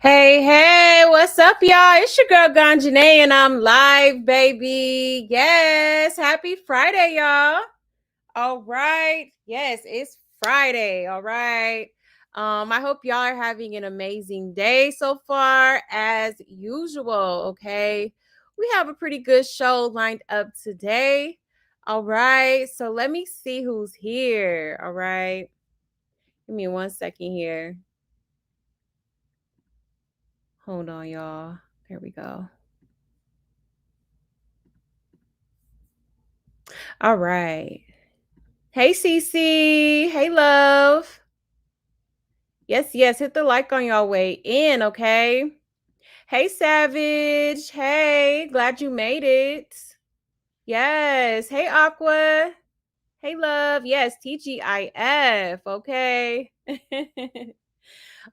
Hey, hey, what's up, y'all? It's your girl Ganjanae, and I'm live, baby. Yes, happy Friday, y'all. All right. Yes, it's Friday. All right. I hope y'all are having an amazing day so far, as usual. Okay. We have a pretty good show lined up today. All right. So let me see who's here. All right. Give me 1 second here. Hold on, y'all. There we go. All right. Hey, Cece. Hey, love. Yes, yes. Hit the like on y'all way in, okay? Hey, Savage. Hey, glad you made it. Yes. Hey, Aqua. Hey, love. Yes, TGIF, okay?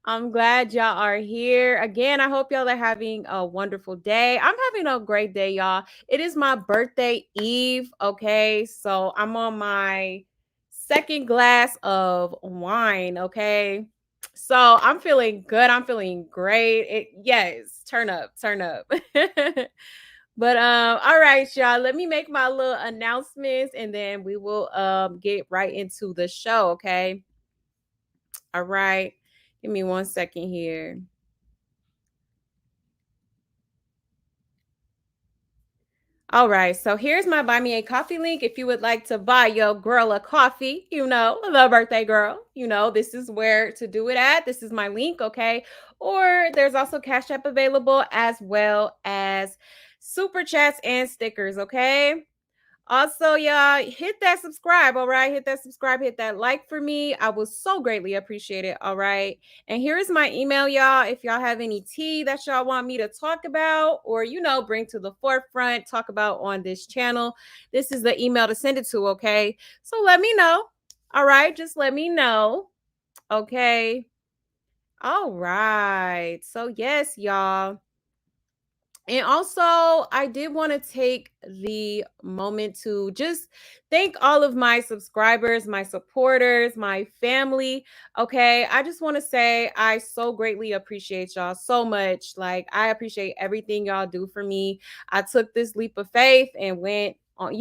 I'm glad y'all are here. Again, I hope y'all are having a wonderful day. I'm having a great day, y'all. It is my birthday eve, okay? So I'm on my second glass of wine, okay? So I'm feeling good. I'm feeling great. Yes, turn up, turn up. But all right, y'all. Let me make my little announcements and then we will get right into the show, okay? All right. Give me 1 second here. All right, so here's my Buy Me a Coffee link. If you would like to buy your girl a coffee, the birthday girl, this is where to do it at. This is my link, okay? Or there's also Cash App available as well as super chats and stickers, okay? Also, y'all, hit that subscribe, all right? Hit that subscribe, hit that like for me. I will so greatly appreciate it, all right? And here's my email, y'all. If y'all have any tea that y'all want me to talk about or, bring to the forefront, talk about on this channel, this is the email to send it to, okay? So let me know, all right? Just let me know, okay? All right. So, yes, y'all. And also, I did want to take the moment to just thank all of my subscribers, my supporters, my family. Okay. I just want to say I so greatly appreciate y'all so much. Like, I appreciate everything y'all do for me. I took this leap of faith and went on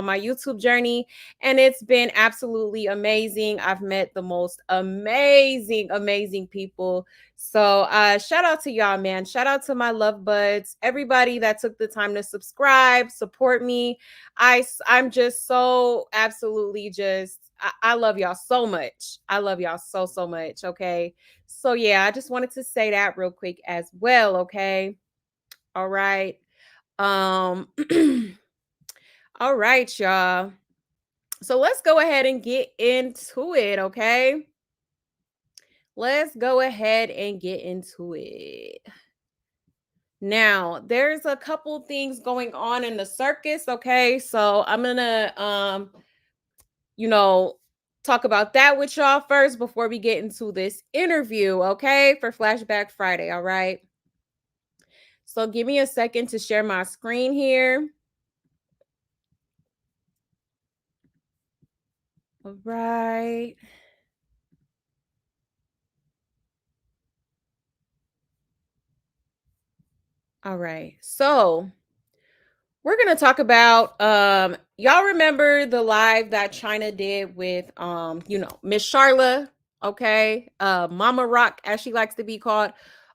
my YouTube journey, and it's been absolutely amazing. I've met the most amazing people. So shout out to y'all, man. Shout out to my love buds, everybody that took the time to subscribe, support me. I'm just so absolutely I love y'all so much. I love y'all so much. Okay. So yeah, I just wanted to say that real quick as well. Okay. All right. Um all right, y'all. So let's go ahead and get into it, okay? Let's go ahead and get into it. Now, there's a couple things going on in the circus, okay? So I'm gonna you know, talk about that with y'all first before we get into this interview, okay? For Flashback Friday, all right? So give me a second to share my screen here. All right. All right. So we're gonna talk about y'all remember the live that China did with Miss Charla, okay? Mama Rock, as she likes to be called.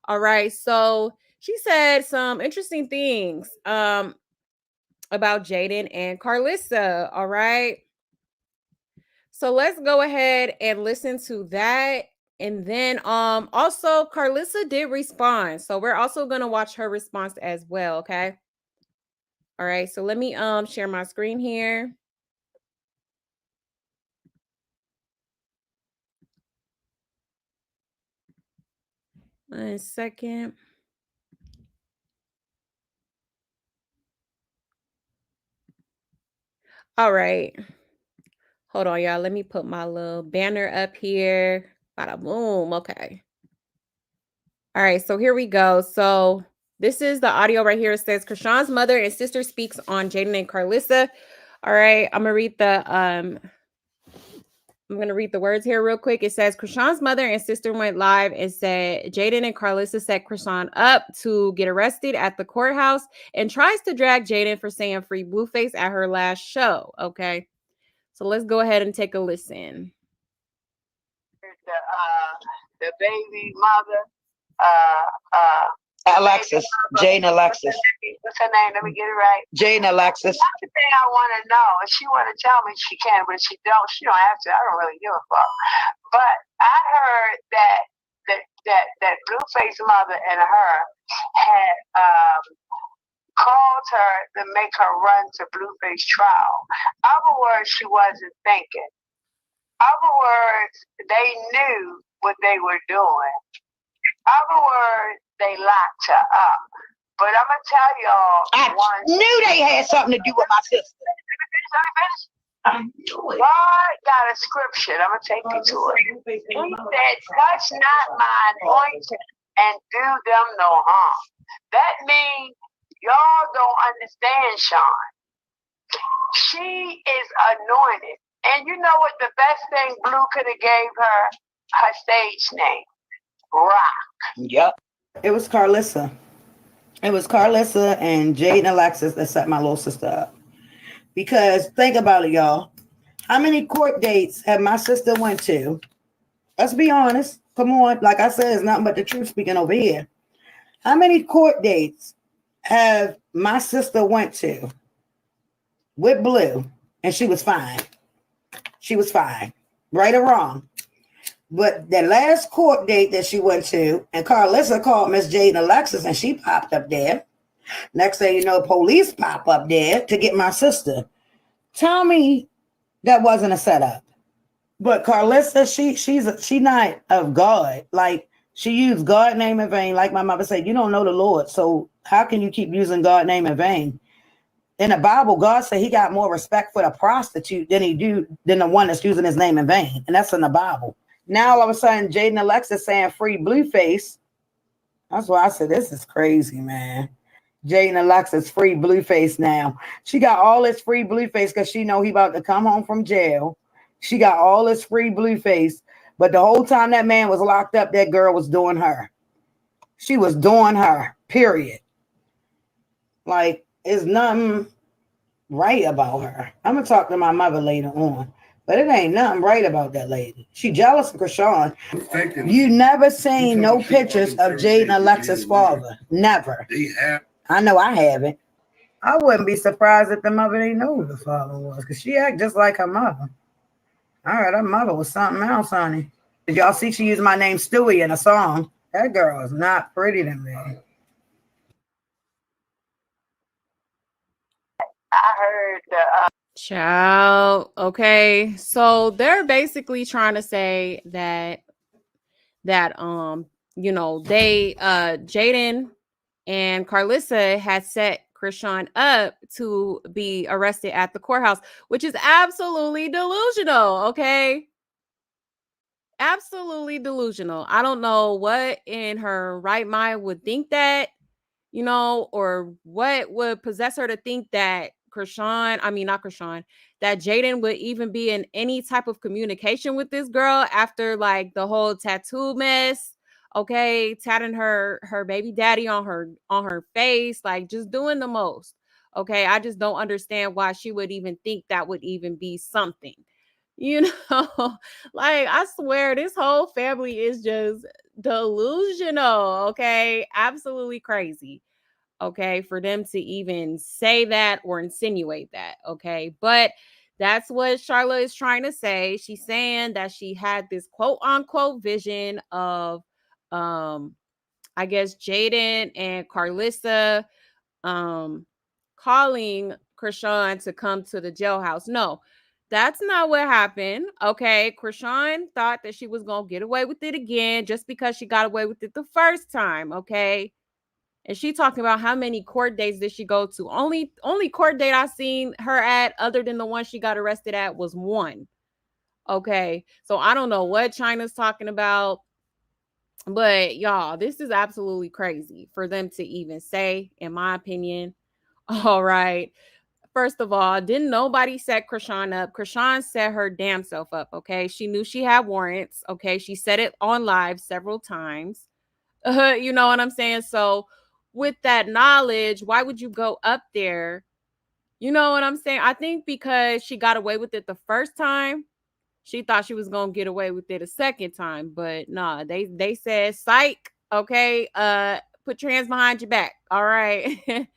All right, so she said some interesting things about Jaidyn and Carissa. All right. So let's go ahead and listen to that. And then also Carissa did respond. So we're also gonna watch her response as well, okay? All right, so let me share my screen here. 1 second. All right. Hold on, y'all. Let me put my little banner up here. Bada boom. Okay. All right, so here we go. So this is the audio right here. It says Chrisean's mother and sister speaks on Jaidyn and Carissa. All right, I'm gonna read the I'm going to read the words here real quick. It says, Chrisean's mother and sister went live and said Jaidyn and Carissa set Chrisean up to get arrested at the courthouse and tries to drag Jaidyn for saying free Blueface at her last show. Okay. So let's go ahead and take a listen. The baby mother, Alexis, Jaidyn Alexis. What's her name? Let me get it right. Jaidyn Alexis. That's the thing I want to know. If she want to tell me, she can, but if she don't have to. I don't really give a fuck. But I heard that Blueface mother and her had called her to make her run to Blueface trial. Other words, she wasn't thinking. Other words, they knew what they were doing. Other words, they locked her up. But I'm going to tell y'all. I knew they had something to do with my sister. God got a scripture. I'm going to take you to it. He said, touch not my anointing and do them no harm. That means y'all don't understand, Sean. She is anointed. And you know what the best thing Blue could have gave her? Her stage name. Rock. Yep. It was Carissa. It was Carissa and Jaidyn Alexis that set my little sister up. Because think about it, y'all. How many court dates have my sister went to? Let's be honest. Come on. Like I said, it's nothing but the truth speaking over here. How many court dates have my sister went to with Blue? And she was fine. She was fine. Right or wrong. But the last court date that she went to, and Carissa called Miss Jaidyn Alexis, and she popped up there. Next thing you know, police pop up there to get my sister. Tell me that wasn't a setup. But Carissa, she not of God. Like, she used God's name in vain. Like my mother said, you don't know the Lord, so how can you keep using God's name in vain? In the Bible, God said he got more respect for the prostitute than the one that's using his name in vain. And that's in the Bible. Now, all of a sudden, Jaidyn Alexis saying free Blueface. That's why I said, this is crazy, man. Jaidyn Alexis free Blueface now. She got all this free Blueface because she know he about to come home from jail. She got all this free Blueface. But the whole time that man was locked up, that girl was doing her. She was doing her, period. Like, it's nothing right about her. I'm going to talk to my mother later on. But it ain't nothing right about that lady. She jealous of Chrisean. You never seen no pictures of Jaidyn Alexis' father. Never. I know I haven't. I wouldn't be surprised if the mother didn't know who the father was, because she act just like her mother. All right, her mother was something else, honey. Did y'all see she used my name Stewie in a song? That girl is not pretty to me. I heard the Child. Okay. So they're basically trying to say that they Jaidyn and Carissa had set Chrisean up to be arrested at the courthouse, which is absolutely delusional. Okay. Absolutely delusional. I don't know what in her right mind would think that, or what would possess her to think that that Jaidyn would even be in any type of communication with this girl after like the whole tattoo mess. Okay, tatting her baby daddy on her face, like just doing the most. Okay, I just don't understand why she would even think that would even be something. You know, like I swear this whole family is just delusional. Okay, absolutely crazy. Okay, for them to even say that or insinuate that. Okay, but that's what Charlotte is trying to say. She's saying that she had this quote unquote vision of, I guess, Jaidyn and Carissa calling Chrisean to come to the jailhouse. No, that's not what happened. Okay, Chrisean thought that she was gonna get away with it again just because she got away with it the first time. Okay. And she talking about how many court dates did she go to? Only court date I seen her at, other than the one she got arrested at, was one. Okay. So I don't know what China's talking about. But y'all, this is absolutely crazy for them to even say, in my opinion. All right. first of all, didn't nobody set Chrisean up. Chrisean set her damn self up, okay? She knew she had warrants, okay? She said it on live several times. You know what I'm saying? So with that knowledge, why would you go up there? You know what I'm saying? I think because she got away with it the first time, she thought she was gonna get away with it a second time, but nah, they said psych, okay, put your hands behind your back. All right.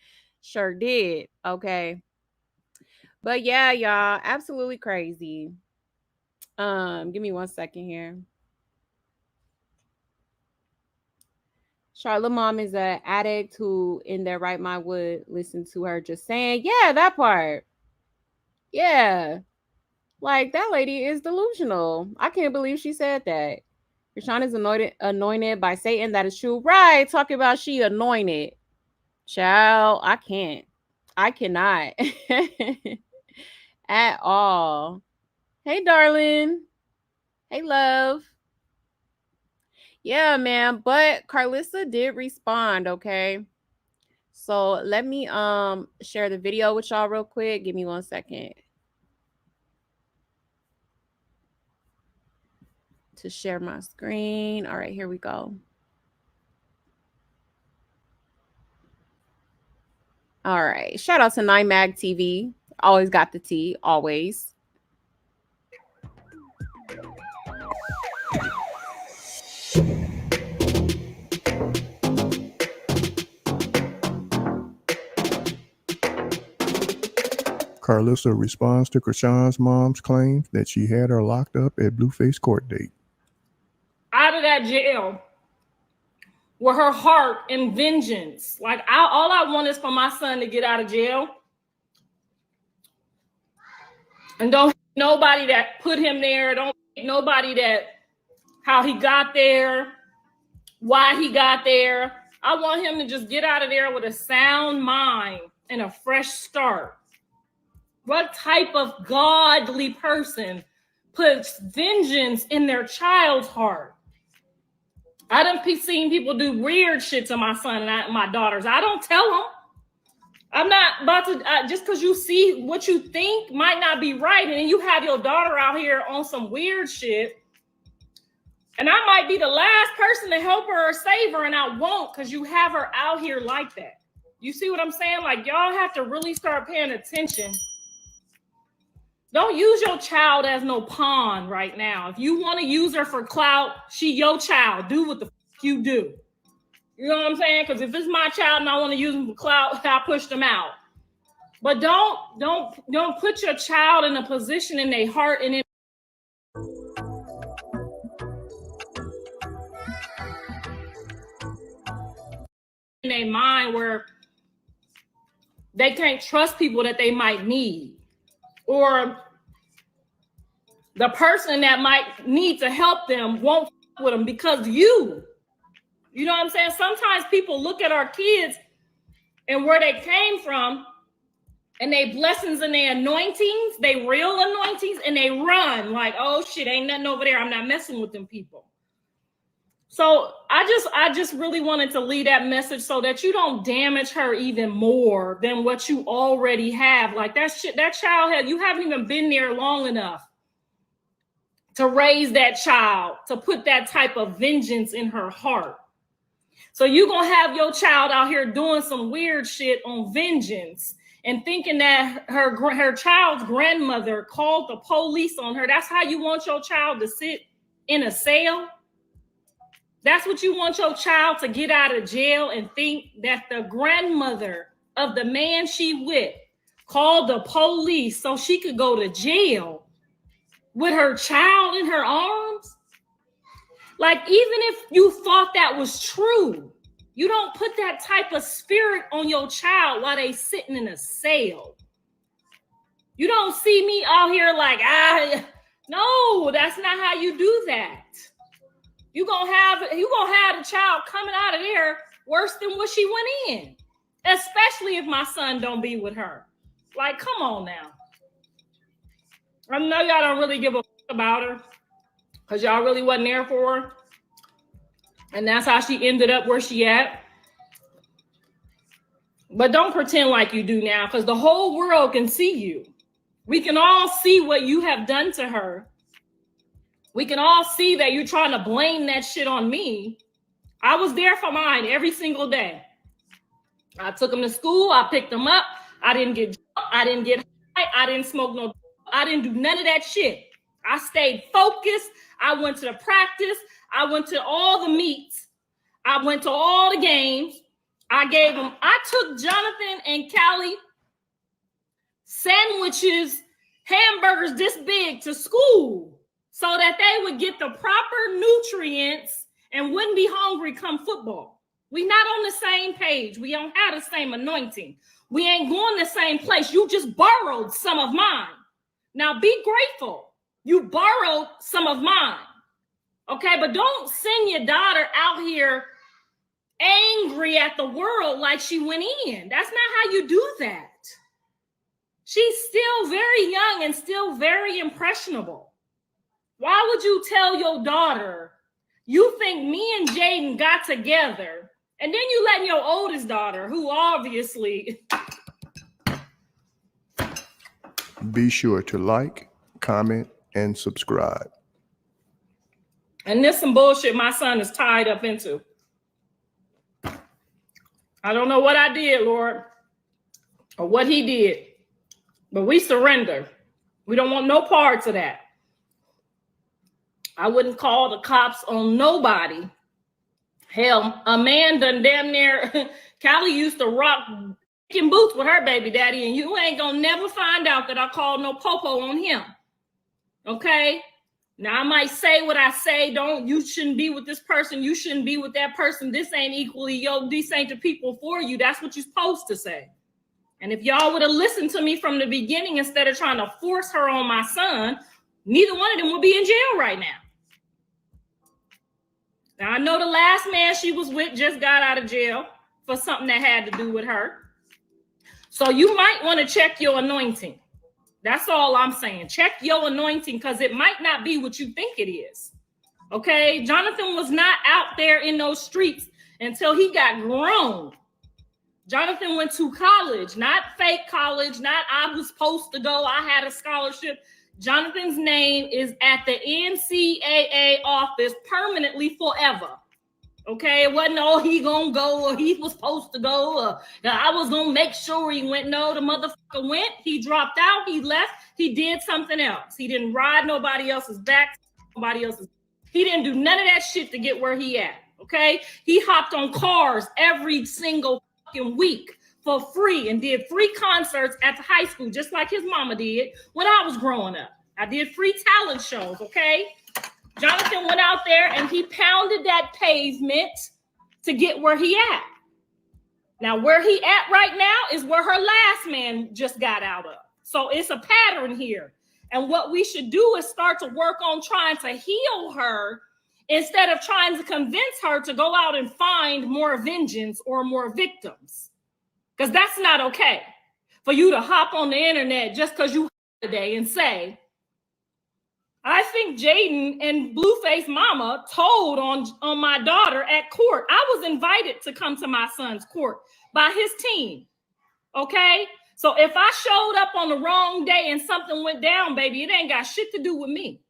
Sure did. Okay. But yeah, y'all, absolutely crazy. Give me 1 second here. Charlotte mom is an addict who in their right mind would listen to her just saying, yeah, that part. Yeah. Like that lady is delusional. I can't believe she said that. Chrisean is anointed by Satan. That is true. Right. Talking about she anointed. Child, I can't. I cannot. At all. Hey, darling. Hey, love. Yeah, man. But Carissa did respond, okay? So let me share the video with y'all real quick. Give me 1 second to share my screen. All right, here we go. All right. Shout out to 9mag TV. Always got the tea. Always. Carissa responds to Chrisean's mom's claims that she had her locked up at Blueface court date. Out of that jail with her heart and vengeance. Like, all I want is for my son to get out of jail. And don't nobody that put him there. Don't nobody that how he got there, why he got there. I want him to just get out of there with a sound mind and a fresh start. What type of godly person puts vengeance in their child's heart? I done seen people do weird shit to my son and my daughters. I don't tell them. I'm not about to, just because you see what you think might not be right, and then you have your daughter out here on some weird shit, and I might be the last person to help her or save her, and I won't because you have her out here like that. You see what I'm saying? Like, y'all have to really start paying attention. Don't use your child as no pawn right now. If you want to use her for clout, she your child. Do what the fuck you do. You know what I'm saying? Because if it's my child and I want to use them for clout, I push them out. But don't put your child in a position in their heart and in their mind where they can't trust people that they might need, or the person that might need to help them won't with them because you know what I'm saying? Sometimes people look at our kids and where they came from and they blessings and they anointings, they real anointings, and they run like, oh shit, ain't nothing over there. I'm not messing with them people. So I just really wanted to leave that message so that you don't damage her even more than what you already have. Like that shit, that child you haven't even been there long enough to raise that child, to put that type of vengeance in her heart. So you're going to have your child out here doing some weird shit on vengeance and thinking that her child's grandmother called the police on her. That's how you want your child to sit in a cell? That's what you want your child to get out of jail and think that the grandmother of the man she with called the police so she could go to jail with her child in her arms? Like, even if you thought that was true, you don't put that type of spirit on your child while they sitting in a cell. You don't see me out here like, no, that's not how you do that. You're gonna have the child coming out of there worse than what she went in, especially if my son don't be with her. Like, come on now. I know y'all don't really give a fuck about her because y'all really wasn't there for her. And that's how she ended up where she at. But don't pretend like you do now, because the whole world can see you. We can all see what you have done to her. We can all see that you're trying to blame that shit on me. I was there for mine every single day. I took him to school. I picked him up. I didn't get drunk. I didn't get high. I didn't smoke no. I didn't do none of that shit. I stayed focused. I went to the practice. I went to all the meets. I went to all the games. I took Jonathan and Callie sandwiches, hamburgers this big to school so that they would get the proper nutrients and wouldn't be hungry come football. We not on the same page. We don't have the same anointing. We ain't going the same place. You just borrowed some of mine. Now be grateful. You borrowed some of mine. Okay, but don't send your daughter out here angry at the world like she went in. That's not how you do that. She's still very young and still very impressionable. Why would you tell your daughter, you think me and Jaidyn got together, and then you letting your oldest daughter, who obviously... Be sure to like, comment, and subscribe. And this some bullshit my son is tied up into. I don't know what I did, Lord, or what he did, but we surrender. We don't want no parts of that. I wouldn't call the cops on nobody. Hell, a man done damn near, Callie used to rock in boots with her baby daddy, and you ain't gonna never find out that I called no popo on him. Okay? Now I might say what I say, you shouldn't be with this person, you shouldn't be with that person, this ain't equally, these ain't the people for you. That's what you're supposed to say. And if y'all would have listened to me from the beginning instead of trying to force her on my son, neither one of them would be in jail right now. Now I know the last man she was with just got out of jail for something that had to do with her. So you might want to check your anointing. That's all I'm saying. Check your anointing, because it might not be what you think it is. Okay? Jonathan was not out there in those streets until he got grown. Jonathan went to college, not fake college, not I was supposed to go, I had a scholarship. Jonathan's name is at the NCAA office permanently forever. Okay, it wasn't, he gonna go, or he was supposed to go, or I was gonna make sure he went. No, the motherfucker went, he dropped out, he left, he did something else. He didn't ride nobody else's back, he didn't do none of that shit to get where he at, okay? He hopped on cars every single fucking week for free and did free concerts at the high school, just like his mama did when I was growing up. I did free talent shows, okay? Jonathan went out there and he pounded that pavement to get where he at. Now, where he at right now is where her last man just got out of. So it's a pattern here. And what we should do is start to work on trying to heal her instead of trying to convince her to go out and find more vengeance or more victims. Because that's not okay. For you to hop on the internet just because you today and say, I think Jaidyn and Blueface mama told on my daughter at court. I was invited to come to my son's court by his team. Okay? So if I showed up on the wrong day and something went down, baby, it ain't got shit to do with me.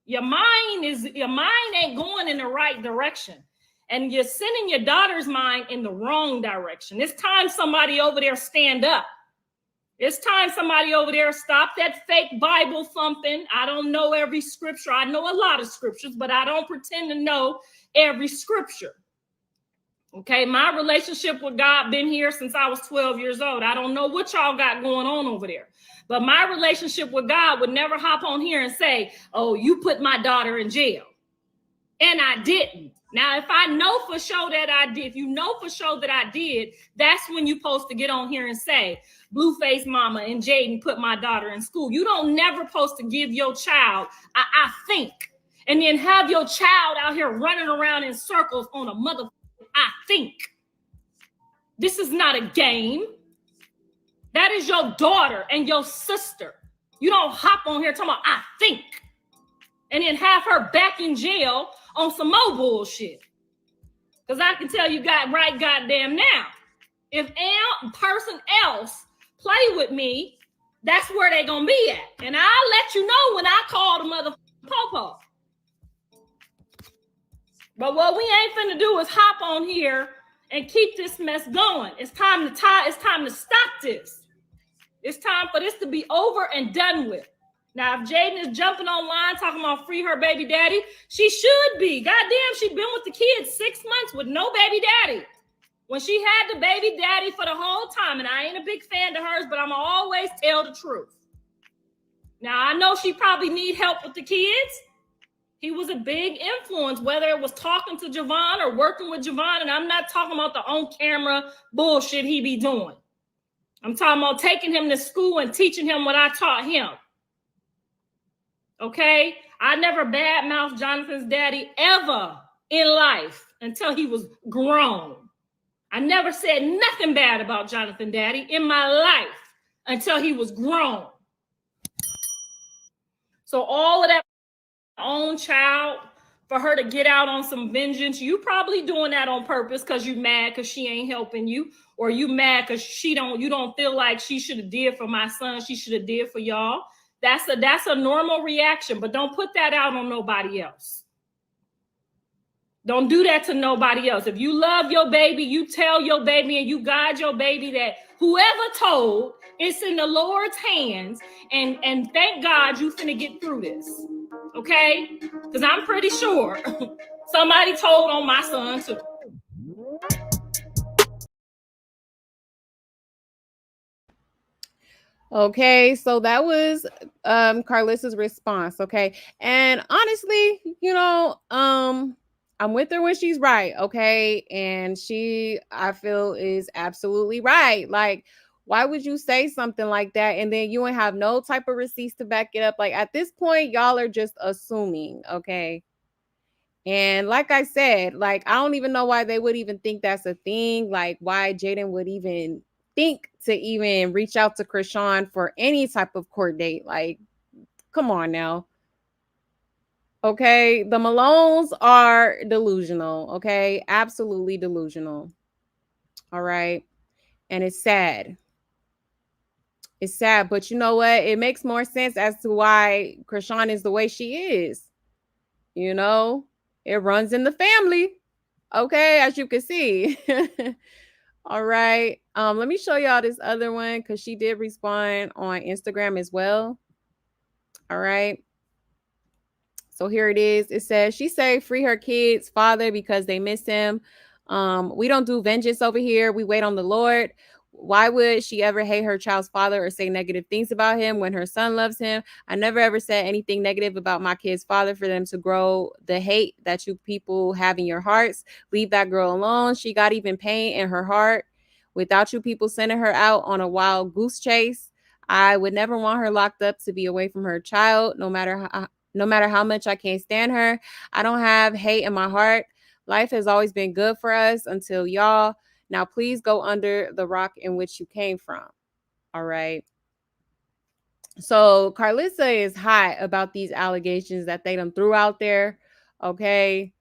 Your mind ain't going in the right direction. And you're sending your daughter's mind in the wrong direction. It's time somebody over there stand up. It's time somebody over there stop that fake Bible thumping. I don't know every scripture. I know a lot of scriptures, but I don't pretend to know every scripture. Okay, my relationship with God been here since I was 12 years old. I don't know what y'all got going on over there. But my relationship with God would never hop on here and say, oh, you put my daughter in jail. And I didn't. Now, if I know for sure that I did, if you know for sure that I did, that's when you're supposed to get on here and say, Blueface mama and Jaidyn put my daughter in school. You don't never supposed to give your child, I think, and then have your child out here running around in circles on a motherfucker, I think. This is not a game. That is your daughter and your sister. You don't hop on here talking about, I think, and then have her back in jail on some more bullshit. Because I can tell you got right goddamn now. If person else play with me, that's where they gonna be at. And I'll let you know when I call the mother popo. But what we ain't finna do is hop on here and keep this mess going. It's time to stop this. It's time for this to be over and done with. Now, if Jaidyn is jumping online talking about free her baby daddy, she should be. Goddamn, she been with the kids 6 months with no baby daddy. When she had the baby daddy for the whole time, and I ain't a big fan of hers, but I'm gonna always tell the truth. Now, I know she probably need help with the kids. He was a big influence, whether it was talking to Javon or working with Javon, and I'm not talking about the on-camera bullshit he be doing. I'm talking about taking him to school and teaching him what I taught him. Okay? I never badmouthed Jonathan's daddy ever in life until he was grown. I never said nothing bad about Jonathan daddy in my life until he was grown. So all of that own child, for her to get out on some vengeance, you probably doing that on purpose because you mad because she ain't helping you, or you mad because you don't feel like she should have did for my son, she should have did for y'all. That's a normal reaction, but don't put that out on nobody else. Don't do that to nobody else. If you love your baby, you tell your baby and you guide your baby that whoever told, it's in the Lord's hands, and thank God you finna get through this. Okay? Because I'm pretty sure somebody told on my son too. Okay, so that was Carissa's response. Okay, and honestly, I'm with her when she's right. Okay, and I feel is absolutely right. Like, why would you say something like that and then you ain't have no type of receipts to back it up? Like, at this point, y'all are just assuming. Okay. And like I said, like, I don't even know why they would even think that's a thing. Like, why Jaidyn would even think to even reach out to Chrisean for any type of court date. Like, come on now. Okay, the Malones are delusional. Okay, absolutely delusional. All right, and it's sad. It's sad, but you know what? It makes more sense as to why Chrisean is the way she is. You know, it runs in the family. Okay, as you can see. All right. Let me show y'all this other one because she did respond on Instagram as well. All right. So here it is. It says she say free her kids' father because they miss him. We don't do vengeance over here. We wait on the Lord. Why would she ever hate her child's father or say negative things about him when her son loves him? I never ever said anything negative about my kid's father for them to grow the hate that you people have in your hearts. Leave that girl alone. She got even pain in her heart without you people sending her out on a wild goose chase. I would never want her locked up to be away from her child, no matter how much I can't stand her. I don't have hate in my heart. Life has always been good for us until y'all. Now, please go under the rock in which you came from. All right. So Carissa is hot about these allegations that they done threw out there. Okay.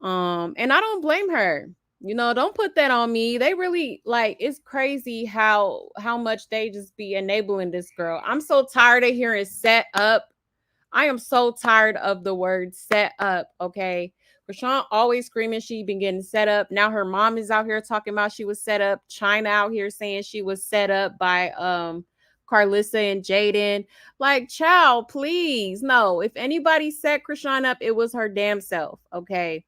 And I don't blame her. Don't put that on me. They really, like, it's crazy how much they just be enabling this girl. I'm so tired of hearing set up. I am so tired of the word set up. Okay. Chrisean always screaming she been getting set up. Now her mom is out here talking about she was set up. China out here saying she was set up by Carissa and Jaidyn. Like, child, please. No. If anybody set Chrisean up, it was her damn self. Okay.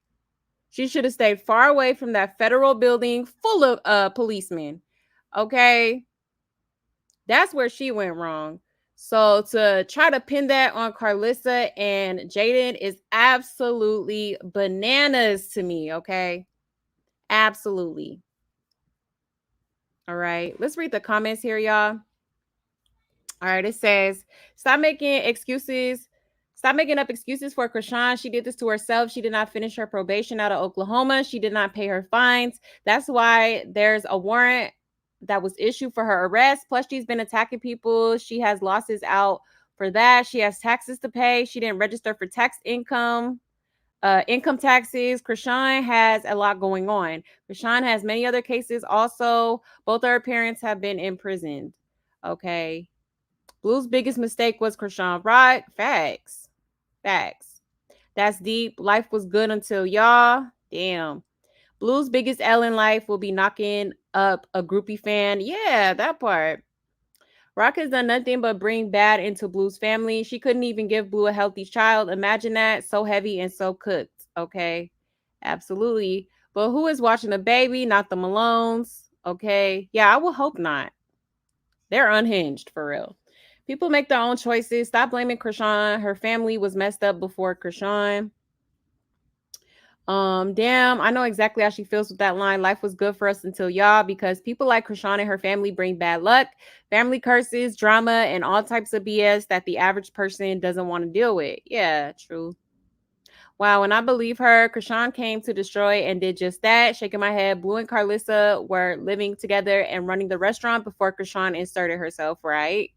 She should have stayed far away from that federal building full of policemen. Okay. That's where she went wrong. So to try to pin that on Carissa and Jaidyn is absolutely bananas to me, okay? Absolutely. All right, let's read the comments here, y'all. All right, it says, stop making excuses. Stop making up excuses for Chrisean. She did this to herself. She did not finish her probation out of Oklahoma. She did not pay her fines. That's why there's a warrant that was issued for her arrest. Plus, she's been attacking people. She has losses out for that. She has taxes to pay. She didn't register for tax income. Income taxes. Chrisean has a lot going on. Chrisean has many other cases also. Both her parents have been imprisoned. Okay. Blue's biggest mistake was Chrisean. Right? Facts. Facts. That's deep. Life was good until y'all. Damn. Blue's biggest L in life will be knocking up a groupie fan. Yeah, that part. Rock has done nothing but bring bad into Blue's family. She couldn't even give Blue a healthy child. Imagine that. So heavy and so cooked. Okay. Absolutely. But who is watching the baby? Not the Malones. Okay. Yeah, I will hope not. They're unhinged for real. People make their own choices. Stop blaming Chrisean. Her family was messed up before Chrisean. Damn, I know exactly how she feels with that line. Life was good for us until y'all, because people like Chrisean and her family bring bad luck, family curses, drama, and all types of BS that the average person doesn't want to deal with. Yeah, true. Wow, and I believe her. Chrisean came to destroy and did just that. Shaking my head. Blue and Carissa were living together and running the restaurant before Chrisean inserted herself, right?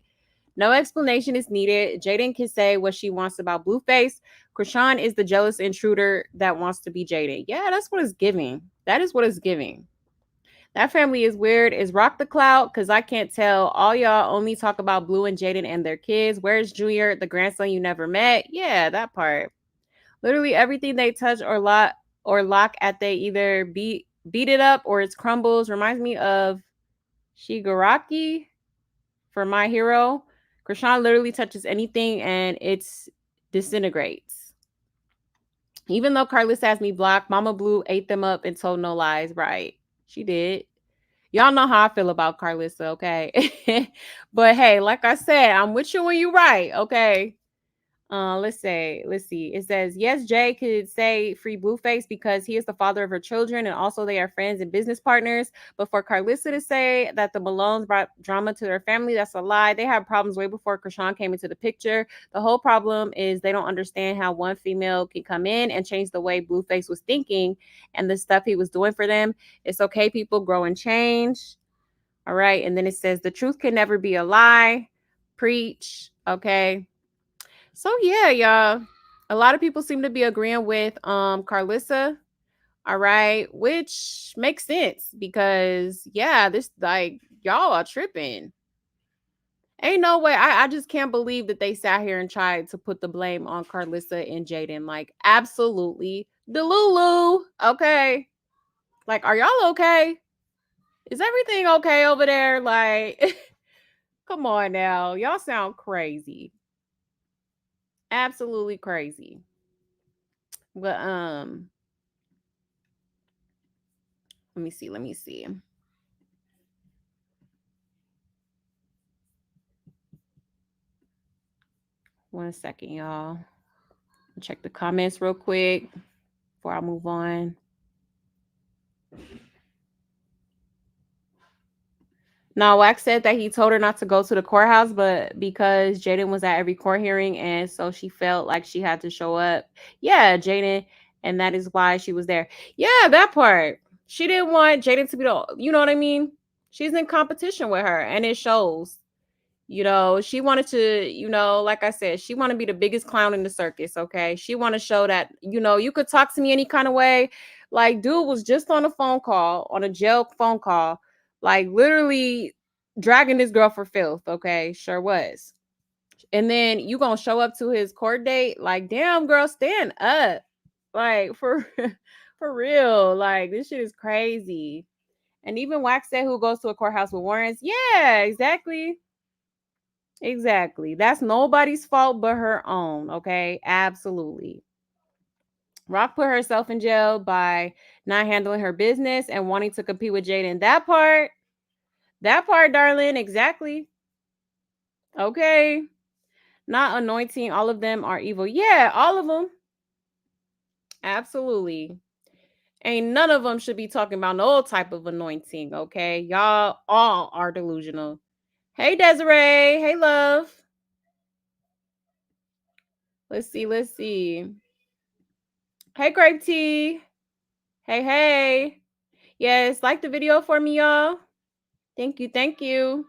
No explanation is needed. Jaidyn can say what she wants about Blueface. Chrisean is the jealous intruder that wants to be Jaidyn. Yeah, that's what it's giving. That is what it's giving. That family is weird. Is Rock the clout? Because I can't tell. All y'all only talk about Blue and Jaidyn and their kids. Where's Junior, the grandson you never met? Yeah, that part. Literally everything they touch or lock at, they either beat it up or it crumbles. Reminds me of Shigaraki for My Hero. Chrisean literally touches anything and it's disintegrates. Even though Carlos has me blocked, Mama Blue ate them up and told no lies. Right. She did. Y'all know how I feel about Carlissa, okay? But hey, like I said, I'm with you when you're right, okay? Let's see. It says, yes, Jay could say free Blueface because he is the father of her children and also they are friends and business partners. But for Carlissa to say that the Malones brought drama to their family, that's a lie. They had problems way before Chrisean came into the picture. The whole problem is they don't understand how one female can come in and change the way Blueface was thinking and the stuff he was doing for them. It's okay, people grow and change. All right. And then it says, the truth can never be a lie. Preach. Okay. So yeah, y'all. A lot of people seem to be agreeing with Carlissa. All right, which makes sense because yeah, this like y'all are tripping. Ain't no way. I just can't believe that they sat here and tried to put the blame on Carlissa and Jaidyn. Like, absolutely Delulu. Okay. Like, are y'all okay? Is everything okay over there? Like, come on now. Y'all sound crazy. Absolutely crazy. But let me see. 1 second, y'all. Check the comments real quick before I move on. Now, Wax said that he told her not to go to the courthouse, but because Jaidyn was at every court hearing, and so she felt like she had to show up. Yeah, Jaidyn, and that is why she was there. Yeah, that part. She didn't want Jaidyn to be the, you know what I mean? She's in competition with her, and it shows. She wanted to, like I said, she want to be the biggest clown in the circus, okay? She want to show that, you could talk to me any kind of way. Like, dude was just on a phone call, on a jail phone call, like literally dragging this girl for filth, okay? Sure was. And then you gonna show up to his court date? Like, damn, girl, stand up. Like, for for real. Like, this shit is crazy. And even Wax said, who goes to a courthouse with warrants? Yeah, exactly. Exactly. That's nobody's fault but her own. Okay. Absolutely. Rock put herself in jail by not handling her business and wanting to compete with Jaidyn. That part, darling. Exactly. Okay. Not anointing. All of them are evil. Yeah, all of them. Absolutely. Ain't none of them should be talking about no type of anointing. Okay. Y'all all are delusional. Hey, Desiree. Hey, love. Let's see. Let's see. Hey, Grape Tea. Hey, hey. Yes, like the video for me, y'all. Thank you. Thank you.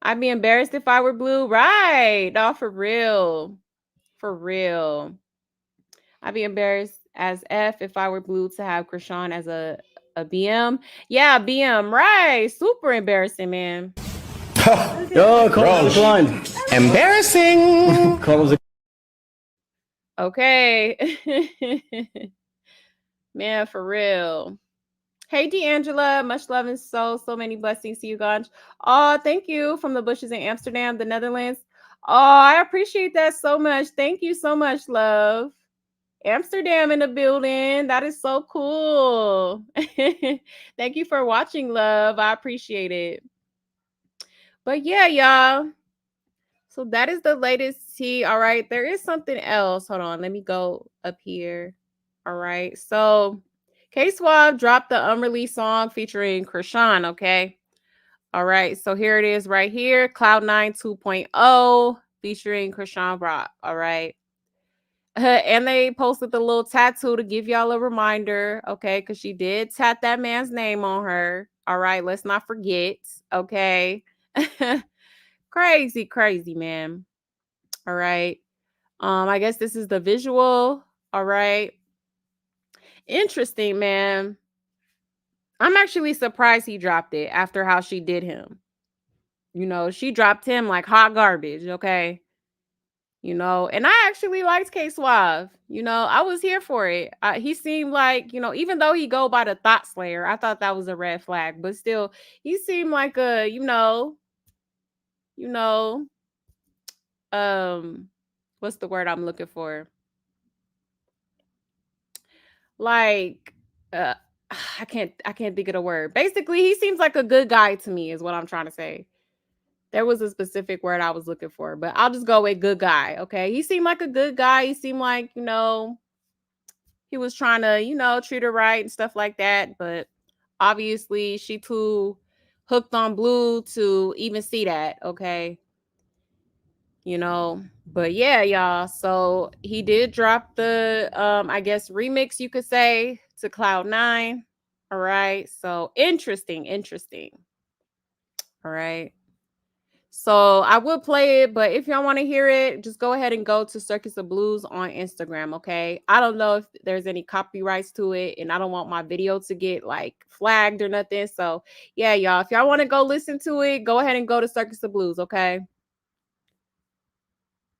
I'd be embarrassed if I were blue. Right. No, for real. For real. I'd be embarrassed as F if I were Blue to have Chrisean as a BM. Yeah, BM, right. Super embarrassing, man. Yo, call declined. Embarrassing. Call was Okay. Man, for real. Hey, D'Angela. Much love and so many blessings to you, Ganj. Oh, thank you from the bushes in Amsterdam, the Netherlands. Oh, I appreciate that so much. Thank you so much, love. Amsterdam in the building. That is so cool. Thank you for watching, love. I appreciate it. But yeah, y'all. So that is the latest tea. All right. There is something else. Hold on. Let me go up here. All right. So K-Swab dropped the unreleased song featuring Chrisean. Okay. All right. So here it is right here. Cloud9 2.0 featuring Chrisean Rock. All right. And they posted the little tattoo to give y'all a reminder, okay? Because she did tat that man's name on her. All right, let's not forget, okay? Crazy, man. All right. I guess this is the visual. All right. Interesting, man. I'm actually surprised he dropped it after how she did him. You know, she dropped him like hot garbage, okay? You know, and I actually liked K Suave. You know, I was here for it. He seemed like, you know, even though he go by the Thought Slayer, I thought that was a red flag, but still, he seemed like a, what's the word I'm looking for? Like, I can't think of the word. Basically, he seems like a good guy to me, is what I'm trying to say. There was a specific word I was looking for, but I'll just go with good guy. Okay. He seemed like a good guy. He seemed like, he was trying to, treat her right and stuff like that. But obviously, she too hooked on Blue to even see that. Okay. But yeah, y'all. So he did drop the, I guess, remix, you could say, to Cloud9. All right. So interesting. All right. So I will play it, but if y'all want to hear it, just go ahead and go to Circus of Blues on Instagram, okay? I don't know if there's any copyrights to it, and I don't want my video to get like flagged or nothing. So yeah, y'all, if y'all want to go listen to it, go ahead and go to Circus of Blues, okay?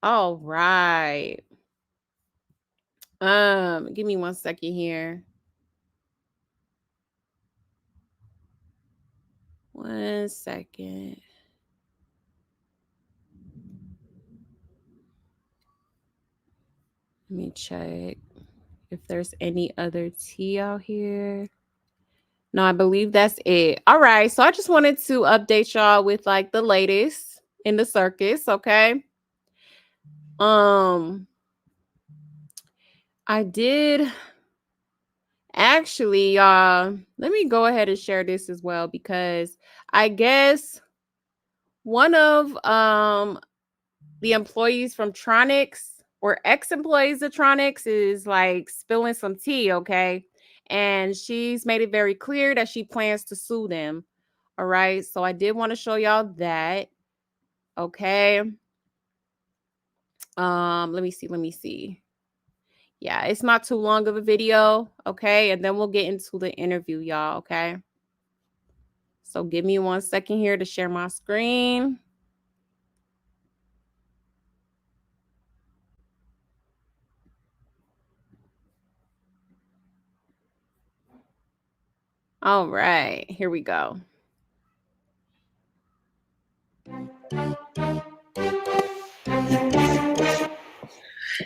All right. Give me 1 second here. 1 second. Let me check if there's any other tea out here. No, I believe that's it. All right. So I just wanted to update y'all with like the latest in the circus. Okay. I did actually, let me go ahead and share this as well, because I guess one of the employees from Tronix, or ex-employees of Tronix, is like spilling some tea, okay? And she's made it very clear that she plans to sue them. All right. So I did want to show y'all that. Okay. Let me see. Yeah, it's not too long of a video. Okay. And then we'll get into the interview, y'all. Okay. So give me 1 second here to share my screen. All right, here we go.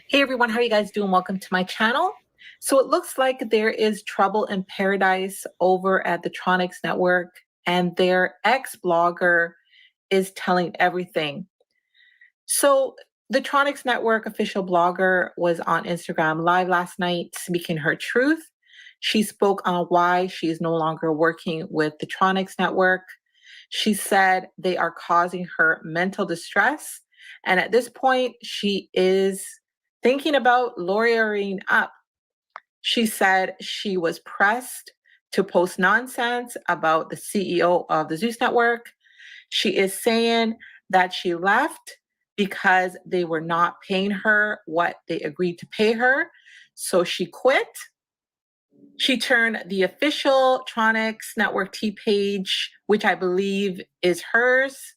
Hey everyone, how are you guys doing? Welcome to my channel. So it looks like there is trouble in paradise over at the Tronix Network, and their ex-blogger is telling everything. So the Tronix Network official blogger was on Instagram Live last night speaking her truth. She spoke on why she is no longer working with the Tronix Network. She said they are causing her mental distress, and at this point, she is thinking about lawyering up. She said she was pressed to post nonsense about the CEO of the Zeus Network. She is saying that she left because they were not paying her what they agreed to pay her. So she quit. She turned the official Tronix Network T page, which I believe is hers,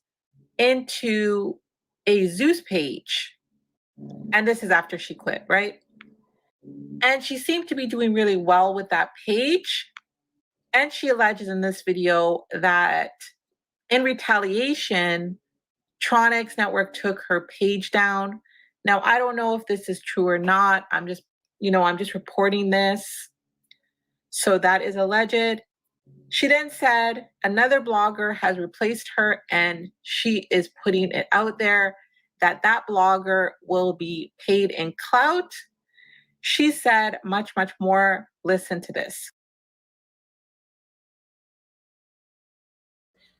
into a Zeus page. And this is after she quit, right? And she seemed to be doing really well with that page. And she alleges in this video that in retaliation, Tronix Network took her page down. Now, I don't know if this is true or not. I'm just reporting this. So that is alleged. She then said another blogger has replaced her, and she is putting it out there that that blogger will be paid in clout. She said much, much more. Listen to this.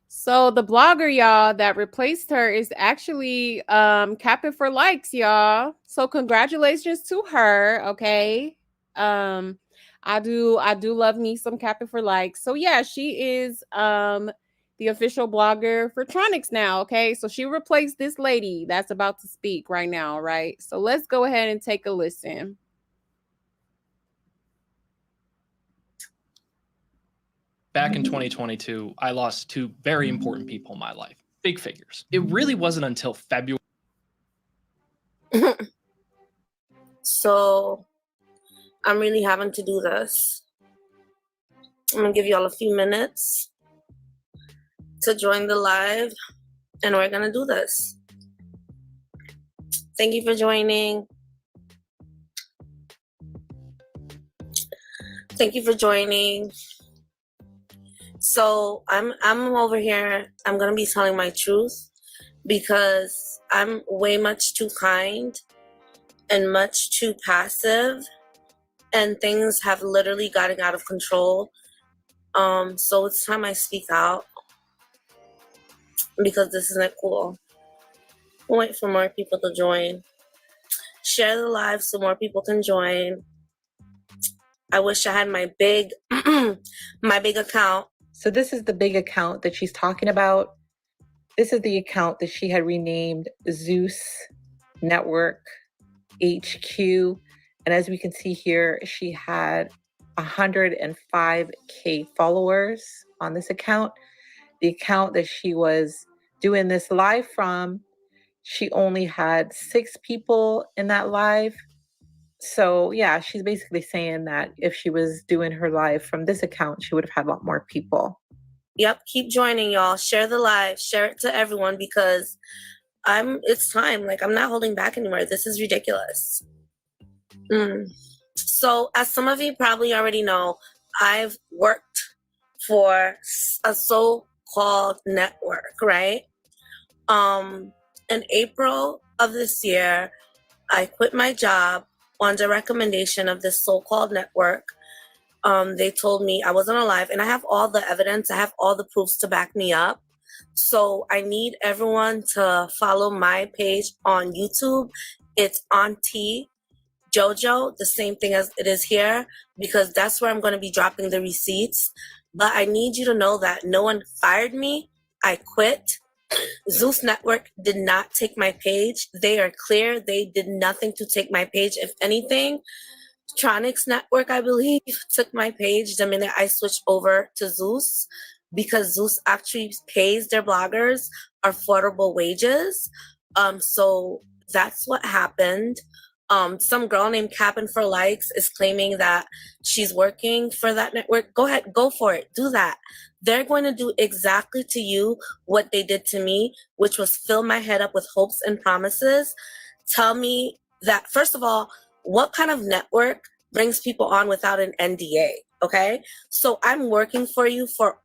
So the blogger, y'all, that replaced her is actually capping for likes, y'all. So congratulations to her, okay? I do love me some capping for likes. So yeah, she is the official blogger for Tronix now, okay? So she replaced this lady that's about to speak right now, right? So let's go ahead and take a listen. Back in 2022, I lost two very important people in my life, big figures. It really wasn't until February. So I'm really having to do this. I'm gonna give y'all a few minutes to join the live, and we're gonna do this. Thank you for joining. Thank you for joining. So I'm over here. I'm gonna be telling my truth because I'm way much too kind and much too passive, and things have literally gotten out of control. So it's time I speak out because this isn't cool. We'll wait for more people to join. Share the live so more people can join. I wish I had my big account. So this is the big account that she's talking about. This is the account that she had renamed Zeus Network HQ. And as we can see here, she had 105K followers on this account. The account that she was doing this live from, she only had 6 people in that live. So yeah, she's basically saying that if she was doing her live from this account, she would have had a lot more people. Yep, keep joining, y'all. Share the live, share it to everyone because it's time. Like, I'm not holding back anymore. This is ridiculous. So as some of you probably already know, I've worked for a so-called network, right? In April of this year, I quit my job on the recommendation of this so-called network. They told me I wasn't alive, and I have all the evidence. I have all the proofs to back me up. So I need everyone to follow my page on YouTube. It's Auntie Jojo, the same thing as it is here, because that's where I'm going to be dropping the receipts. But I need you to know that no one fired me. I quit. Zeus Network did not take my page. They are clear. They did nothing to take my page. If anything, Tronix Network, I believe, took my page the minute I switched over to Zeus, because Zeus actually pays their bloggers affordable wages. So that's what happened. Some girl named Cappin for Likes is claiming that she's working for that network. Go ahead, go for it, do that. They're going to do exactly to you what they did to me, which was fill my head up with hopes and promises. Tell me that, first of all, what kind of network brings people on without an NDA, okay? So I'm working for you for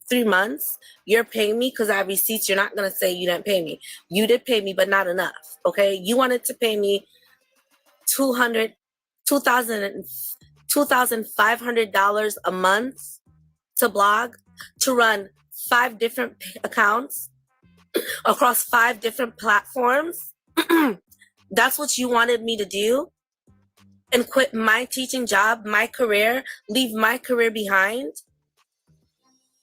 3 months. You're paying me because I have receipts. You're not going to say you didn't pay me. You did pay me, but not enough, okay? You wanted to pay me $2,500 a month to blog, to run 5 different accounts across 5 different platforms. That's what you wanted me to do? And quit my teaching job, my career, leave my career behind?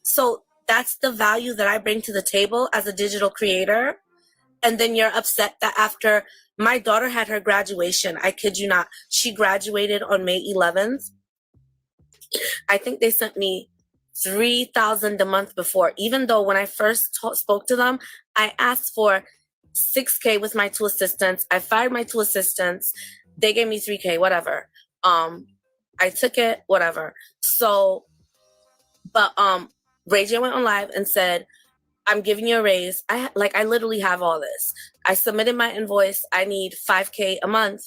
So that's the value that I bring to the table as a digital creator. And then you're upset that after my daughter had her graduation, I kid you not, she graduated on May 11th. I think they sent me $3,000 the month before, even though when I first spoke to them, I asked for $6K with my 2 assistants. I fired my 2 assistants. They gave me $3K, whatever. I took it, whatever. So, but Ray J went on live and said, I'm giving you a raise. I literally have all this. I submitted my invoice. I need $5K a month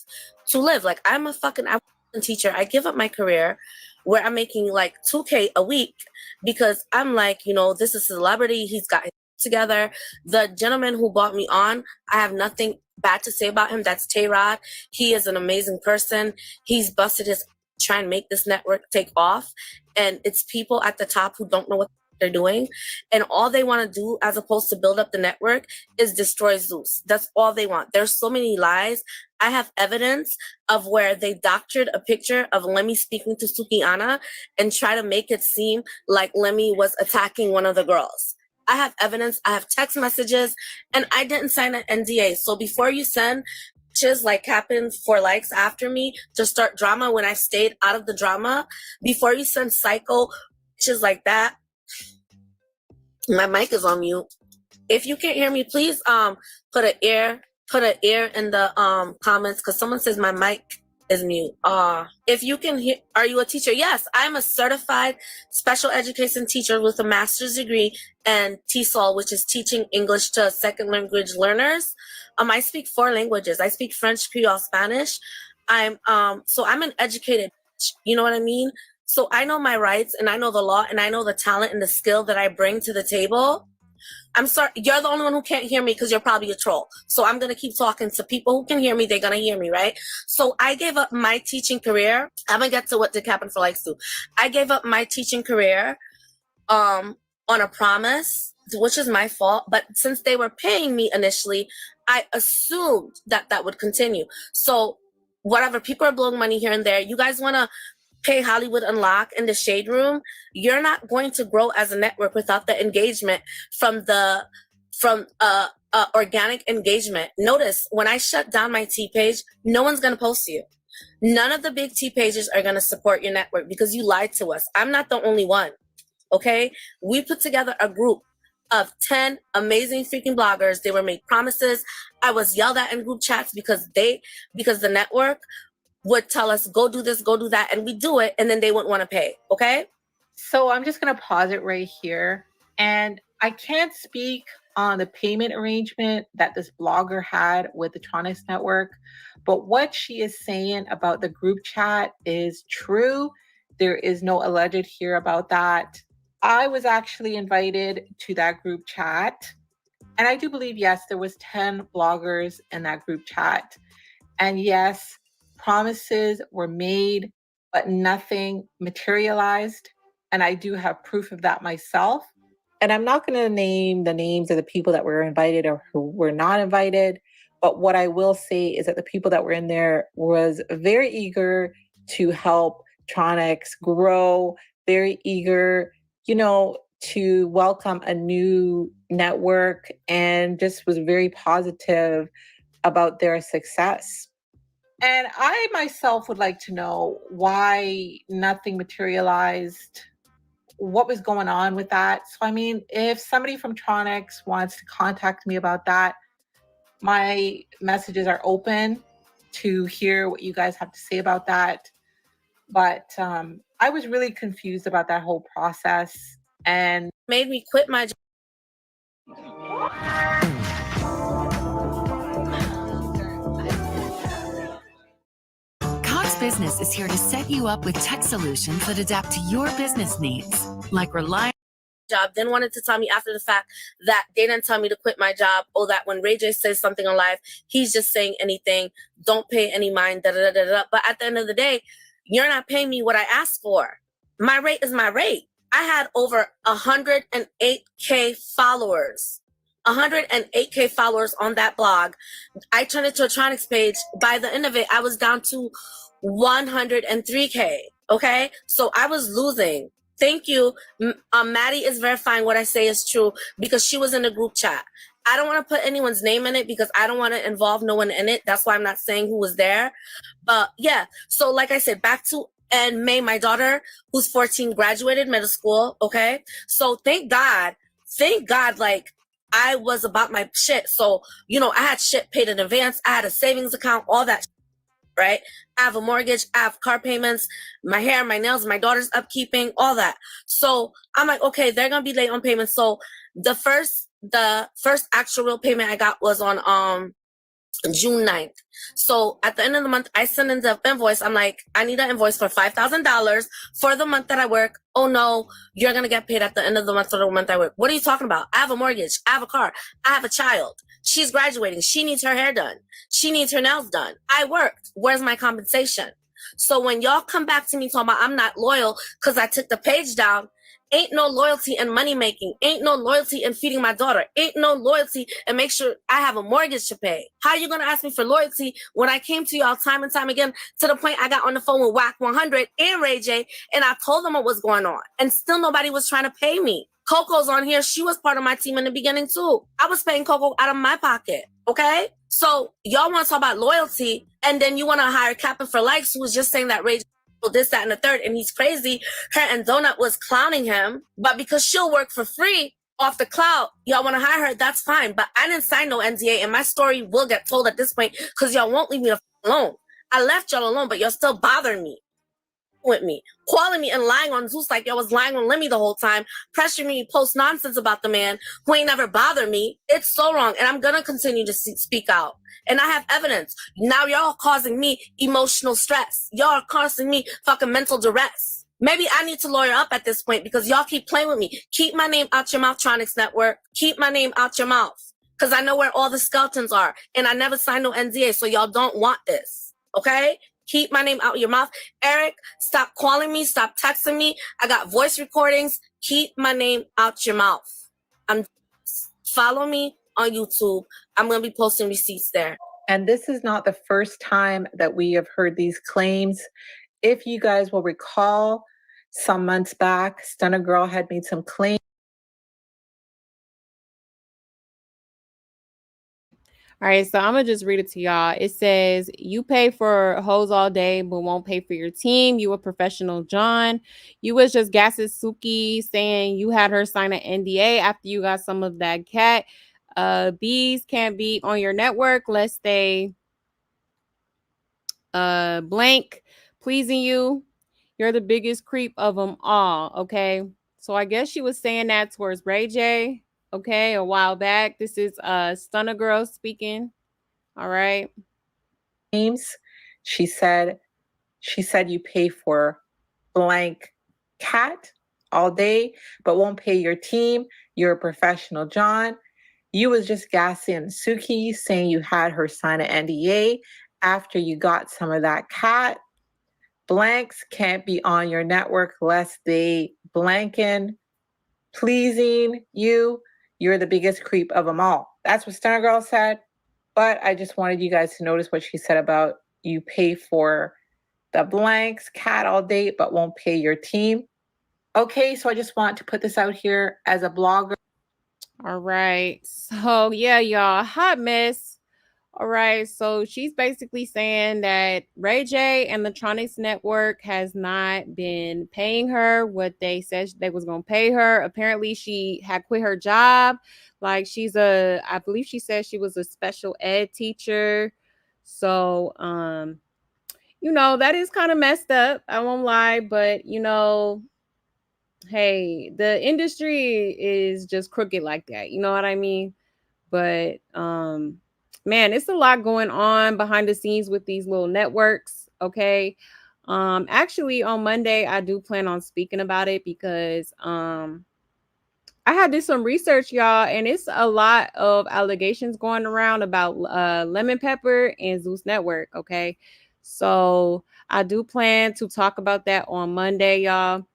to live. Like, I'm a teacher. I give up my career where I'm making like $2K a week because I'm like, you know, this is a celebrity. He's got his together. The gentleman who brought me on, I have nothing bad to say about him. That's Tay-Rod. He is an amazing person. He's busted his trying to make this network take off. And it's people at the top who don't know what they're doing. And all they want to do, as opposed to build up the network, is destroy Zeus. That's all they want. There's so many lies. I have evidence of where they doctored a picture of Lemmy speaking to Sukiana and try to make it seem like Lemmy was attacking one of the girls. I have evidence. I have text messages, and I didn't sign an NDA. So before you send bitches like capping for likes after me to start drama when I stayed out of the drama, before you send psycho bitches like that, my mic is on mute. If you can't hear me, please put an ear in the comments, because someone says my mic is mute. If you can hear, are you a teacher? Yes, I'm a certified special education teacher with a master's degree and TESOL, which is teaching English to second language learners. I speak 4 languages. I speak French, Creole, Spanish. So I'm an educated, you know what I mean? So I know my rights, and I know the law, and I know the talent and the skill that I bring to the table. I'm sorry, you're the only one who can't hear me because you're probably a troll. So I'm going to keep talking to people who can hear me. They're going to hear me, right? So I gave up my teaching career. I'm going to get to what did happen for likes do. I gave up my teaching career on a promise, which is my fault. But since they were paying me initially, I assumed that that would continue. So whatever, people are blowing money here and there. You guys want to pay Hollywood Unlock in the Shade Room, you're not going to grow as a network without the engagement from organic engagement. Notice when I shut down my T page, no one's going to post you. None of the big T pages are going to support your network because you lied to us. I'm not the only one. Okay. We put together a group of 10 amazing freaking bloggers. They were made promises. I was yelled at in group chats because the network would tell us, go do this, go do that, and we do it, and then they wouldn't want to pay, okay? So I'm just going to pause it right here. And I can't speak on the payment arrangement that this blogger had with the Tronix Network, but what she is saying about the group chat is true. There is no alleged here about that. I was actually invited to that group chat, and I do believe, yes, there was 10 bloggers in that group chat. And yes, promises were made, but nothing materialized. And I do have proof of that myself. And I'm not going to name the names of the people that were invited or who were not invited. But what I will say is that the people that were in there was very eager to help Tronix grow, very eager, to welcome a new network, and just was very positive about their success. And I myself would like to know why nothing materialized, what was going on with that. So, I mean, if somebody from Tronix wants to contact me about that, my messages are open to hear what you guys have to say about that. But I was really confused about that whole process and made me quit my job. Business is here to set you up with tech solutions that adapt to your business needs, like reliable job. Then wanted to tell me after the fact that they didn't tell me to quit my job, or that when Ray J says something on live, he's just saying anything. Don't pay any mind. Da, da, da, da. But at the end of the day, you're not paying me what I asked for. My rate is my rate. I had over 108K followers. 108K followers on that blog. I turned it to a Tronix page. By the end of it, I was down to 103K. Okay, so I was losing. Thank you. Maddie is verifying what I say is true because she was in the group chat. I don't want to put anyone's name in it because I don't want to involve no one in it. That's why I'm not saying who was there. But yeah, so like I said, back to and May, my daughter, who's 14, graduated middle school. Okay. So thank God, like I was about my shit. So, you know, I had shit paid in advance. I had a savings account, all that, right? I have a mortgage. I have car payments, my hair, my nails, my daughter's upkeeping, all that. So I'm like, okay, they're going to be late on payments. So the first actual real payment I got was on, June 9th. So at the end of the month, I send in the invoice. I'm like, I need an invoice for $5,000 for the month that I work. Oh no, you're going to get paid at the end of the month for the month I work. What are you talking about? I have a mortgage. I have a car. I have a child. She's graduating. She needs her hair done. She needs her nails done. I worked. Where's my compensation? So when y'all come back to me talking about I'm not loyal because I took the page down, ain't no loyalty in money making. Ain't no loyalty in feeding my daughter. Ain't no loyalty and make sure I have a mortgage to pay. How are you going to ask me for loyalty when I came to y'all time and time again to the point I got on the phone with WAC 100 and Ray J and I told them what was going on and still nobody was trying to pay me. Coco's on here. She was part of my team in the beginning too. I was paying Coco out of my pocket. Okay. So y'all want to talk about loyalty and then you want to hire Captain for Likes who was just saying that Ray J this, that, and the third, and he's crazy. Her and Donut was clowning him, but because she'll work for free off the cloud, y'all want to hire her, that's fine. But I didn't sign no NDA, and my story will get told at this point because y'all won't leave me alone. I left y'all alone, but y'all still bothering me with me, calling me and lying on Zeus like y'all was lying on Lemmy the whole time, pressuring me to post nonsense about the man who ain't never bothered me. It's so wrong, and I'm gonna continue to speak out. And I have evidence. Now y'all causing me emotional stress. Y'all are causing me fucking mental duress. Maybe I need to lawyer up at this point because y'all keep playing with me. Keep my name out your mouth, Tronix Network. Keep my name out your mouth because I know where all the skeletons are, and I never signed no NDA, so y'all don't want this, okay? Keep my name out your mouth. Eric, stop calling me. Stop texting me. I got voice recordings. Keep my name out your mouth. Follow me on YouTube. I'm going to be posting receipts there. And this is not the first time that we have heard these claims. If you guys will recall, some months back, Stunner Girl had made some claims. All right, so I'm gonna just read it to y'all. It says, you pay for hoes all day, but won't pay for your team. You a professional John. You was just gassing Suki saying you had her sign an NDA after you got some of that cat. Bees can't be on your network lest they blank pleasing you. You're the biggest creep of them all, okay? So I guess she was saying that towards Ray J, okay, a while back. This is Stunner Girl speaking. All right. She said you pay for blank cat all day, but won't pay your team. You're a professional John. You was just gassing Suki saying you had her sign an NDA after you got some of that cat. Blanks can't be on your network lest they blanking pleasing you. You're the biggest creep of them all. That's what Stunner Girl said. But I just wanted you guys to notice what she said about you pay for the blanks cat all day, but won't pay your team. Okay, so I just want to put this out here as a blogger. All right. So yeah, y'all, hot mess. All right. So she's basically saying that Ray J and the Tronix Network has not been paying her what they said they was gonna pay her. Apparently, she had quit her job. Like I believe she said she was a special ed teacher. So you know, that is kind of messed up. I won't lie, but you know, hey, the industry is just crooked like that. You know what I mean? But man, it's a lot going on behind the scenes with these little networks, okay? Actually on Monday I do plan on speaking about it because I had did some research, y'all, and it's a lot of allegations going around about Lemon Pepper and Zeus Network, okay? So I do plan to talk about that on Monday, y'all.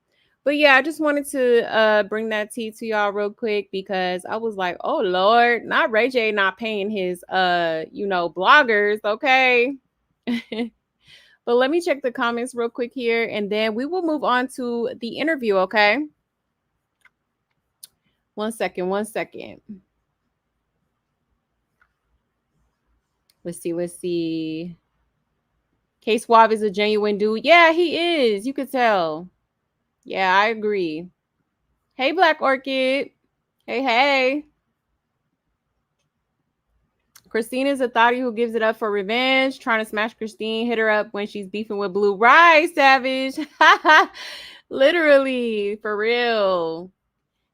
But yeah, I just wanted to bring that tea to y'all real quick because I was like, oh Lord, not Ray J not paying his you know, bloggers, okay? But let me check the comments real quick here and then we will move on to the interview, okay? One second. Let's see. K Suave is a genuine dude. Yeah, he is. You could tell. Yeah, I agree. Hey, Black Orchid. Hey. Christine is a thotty who gives it up for revenge, trying to smash Christine, hit her up when she's beefing with Blue. Right, Savage. Literally, for real.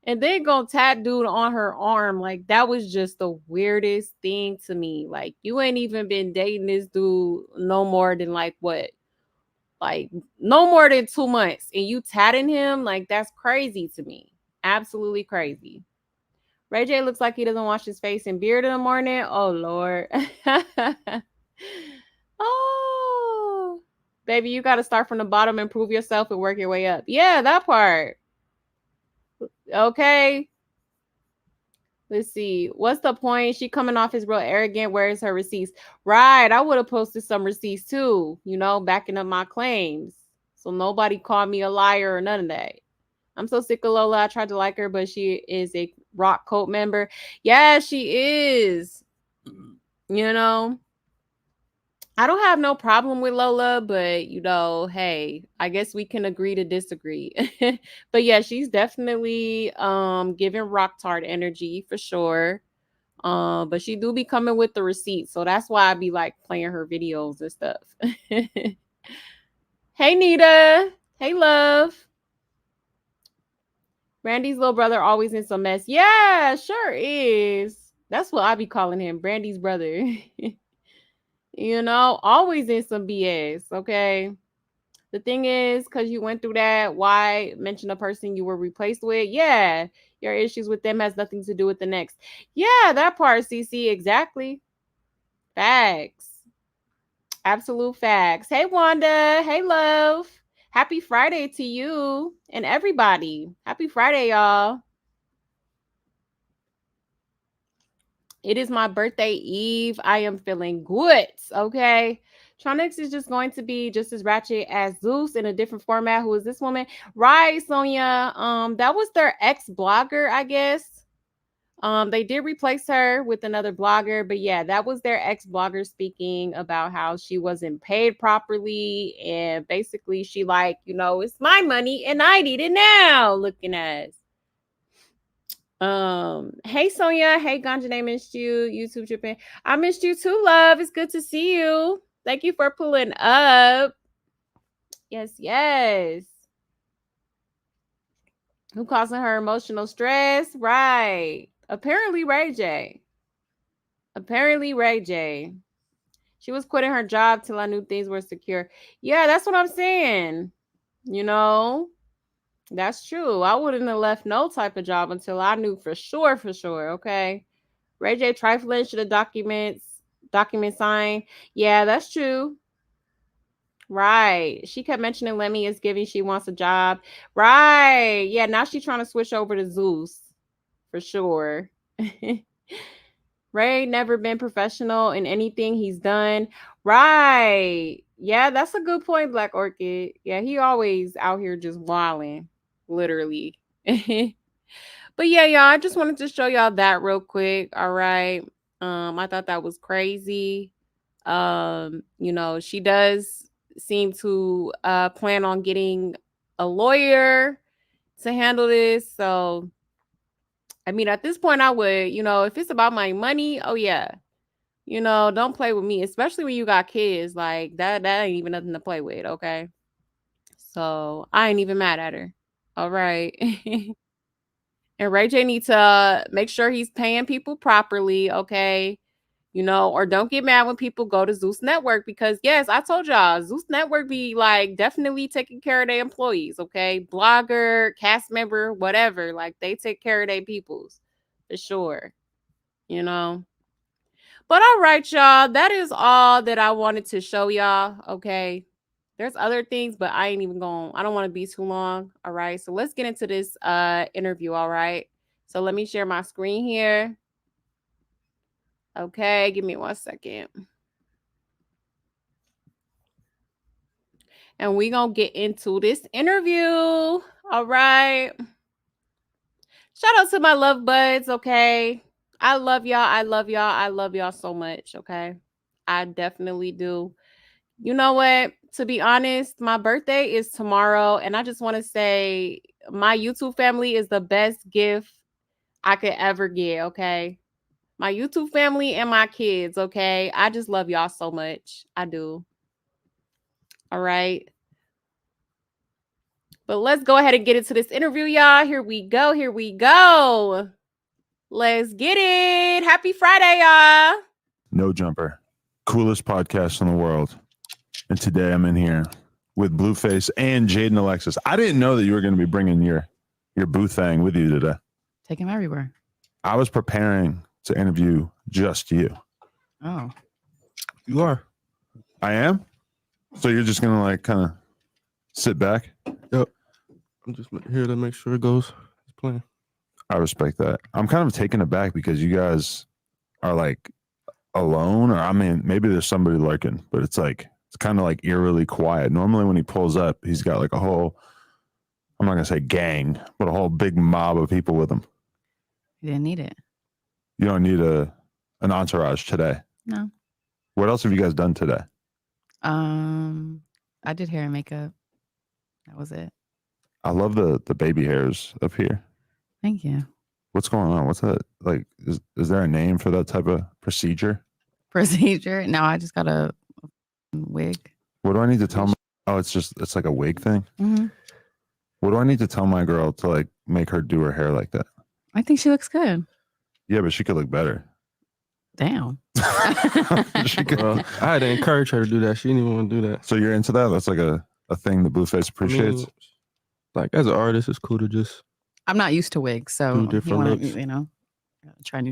And then gonna tat dude on her arm. Like, that was just the weirdest thing to me. Like, you ain't even been dating this dude no more than like what? Like, no more than 2 months. And you tatting him? Like, that's crazy to me. Absolutely crazy. Ray J looks like he doesn't wash his face and beard in the morning. Oh, Lord. Oh, baby, you got to start from the bottom and prove yourself and work your way up. Yeah, that part. Okay. Let's see. What's the point? She coming off as real arrogant. Where's her receipts? Right. I would have posted some receipts too, backing up my claims. So nobody called me a liar or none of that. I'm so sick of Lola. I tried to like her, but she is a rock cult member. Yeah, she is. I don't have no problem with Lola, but hey, I guess we can agree to disagree. But yeah, she's definitely giving rock tart energy for sure. But she do be coming with the receipts, so that's why I be like playing her videos and stuff. Hey Nita. Hey love. Brandy's little brother always in some mess. Yeah, sure is. That's what I be calling him, Brandy's brother. Always in some BS, okay? The thing is, because you went through that, why mention a person you were replaced with? Yeah, your issues with them has nothing to do with the next. Yeah, that part, CC, exactly. Facts. Absolute facts. Hey, Wanda. Hey, love. Happy Friday to you and everybody. Happy Friday, y'all. It is my birthday eve. I am feeling good, okay? Tronix is just going to be just as ratchet as Zeus in a different format. Who is this woman? Right, Sonia. That was their ex-blogger, I guess. They did replace her with another blogger, but yeah, that was their ex-blogger speaking about how she wasn't paid properly. And basically she it's my money and I need it now. Looking at hey Sonia, hey Ganja, I missed you. YouTube tripping. I missed you too, love. It's good to see you. Thank you for pulling up. Yes. Who causing her emotional stress? Right. Apparently Ray J. She was quitting her job till I knew things were secure. Yeah, that's what I'm saying. That's true. I wouldn't have left no type of job until I knew for sure. Okay. Ray J trifling should have document signed. Yeah, that's true. Right. She kept mentioning Lemmy is giving she wants a job. Right. Yeah, now she's trying to switch over to Zeus. For sure. Ray never been professional in anything he's done. Right. Yeah, that's a good point, Black Orchid. Yeah, he always out here just wilding. Literally. But yeah, y'all, I just wanted to show y'all that real quick. All right. I thought that was crazy. She does seem to plan on getting a lawyer to handle this. So I mean, at this point I would, if it's about my money, oh yeah. Don't play with me, especially when you got kids. Like that ain't even nothing to play with, okay? So I ain't even mad at her. All right. And Ray J needs to make sure he's paying people properly, okay? Or don't get mad when people go to Zeus Network because yes, I told y'all, Zeus Network be like definitely taking care of their employees, okay? Blogger, cast member, whatever, like they take care of their peoples for sure, But all right, y'all, that is all that I wanted to show y'all, okay? There's other things, but I ain't even going. I don't want to be too long. All right. So let's get into this interview. All right. So let me share my screen here. Okay, give me 1 second. And we're going to get into this interview. All right. Shout out to my love buds, okay? I love y'all. I love y'all so much, okay? I definitely do. You know what? To be honest, my birthday is tomorrow, and I just want to say my YouTube family is the best gift I could ever get, okay? My YouTube family and my kids, okay? I just love y'all so much. I do. All right. But let's go ahead and get into this interview, y'all. Here we go. Here we go. Let's get it. Happy Friday, y'all. No Jumper, coolest podcast in the world. And today I'm in here with Blueface and Jaidyn Alexis. I didn't know that you were going to be bringing your boo thing with you today. Take him everywhere. I was preparing to interview just you. Oh. You are? I am? So you're just going to like kind of sit back? Yep. I'm just here to make sure it goes as planned. I respect that. I'm kind of taken aback because you guys are like alone, or I mean, maybe there's somebody lurking, but it's kind of like eerily quiet. Normally when he pulls up, he's got like a whole, I'm not going to say gang, but a whole big mob of people with him. You didn't need it. You don't need an entourage today. No. What else have you guys done today? I did hair and makeup. That was it. I love the baby hairs up here. Thank you. What's going on? What's that? Like, is there a name for that type of procedure? Procedure? No, I just got a wig. What do I need to tell my, it's like a wig thing? Mm-hmm. What do I need to tell my girl to like make her do her hair like that? I think she looks good. Yeah, but she could look better. Damn. She could. Well, I had to encourage her to do that. She didn't even want to do that. So you're into that? That's like a thing that Blueface appreciates? I mean, like as an artist, it's cool to just I'm not used to wigs, so do different looks. you know, try new.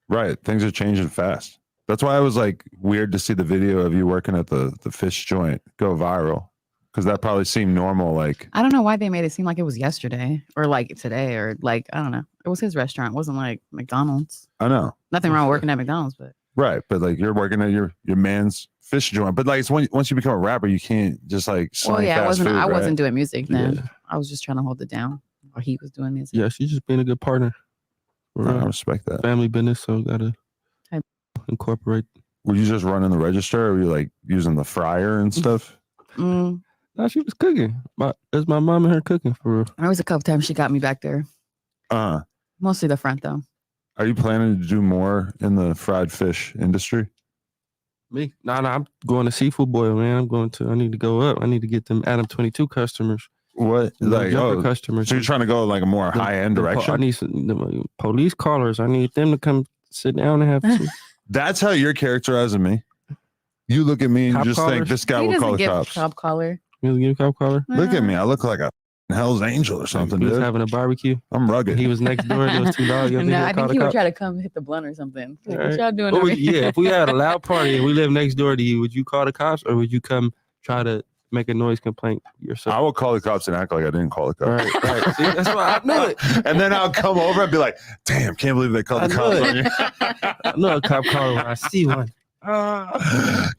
Right. Things are changing fast. That's why it was like weird to see the video of you working at the fish joint go viral. Because that probably seemed normal. Like, I don't know why they made it seem like it was yesterday or like today or like, I don't know. It was his restaurant. It wasn't like McDonald's. I know. Nothing wrong with working at McDonald's, but. Right. But like you're working at your man's fish joint. But like it's once you become a rapper, you can't just like Well, yeah, fast food, I right? wasn't doing music then. Yeah. I was just trying to hold it down. Or he was doing music. Yeah, she's just being a good partner. I respect that. Family business, so gotta incorporate. Were you just running the register, or were you like using the fryer and stuff? Mm. No, she was cooking. That's my mom and her cooking for real. There was a couple times she got me back there. Mostly the front though. Are you planning to do more in the fried fish industry? Me? No, I'm going to Seafood Boil, man. I need to go up. I need to get them Adam 22 customers. What? Like, customers. So you're trying to go like a more high-end direction? I need the police callers. I need them to come sit down and have some. That's how you're characterizing me. You look at me and Cop you just callers? think this guy He will call doesn't the give cops. cop collar. You give cop collar? Look at me. I look like a Hell's Angel or something, He was dude. having a barbecue. I'm rugged. He was next door. There was two dogs. No, I think he would try to come hit the blunt or something. Like, what y'all doing over here? Yeah, if we had a loud party and we live next door to you, would you call the cops or would you come try to make a noise complaint yourself? I will call the cops and act like I didn't call the cops. Right. See, that's why I knew it. And then I'll come over and be like, damn, can't believe they called the cops on you. I know a cop caller when I see one. I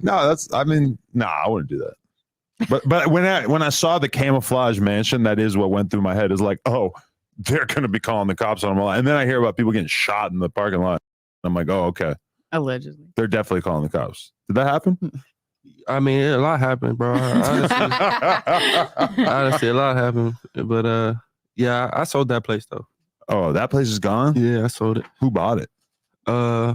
wouldn't do that. But when I saw the camouflage mansion, that is what went through my head. Is like, oh, they're gonna be calling the cops on them. And then I hear about people getting shot in the parking lot. I'm like, oh, okay. Allegedly. They're definitely calling the cops. Did that happen? I mean, a lot happened, bro. Honestly, a lot happened. But yeah, I sold that place though. Oh, that place is gone? Yeah, I sold it. Who bought it? I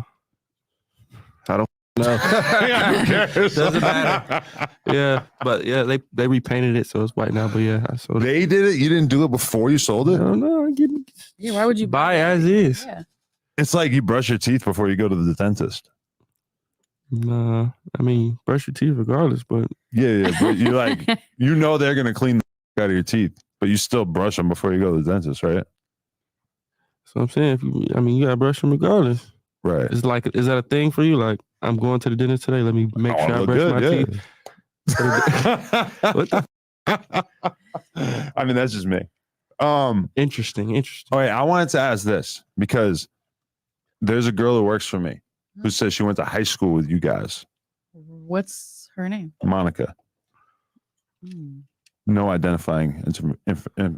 don't know. Who cares? Doesn't matter. Yeah, but yeah, they repainted it so it's white now. But yeah, I sold it. They did it? You didn't do it before you sold it? I don't know. I'm getting Yeah, why would you buy as is? Yeah. It's like you brush your teeth before you go to the dentist. Nah, I mean, brush your teeth regardless, but Yeah, but you like, you know they're gonna clean the out of your teeth, but you still brush them before you go to the dentist, right? so I'm saying, you gotta brush them regardless. Right. It's like, is that a thing for you? Like, I'm going to the dentist today. Let me make sure I look brush good, my yeah. teeth. What the I mean, that's just me. Interesting. Oh, yeah, I wanted to ask this because there's a girl who works for me who says she went to high school with you guys. What's her name? Monica. No identifying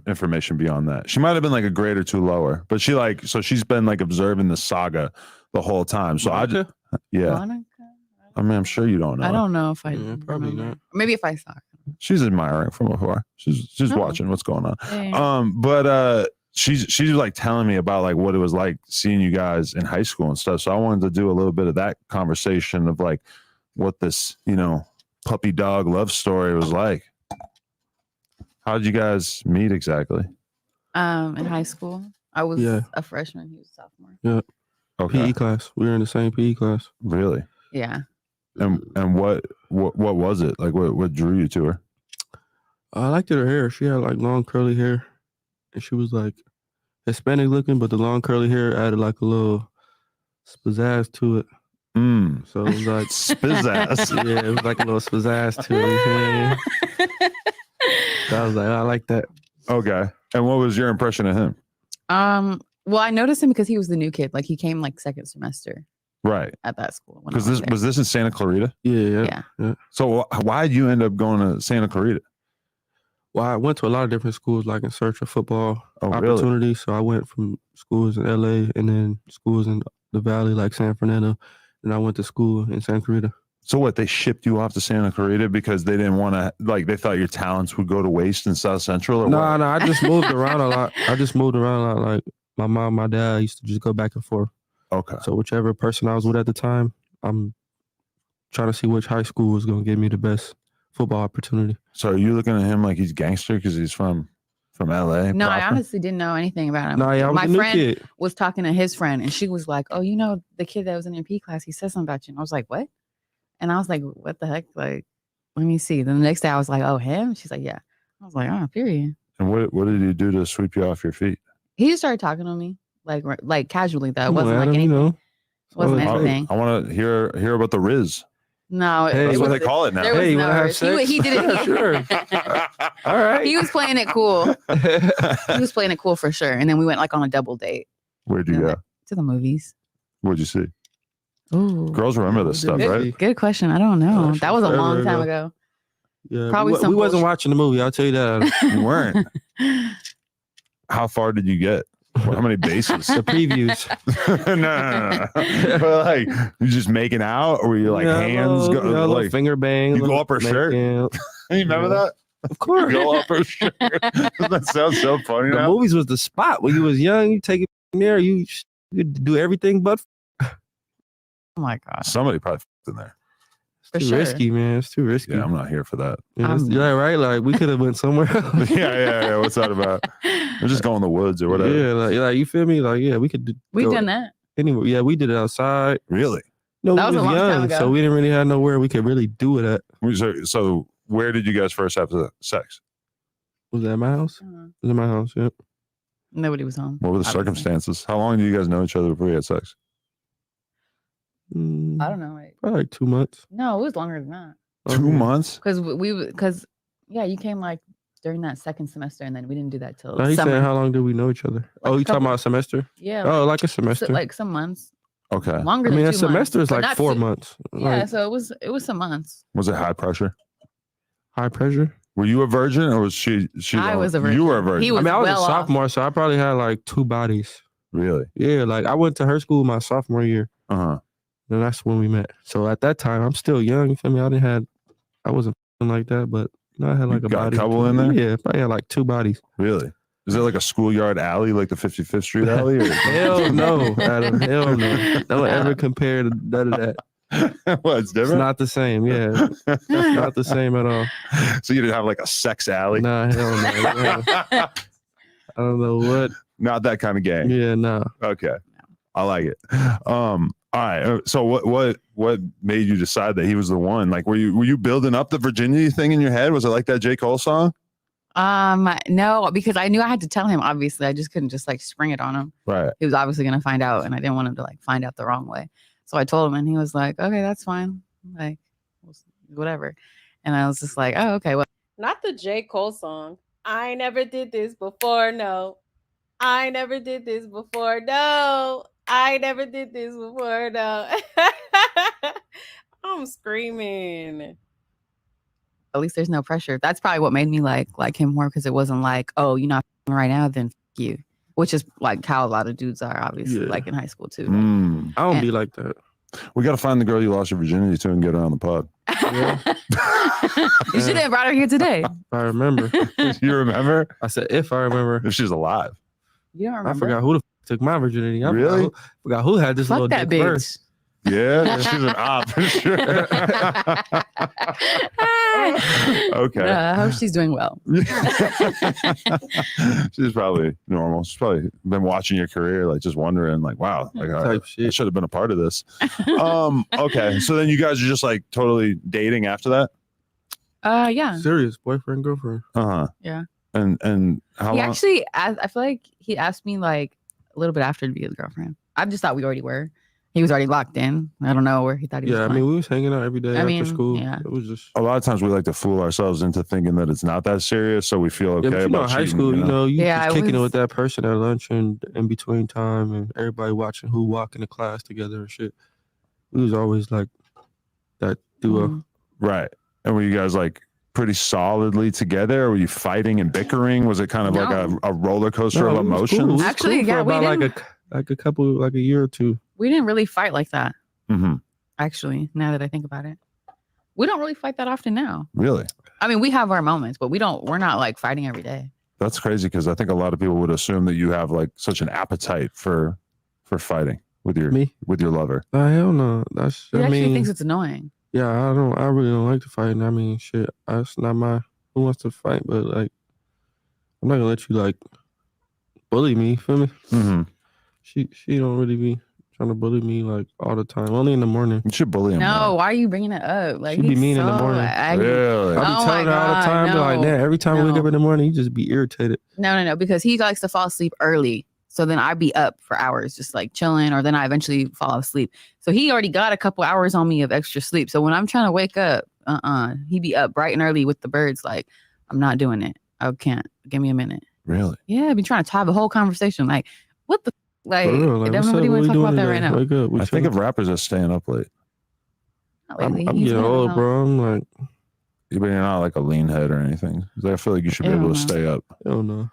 information beyond that. She might have been like a grade or two lower, but she's been like observing the saga the whole time. So Monica? yeah. Monica? I mean, I'm sure you don't know. I don't know if I probably not. Maybe if I saw her. She's admiring from afar. She's Oh. watching what's going on. Dang. But she's like telling me about like what it was like seeing you guys in high school and stuff. So I wanted to do a little bit of that conversation of like what this, puppy dog love story was like. How did you guys meet exactly? In high school, I was Yeah. a freshman. He was a sophomore. Yeah. Okay. PE class. We were in the same PE class. Really? Yeah. And what was it like? What drew you to her? I liked her hair. She had like long curly hair, and she was like Hispanic looking, but the long curly hair added like a little spazazz to it. So it was like spazazz. Yeah, it was like a little spazazz to it. So I was like, I like that. Okay. And what was your impression of him? Well, I noticed him because he was the new kid. Like he came like second semester. Right. At that school. Because was this in Santa Clarita? Yeah. So why did you end up going to Santa Clarita? Well, I went to a lot of different schools, like in search of football really? opportunities. So I went from schools in LA and then schools in the Valley, like San Fernando. And I went to school in Santa Clarita. So what, they shipped you off to Santa Clarita because they didn't want to, like, they thought your talents would go to waste in South Central? Or No, what? I just moved around a lot. Like my mom, my dad used to just go back and forth. Okay. So whichever person I was with at the time, I'm trying to see which high school was going to give me the best football opportunity. So are you looking at him like he's gangster because he's from LA? No, I proper? honestly didn't know anything about him. No, yeah, I was my a new friend kid. was talking to his friend, and she was like, "Oh, the kid that was in your P class, he said something about you." And I was like, "What?" And I was like, "What the heck?" Like, let me see. Then the next day, I was like, "Oh, him?" She's like, "Yeah." I was like, "Oh, period." And what did he do to sweep you off your feet? He just started talking to me, like casually though. It Come on, wasn't like Adam, anything. It wasn't anything. I want to hear about the Riz. No, That's what they call it now. There was you no wanna have risk. sex? He did it. Sure. All right. He was playing it cool. He was playing it cool for sure. And then we went like on a double date. Where'd you go? To the movies. What'd you see? Ooh. Girls remember this stuff, right? Good question. I don't know. Gosh, that was a forever long time ago. ago. Yeah, Probably we some wasn't bullshit. watching the movie. I'll tell you that. You weren't. How far did you get? How many bases? The previews. no. But like, you just making out, or were you like hands go like finger bang? You go up her shirt. You remember that? Of course. Go up her shirt. That sounds so funny. The now. movies was the spot when you was young. You take it in there. You do everything but. Oh my god. Somebody probably in there. It's too risky, man. It's too risky. Yeah, I'm not here for that. Yeah, right. Like we could have went somewhere else. yeah. What's that about? We're just going in the woods or whatever. Yeah, like you feel me? Like we could. We've go done that. Anyway, yeah, we did it outside. Really? No, That we was a was long time young, ago. so we didn't really have nowhere we could really do it at. So where did you guys first have sex? Was that at my house? Uh-huh. It was at my house. Yep. Nobody was home. What were the obviously. circumstances? How long did you guys know each other before you had sex? I don't know. Probably like 2 months. No, it was longer than that. 2 months? Because you came like during that second semester, and then we didn't do that till No, he's summer. saying how long did we know each other? Like Oh, a you talking couple- about a semester? Yeah. Oh, like a semester. Like some months. Okay. Longer I mean, than a 2 months. semester is But like not 4 two- months. Yeah, Like, so it was some months. Was it high pressure? high pressure. Were you a virgin or was she? I was a virgin. You were a virgin. He was I mean, I was well a off. sophomore, so I probably had like 2 bodies. Really? Yeah, like I went to her school my sophomore year. Uh-huh. And that's when we met. So at that time, I'm still young. You feel me? I wasn't like that, but I had like You a got a body. couple in there? Yeah, I had like 2 bodies. Really? Is it like a schoolyard alley, like the 55th Street alley? Or? Hell no, Adam. Hell no. Don't ever compare to none of that. Well, it's It's different. not the same. Yeah, it's not the same at all. So you didn't have like a sex alley? Nah, hell no. I don't know what. Not that kind of gang. Yeah, no. Okay, I like it. All right. So what made you decide that he was the one? Like, were you building up the virginity thing in your head? Was it like that J. Cole song? No, because I knew I had to tell him. Obviously, I just couldn't just like spring it on him. Right. He was obviously gonna find out, and I didn't want him to like find out the wrong way. So I told him, and he was like, "Okay, that's fine. Like, whatever." And I was just like, "Oh, okay." Well, not the J. Cole song. I never did this before. No, I never did this before. No, I never did this before. No. I'm screaming. At least there's no pressure. That's probably what made me like him more, because it wasn't like, "Oh, you're not right now, then f- you," which is like how a lot of dudes are, obviously, Yeah. like in high school too. Mm. I don't And- be like that. We got to find the girl you lost your virginity to and get her on the pod. Yeah. You should have brought her here today. If I remember. You remember? I said, if I remember. If she's alive. You don't remember? I forgot who the took my virginity. I Really? forgot who had this Fuck little that dick bitch. first. Yeah, she's an op for sure. Okay. I hope she's doing well. She's probably normal. She's probably been watching your career, like just wondering, like, wow, like I should have been a part of this. Okay. So then you guys are just like totally dating after that? Yeah. Serious boyfriend, girlfriend. Uh-huh. Yeah. And how He long? actually, I feel like he asked me like a little bit after to be his girlfriend. I just thought we already were. He was already locked in. I don't know where he thought he was Yeah, I going. mean, we was hanging out every day after school. Yeah. It was just A lot of times we like to fool ourselves into thinking that it's not that serious, so we feel okay but about high cheating, school, you Yeah, just it kicking it was- with that person at lunch and in between time and everybody watching who walk into class together and shit. We was always like that duo. Mm-hmm. Right. And were you guys like pretty solidly together? Or were you fighting and bickering? Was it kind of like a roller coaster of No, it was cool. emotions? It was Actually, cool for yeah, we about didn't- like a year or two. We didn't really fight like that. Mm-hmm. Actually, now that I think about it, we don't really fight that often now. Really? I mean, we have our moments, but we're not like fighting every day. That's crazy because I think a lot of people would assume that you have like such an appetite for fighting with your lover. Hell no. He actually thinks it's annoying. Yeah, I really don't like to fight. I mean, shit, that's not my who wants to fight, but like I'm not gonna let you like bully me, feel me? Mm-hmm. She don't really be trying to bully me like all the time. Only in the morning. You should bully him. No, why are you bringing it up? Like She be he's mean in the so morning. angry. Really? I be Oh telling my her all the God, time, be like, no. man, every time we wake No. up in the morning, you just be irritated. No, because he likes to fall asleep early. So then I'd be up for hours, just like chilling, or then I eventually fall asleep. So he already got a couple hours on me of extra sleep. So when I'm trying to wake up, he'd be up bright and early with the birds. Like, I'm not doing it. I can't. Give me a minute. Really? Yeah, I've been trying to have a whole conversation. Like, what the like? For real, like, what's Nobody up? want What to we talk about doing that right today? now. Wake up. We I think chilling. of rappers as staying up late. Not lately. I'm He's getting been old, out. bro. I'm like, But you're not like a lean head or anything. 'Cause I feel like you should be Hell able to no. stay up. hell no.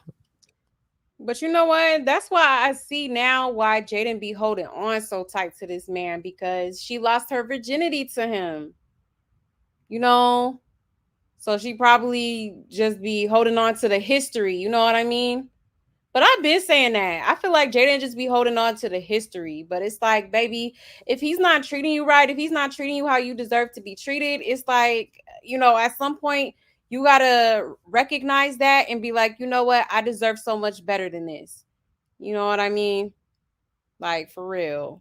But you know what? That's why I see now why Jaidyn be holding on so tight to this man, because she lost her virginity to him. You know? So she probably just be holding on to the history. You know what I mean? But I've been saying that. I feel like Jaidyn just be holding on to the history. But it's like, baby, if he's not treating you right, if he's not treating you how you deserve to be treated, it's like, you know, at some point, you got to recognize that and be like, you know what? I deserve so much better than this. You know what I mean? Like, for real.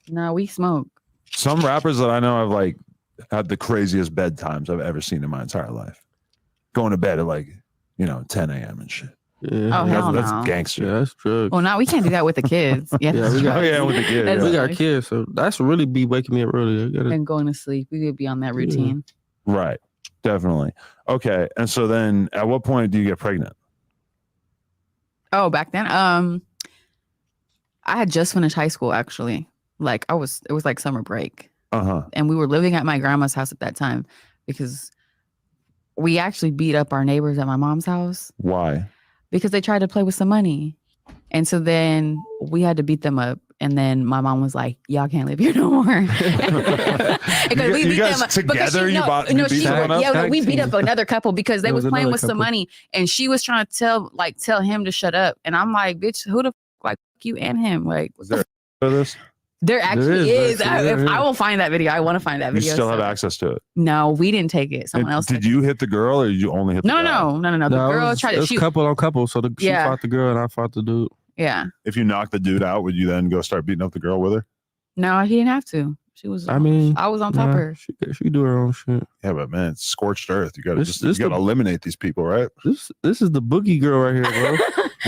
No, we smoke. Some rappers that I know have like had the craziest bedtimes I've ever seen in my entire life. Going to bed at like, 10 a.m. and shit. Yeah, Oh, hell that's no. gangster. yeah, that's drugs. Well, now we can't do that with the kids. Yeah, Yeah, we got- Oh, yeah, with the kids, That's we yeah. got kids, so that's really be waking me up early. I gotta, and going to sleep. We would be on that Yeah. routine. Right. Definitely. Okay. And so then at what point do you get pregnant? Oh, back then, I had just finished high school actually. Like it was like summer break. Uh-huh. And we were living at my grandma's house at that time because we actually beat up our neighbors at my mom's house Why? because they tried to play with some money. And so then we had to beat them up. And then my mom was like, y'all can't live here no more. Because we You beat guys them up. together, you beat someone up? Yeah, we beat up another couple because they There was was playing another with some couple. money. And she was trying to tell him to shut up. And I'm like, bitch, who the like you and him? Like, Was there for this? there actually is. actually, yeah. I will find that video. I want to find that You video. still have so- access to it. No, we didn't take it. Someone And else. did took you hit the girl or you only hit the it. guy? No. The No, girl it tried to was shoot. couple on couple. So she Yeah. fought the girl and I fought the dude. Yeah. If you knocked the dude out, would you then go start beating up the girl with her? No, he didn't have to. She was. I mean, I was on top of her. She do her own shit. Yeah, but man, it's scorched earth. You gotta This you gotta the- eliminate these people, right? This is the boogie girl right here, bro.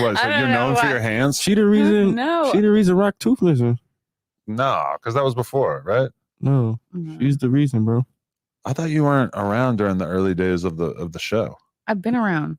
What? So I don't you're known know for why. your hands? She the reason. No. She the reason Rock Tooth missing. No, because that was before, right? No, she's the reason, bro. I thought you weren't around during the early days of the show. I've been around.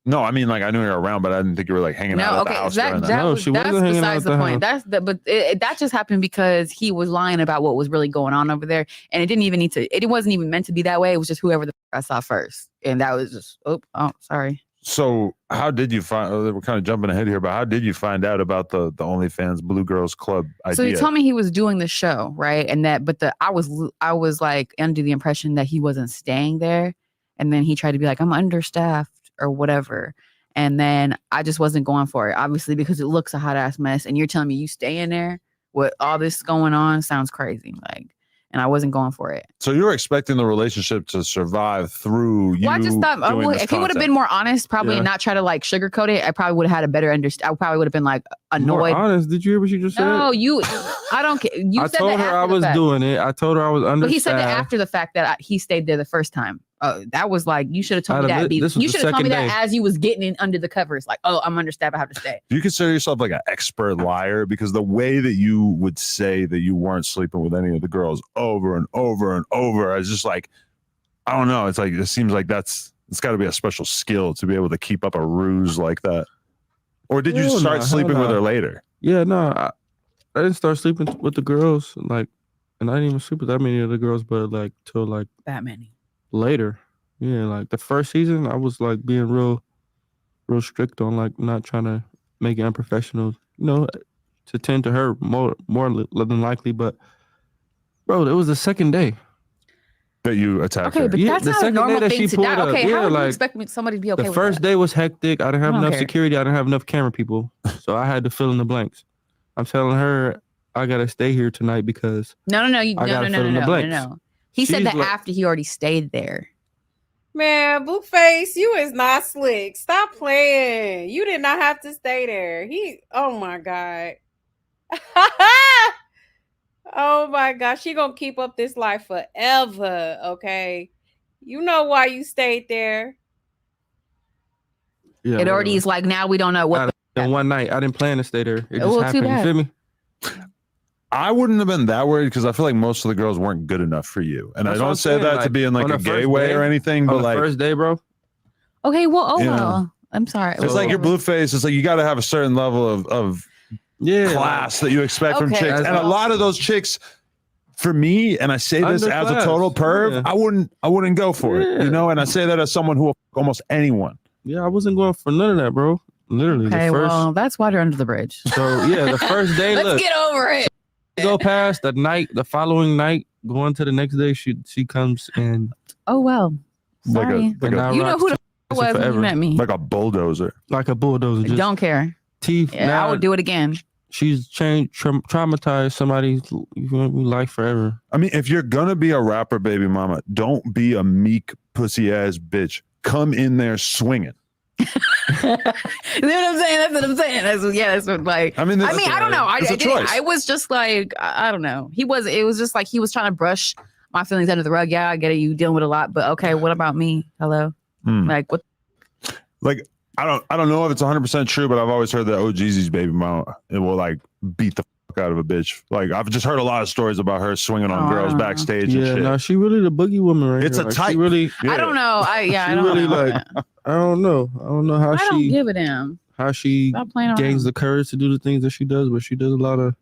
No, I mean, like I knew you were around, but I didn't think you were like hanging out No, at the okay, house. that, during that that. No, was, she that's wasn't hanging out besides at the the point. house. But that just happened because he was lying about what was really going on over there, and it didn't even need to. It wasn't even meant to be that way. It was just whoever the I saw first, and that was just. Oh, sorry. So how did you find? We're kind of jumping ahead here, but how did you find out about the OnlyFans Blue Girls Club idea? So he told me he was doing the show, right? And that, but I was like under the impression that he wasn't staying there, and then he tried to be like, I'm understaffed or whatever, and then I just wasn't going for it, obviously, because it looks a hot ass mess, and you're telling me you stay in there with all this going on sounds crazy, like. And I wasn't going for it. So you were expecting the relationship to survive through you. Well, I just thought if he would have been more honest, probably not try to like sugarcoat it, I probably would have had a better understanding. I probably would have been like annoyed. More honest? Did you hear what you just said? No, I don't care. I told her I was doing it. I told her I was understaffed. But he said that after the fact that he stayed there the first time. That was like, you should have told me that. You should have told me that as you was getting in under the covers. Like, oh, I'm understaffed, I have to stay. Do you consider yourself like an expert liar? Because the way that you would say that you weren't sleeping with any of the girls over and over and over, it's just like, I don't know. It's like, it seems like it's got to be a special skill to be able to keep up a ruse like that. Or did you start sleeping with her later? Yeah, no, I didn't start sleeping with the girls. Like, and I didn't even sleep with that many of the girls, but like till like that many. Later. Yeah, like the first season, I was like being real strict on like not trying to make it unprofessional, to tend to her more than likely. But bro, it was the second day that you attacked her. Okay, but that's not a normal thing to do. Okay, how would you expect somebody to be okay the with that? first day was hectic. I didn't have enough security. I didn't have enough camera people. So I had to fill in the blanks. I'm telling her I gotta stay here tonight because No. He said that like, after he already stayed there. Man, Blueface, you is not slick. Stop playing. You did not have to stay there. Oh my God. Oh my gosh. She gonna keep up this life forever, okay? You know why you stayed there. Yeah, it already is like, now we don't know what. And one night, I didn't plan to stay there. It just happened. You feel me? I wouldn't have been that worried because I feel like most of the girls weren't good enough for you. And I don't say that to be in like a gay way or anything, but like first day, bro. Okay, well, well. I'm sorry. It's like your Blueface. It's like you got to have a certain level of class that you expect from chicks. And a lot of those chicks, for me, and I say this as a total perv, I wouldn't go for it. And I say that as someone who will almost anyone. Yeah, I wasn't going for none of that, bro. Literally. Okay, well, that's water under the bridge. So yeah, the first day. Let's get over it. Go past the following night, going to the next day, she comes and oh well, sorry. You know who the was when you met me. Like a bulldozer. Just don't care. Teeth. Yeah, I would do it again. She's changed, traumatized somebody's life forever. I mean, if you're gonna be a rapper, baby mama, don't be a meek pussy ass bitch. Come in there swinging. You know what I'm saying? That's what I'm saying. That's what like. I mean, I don't know. I was just like, I don't know. It was just like he was trying to brush my feelings under the rug. Yeah, I get it. You dealing with a lot, but okay, what about me? Hello, like what? Like I don't know if it's 100% true, but I've always heard that OGZ's baby mama it will like beat the fuck out of a bitch. Like I've just heard a lot of stories about her swinging on girls backstage. Yeah, and shit. No, she really the boogie woman right It's here. a type. Really, I don't know. I don't really know. like. I don't know. I don't know how I she. don't give a damn. How she gains the courage to do the things that she does, but she does a lot of.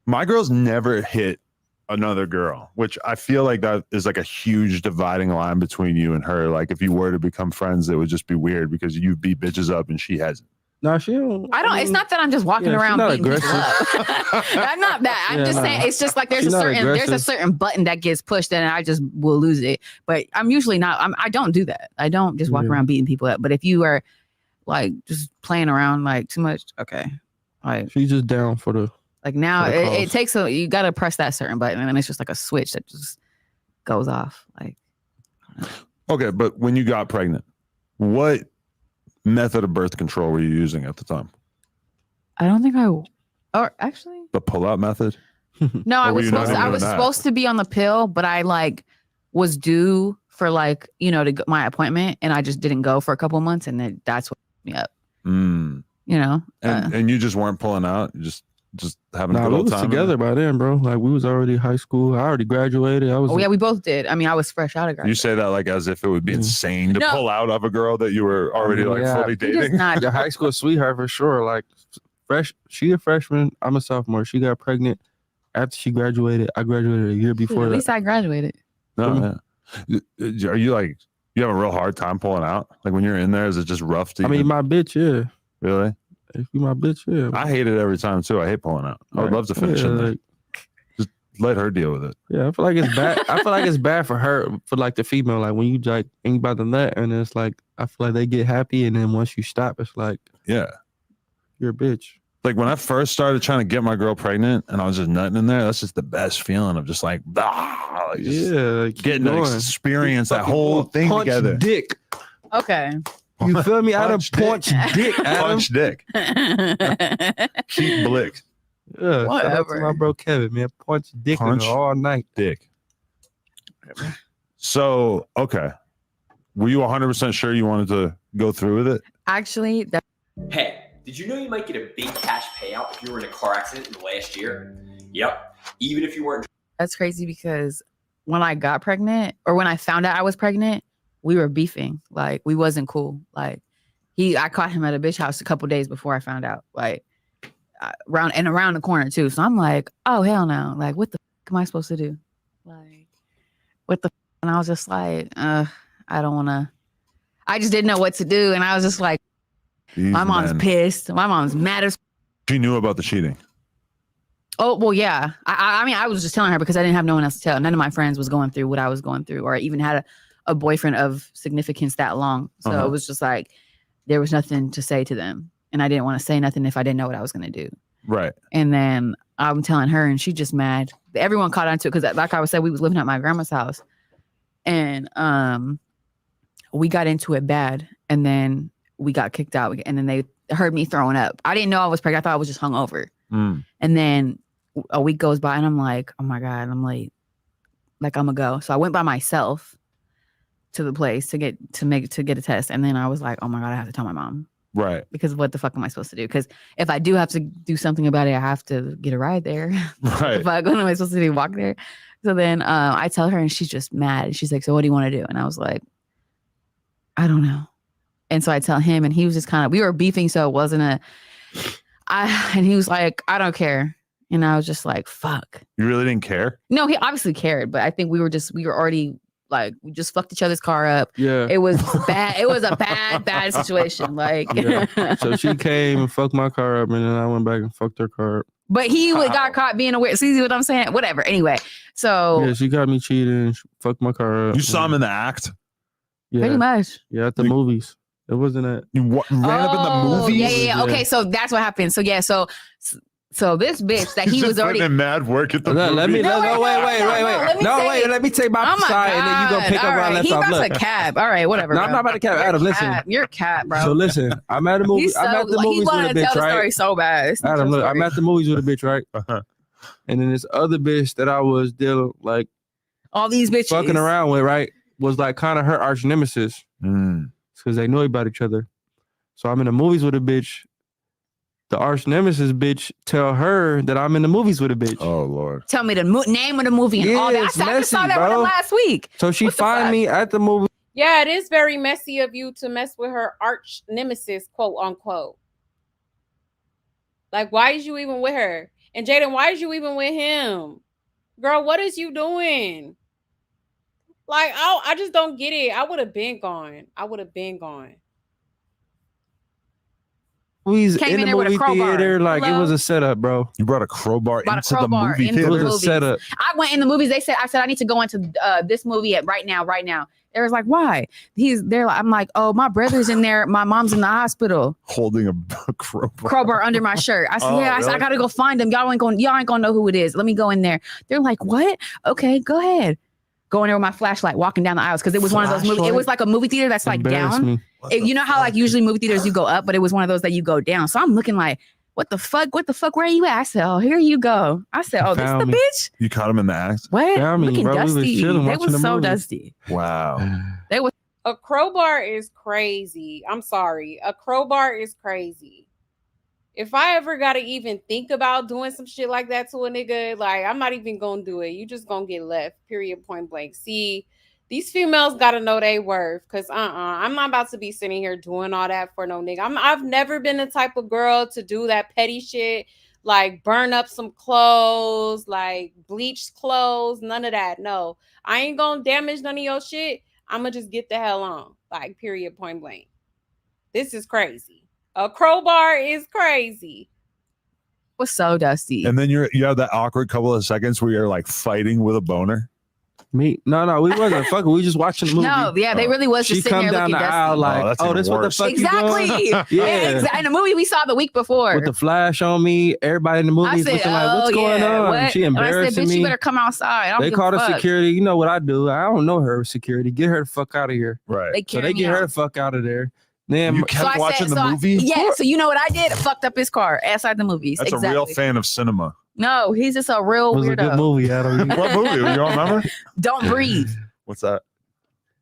My girls never hit another girl, which I feel like that is like a huge dividing line between you and her. Like if you were to become friends, it would just be weird because you beat bitches up and she hasn't. No, she don't. I don't. It's not that I'm just walking around beating people up. I'm not that. I'm just saying. It's just like there's a certain button that gets pushed and I just will lose it. But I'm usually not. I don't do that. I don't just walk around beating people up. But if you are like just playing around like too much, okay. Like she's just down for the. Like now it takes you got to press that certain button and then it's just like a switch that just goes off. Like. Okay, but when you got pregnant, what method of birth control were you using at the time? I don't think or actually the pull-out method. No, I was supposed to be on the pill, but I like was due for like my appointment, and I just didn't go for a couple of months, and then that's what put me up. And you just weren't pulling out, just having a good we old was time together by then, bro. Like we was already high school. I already graduated. We both did. I mean, I was fresh out of graduation. You say that like as if it would be insane to pull out of a girl that you were already fully dating. Your high school sweetheart for sure. Like she a freshman. I'm a sophomore. She got pregnant after she graduated. I graduated a year before. At least I graduated. No, are you like You have a real hard time pulling out? Like when you're in there, is it just rough to I mean, my bitch, yeah. Really? If you my bitch, yeah. I hate it every time too. I hate pulling out. I would love to finish in there. Just let her deal with it. Yeah, I feel like it's bad. I feel like it's bad for her, for like the female. Like when you like ain't about to nut, and it's like I feel like they get happy, and then once you stop, it's like you're a bitch. Like when I first started trying to get my girl pregnant, and I was just nutting in there. That's just the best feeling of just like, like just like getting to experience that whole thing punch together. Dick. Okay. You feel me? I done punch dick. Punch dick. Keep blick. Yeah, shout out to Whatever. my bro Kevin, man. Punch dick in her all night. Dick. So, okay. Were you 100% sure you wanted to go through with it? Actually, that Hey, did you know you might get a big cash payout if you were in a car accident in the last year? Yep. Even if you weren't. that's crazy because when I got pregnant or when I found out I was pregnant, we were beefing. Like we wasn't cool. Like I caught him at a bitch house a couple days before I found out. Like around the corner too. So I'm like, oh hell no. Like what the f- am I supposed to do? Like what the f-? And I was just like, I don't wanna. I just didn't know what to do. And I was just like, my mom's pissed. My mom's mad as She knew about the cheating. Oh, well, yeah. I mean, I was just telling her because I didn't have no one else to tell. None of my friends was going through what I was going through or even had a boyfriend of significance that long. So it was just like, there was nothing to say to them. And I didn't want to say nothing if I didn't know what I was going to do. Right. And then I'm telling her and she just mad. Everyone caught on to it because like I was saying, we was living at my grandma's house. And we got into it bad. And then we got kicked out. And then they heard me throwing up. I didn't know I was pregnant. I thought I was just hungover. Mm. And then a week goes by and I'm like, oh my God, I'm late. Like I'm gonna go. So I went by myself to the place to get a test. And then I was like, oh my God, I have to tell my mom. Right. Because what the fuck am I supposed to do? Because if I do have to do something about it, I have to get a ride there. Right. What am I supposed to do? Walk there? So then I tell her and she's just mad. She's like, so what do you want to do? And I was like, I don't know. And so I tell him and he was just kind of, we were beefing. So it wasn't and he was like, I don't care. And I was just like, fuck. You really didn't care? No, he obviously cared, but I think we were already like, we just fucked each other's car up. Yeah. It was bad. It was a bad situation. Like, Yeah. So she came and fucked my car up, and then I went back and fucked her car up. but he got caught being a weird. See what I'm saying? Whatever. Anyway, so Yeah, she got me cheating. She fucked my car up. You saw him in the act? Yeah. pretty much. Yeah, at the movies. It wasn't at. You ran up in the movies? Yeah. Okay, so that's what happened. So yeah, so this bitch that he He's was just already putting in mad work at the movie. Let me wait. Let me take my Oh my side, and then you gonna God. pick up All where I right. left He off. about Look, to cab. All right, whatever. No, I'm bro. not about to cap. You're Adam, listen. cap. You're cap, bro. So listen, I'm at the movie. He's I'm at the he movies with wanted a to tell bitch, the story right? so bad. It's not Adam, your look, I'm story. at the movies with a bitch, right? And then this other bitch that I was dealing like all these bitches fucking around with, right, was like kind of her arch nemesis because they know about each other. So I'm in the movies with a bitch. The arch nemesis bitch tell her that I'm in the movies with a bitch. Oh Lord! Tell me the name of the movie and all that. it's I just saw messy, that one bro. last week. So she find me at the movie. Yeah, it is very messy of you to mess with her arch nemesis, quote unquote. Like, why is you even with her? And Jaidyn, why is you even with him? Girl, what is you doing? Like, I just don't get it. I would have been gone. Movies Came in in the there with a movie crowbar. theater, like it Hello? was a setup, bro. You brought a crowbar Brought a into crowbar the movie into theater? It was a setup. I went in the movies. I said I need to go into this movie right now. They was like, why? I'm like, oh, my brother's in there. My mom's in the hospital. Holding a Crowbar under my shirt. I said, Oh, yeah. I said, I really? gotta go find them. Y'all ain't gonna know who it is. Let me go in there. They're like, what? Okay, go ahead. Go in there with my flashlight, walking down the aisles because it was one of those movies. It Flashlight? was like a movie theater that's like Embarrass down. me. You know how like usually movie theaters you go up, but it was one of those that you go down. So I'm looking like, what the fuck? Where are you at? I said, oh, here you go. I said, oh, this is the Found me. bitch? You caught him in the act? What? Found me, Looking bro. We was dusty. chilling, They watching was the so movie. dusty. Wow. They was A crowbar is crazy. I'm sorry. A crowbar is crazy. If I ever got to even think about doing some shit like that to a nigga, like, I'm not even going to do it. You just going to get left, period, point blank. See, these females got to know they worth because, I'm not about to be sitting here doing all that for no nigga. I've never been the type of girl to do that petty shit, like burn up some clothes, like bleach clothes, none of that. No, I ain't going to damage none of your shit. I'm gonna just get the hell on. Like, period, point blank. This is crazy. A crowbar is crazy. Was so dusty. And then you have that awkward couple of seconds where you're like fighting with a boner. Me? No, we wasn't fucking. We just watching the movie. No, yeah, they really was just She sitting come there down looking the aisle dusty. like, oh, this what the fuck exactly. you doing? Yeah, in the movie we saw the week before. With the flash on me, everybody in the movie I said, looking like, what's going on? What? She And I embarrassing said, bitch, me. you better come outside. I don't They give called a the fuck. security. You know what I do? I don't know her security. Get her the fuck out of here. Right. They So carry they me get her out. the fuck out of there. Then You kept watching the movie? Yeah, so you know what I did? I fucked up his car outside the movies. That's exactly. a real fan of cinema. No, he's just a real it was weirdo. a good movie, Adam. What movie? You don't remember? Don't breathe. What's that?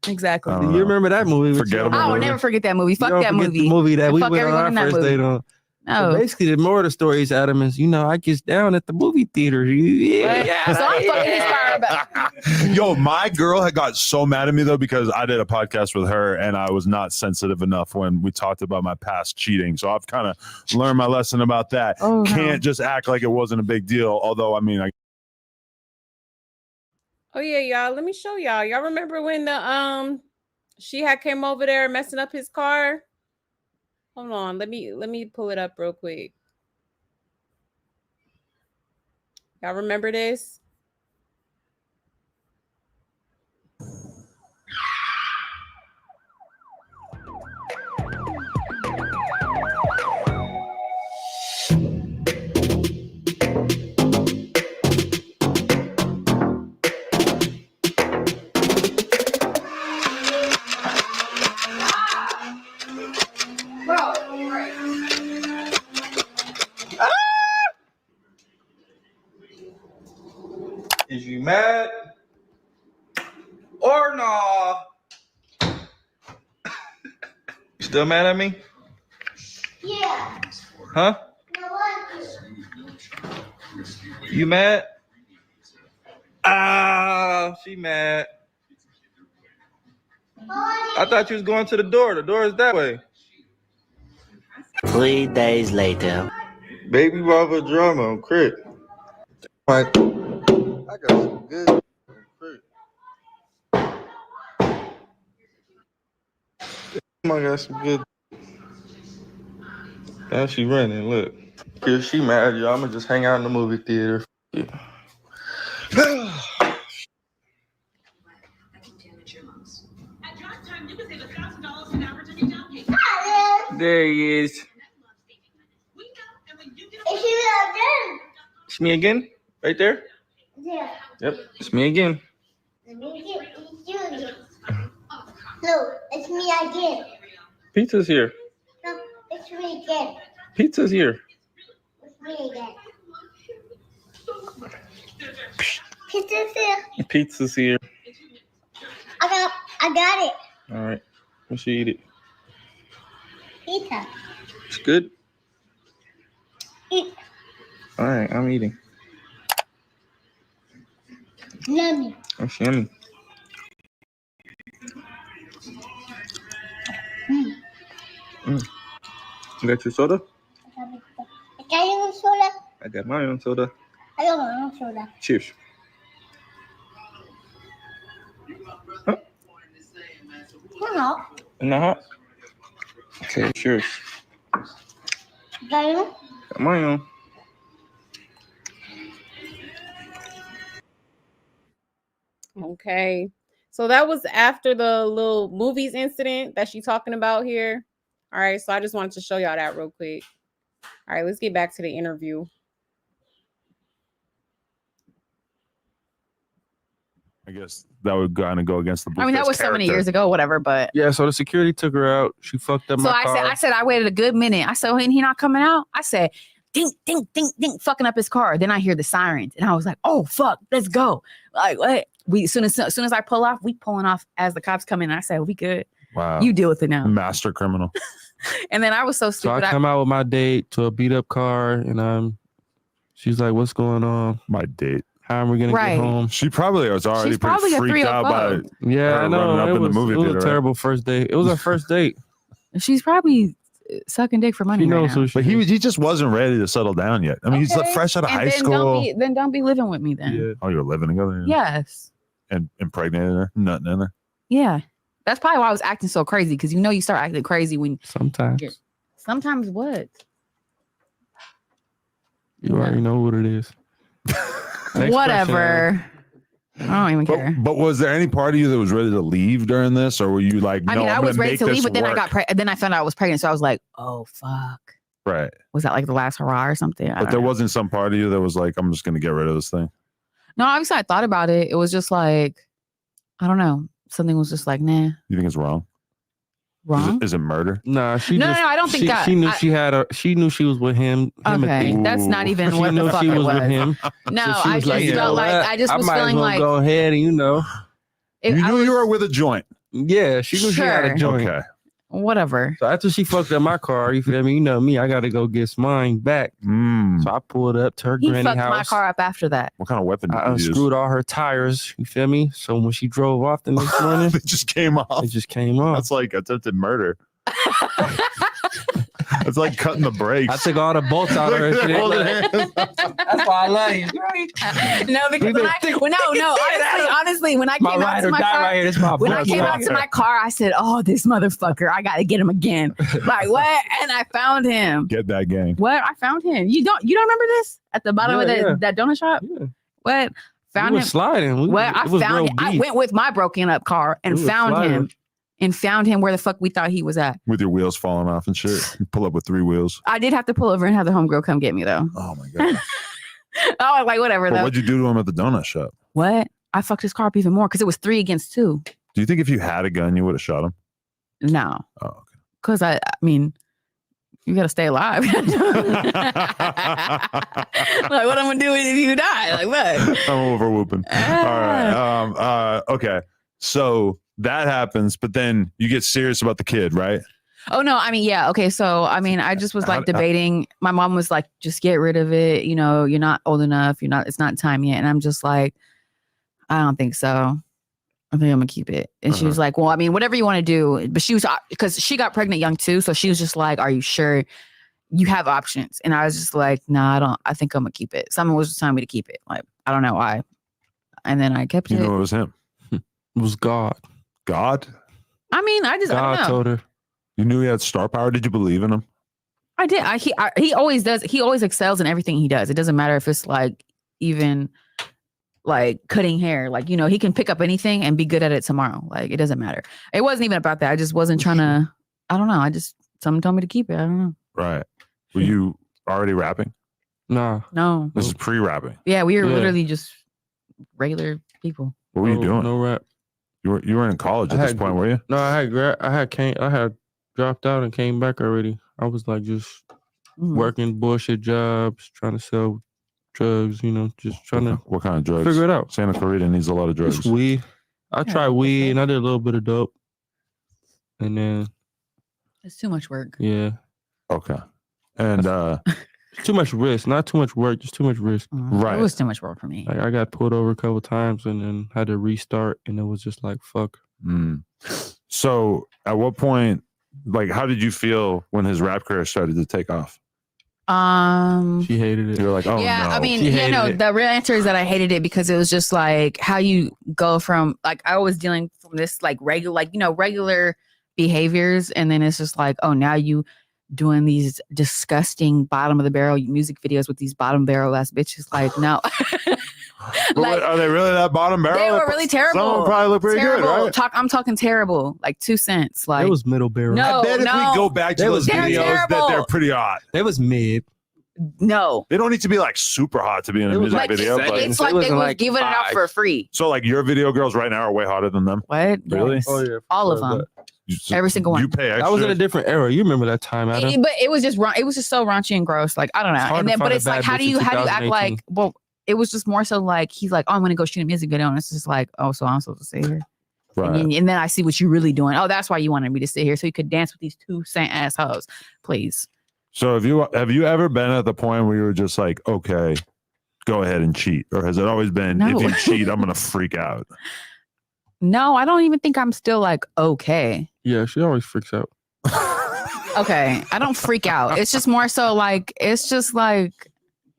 Exactly. You remember that movie? Forgettable I will movie. never forget that movie. Fuck You don't that forget movie. the movie that And we fuck went on everyone our in that first movie. date on. No. So basically, the more of the stories, Adam, is I get down at the movie theater. Yeah. So I'm fucking his car about. Yo, my girl had got so mad at me though because I did a podcast with her and I was not sensitive enough when we talked about my past cheating. So I've kind of learned my lesson about that. Oh, no. Can't just act like it wasn't a big deal. Although I mean, Oh yeah, y'all. Let me show y'all. Y'all remember when the she had came over there messing up his car? Hold on. Let me pull it up real quick. Y'all remember this? Is you mad or nah? You still mad at me? Yeah. Huh? You mad? Ah, she mad. I thought you was going to the door. The door is that way. 3 days later. Baby Baba drama on crit. I got some good crit. I got some good. Now she running, look. If she mad, y'all, I'ma just hang out in the movie theater. Yeah. There he is. It's me again? Right there? Yeah. Yep, it's me again. No, it's me again. Pizza's here. No, it's me again. Pizza's here. It's me again. Pizza's here. Pizza's here. I got it. All right, we should eat it. Pizza. It's good. Eat. All right, I'm eating. Yummy. That's yummy. You got your soda? I got your soda. I got my own soda. I got my own soda. Cheers. No. Not hot? Okay, cheers. Got you? Got my own. Okay. So that was after the little movies incident that she's talking about here. All right. So I just wanted to show y'all that real quick. All right. Let's get back to the interview. I guess that would kind of go against the. I mean, that was so many years ago, whatever, but. Yeah, so the security took her out. She fucked up So my car. I said, I waited a good minute. I said, oh, ain't he not coming out? I said, ding, ding, ding, ding, fucking up his car. Then I hear the sirens, and I was like, oh fuck, let's go. Like what? As soon as I pull off, we pulling off as the cops come in. And I said, we good. Wow. You deal with it now. Master criminal. And then I was so So stupid. I come out with my date to a beat up car, and she's like, "What's going on?" My date. How am we gonna Right. get home? She probably was already She's probably pretty a freaked out by 305. Yeah, her I know. running up It in was, the movie it was theater. a right? terrible first date. It was our first date. She's probably sucking dick for money. She right knows now. who she But is. he just wasn't ready to settle down yet. I mean, he's like Okay. fresh out of And high then school. Don't be living with me then. Yeah. Oh, you're living together? Yes. And impregnated her? Nothing in her? Yeah. That's probably why I was acting so crazy, because you know you start acting crazy when Sometimes. Sometimes what? You already know what it is. Whatever. I don't even care. But was there any part of you that was ready to leave during this, or were you like, no, I mean, I was ready to leave, but then work? then I found out I was pregnant, so I was like, oh fuck. Right. Was that like the last hurrah or something? But there wasn't some part of you that was like, I'm just gonna get rid of this thing. No, obviously I thought about it. It was just like, I don't know. Something was just like, nah. You think it's wrong? Wrong? Is it murder? Nah, No, I don't think that. She knew she knew she was with him. Okay, that's not even what the fuck she it was was. with him. No, So she I was just like, felt like I just was might as feeling well like go ahead and You knew you were with a joint. Yeah, she knew she had a Sure. joint. Okay. Whatever. So after she fucked up my car, you feel me? You know me, I gotta go get mine back. So I pulled up to her He granny fucked house. my car up after that. What kind of weapon did I you use? unscrewed all her tires. You feel me? So when she drove off the next morning, it just came off. It just came off. That's like attempted murder. It's like cutting the brakes. I took all the bolts out of her. Shit. That's why I love you. No, because honestly, when I My came out ride to or my die car, right here. This is my when I blood came out sucker. to my car, I said, "Oh, this motherfucker! I gotta get him again." Like what? And I found him. Get that gang. What? I found him. You don't remember this at the bottom of that donut shop? Yeah. What? Found We him was sliding. Well, I it was found real him. I deep. went with my broken up car and We was found sliding. him. And found him where the fuck we thought he was at. With your wheels falling off and shit. You pull up with 3 wheels. I did have to pull over and have the homegirl come get me though. Oh my god. Oh, like whatever But though. what'd you do to him at the donut shop? What? I fucked his car up even more because it was 3 against 2. Do you think if you had a gun, you would have shot him? No. Oh, okay. Because I mean, you gotta stay alive. Like what I'm gonna do if you die? Like what? I'm over whooping. All right. Okay. So that happens, but then you get serious about the kid, right? Oh no, I mean, yeah, okay. So I mean, I just was like debating. My mom was like, just get rid of it. You know, you're not old enough. It's not time yet. And I'm just like, I don't think so. I think I'm gonna keep it. And she was like, well, I mean, whatever you want to do. But she was, because she got pregnant young too. So she was just like, are you sure you have options? And I was just like, no, I think I'm gonna keep it. Someone was just telling me to keep it. Like, I don't know why. And then I kept it. You know it was him. It was God. God? I mean, I don't God know. told her. You knew he had star power. Did you believe in him? I did. He always does. He always excels in everything he does. It doesn't matter if it's like even like cutting hair. Like, you know, he can pick up anything and be good at it tomorrow. Like, it doesn't matter. It wasn't even about that. I just wasn't trying to, I don't know. Someone told me to keep it. I don't know. Right. Were you already rapping? Nah. No. This is pre-rapping. Yeah, we were literally just regular people. What were you doing? No rap. You were in college at this point, were you? No, I had dropped out and came back already. I was like just working bullshit jobs, trying to sell drugs, you know, just trying to What kind of drugs? figure it out. Santa Clarita needs a lot of drugs. Just weed. I tried weed and I did a little bit of dope. And then It's too much work. yeah. Okay. And too much risk, not too much work, just too much risk. Right. It was too much work for me. Like I got pulled over a couple times and then had to restart, and it was just like fuck. So at what point, like, how did you feel when his rap career started to take off? She hated it. You're like, oh Yeah, no. I mean, the real answer is that I hated it because it was just like how you go from like I was dealing from this like regular behaviors, and then it's just like, oh, now you doing these disgusting bottom of the barrel music videos with these bottom barrel ass bitches. Like, no. Like, are they really that bottom barrel? They were really terrible. Some of them probably look pretty terrible. good, right? I'm talking terrible. Like 2 cents. Like It was middle barrel. No, I bet if we go back to those videos that they're pretty hot. They was mid. No. They don't need to be like super hot to be in a music like, video. It's like they was giving it out for free. So like your video girls right now are way hotter than them. What? Really? Yes. Oh yeah. All of them. Every single one. You pay extra. I was in a different era. You remember that time, Adam? But it was just so raunchy and gross. Like, I don't know. hard And to then, but find a it's like, bad how do bitch you in act 2018. like? Well, it was just more so like he's like, oh, I'm gonna go shoot a music video, and it's just like, oh, so I'm supposed to sit here. Right. And then I see what you're really doing. Oh, that's why you wanted me to sit here so you could dance with these 2 saint assholes, please. So have you ever been at the point where you were just like, okay, go ahead and cheat, or has it always been No. if you cheat, I'm gonna freak out? No, I don't even think I'm still like okay. Yeah, she always freaks out. Okay, I don't freak out. It's just more so like it's just like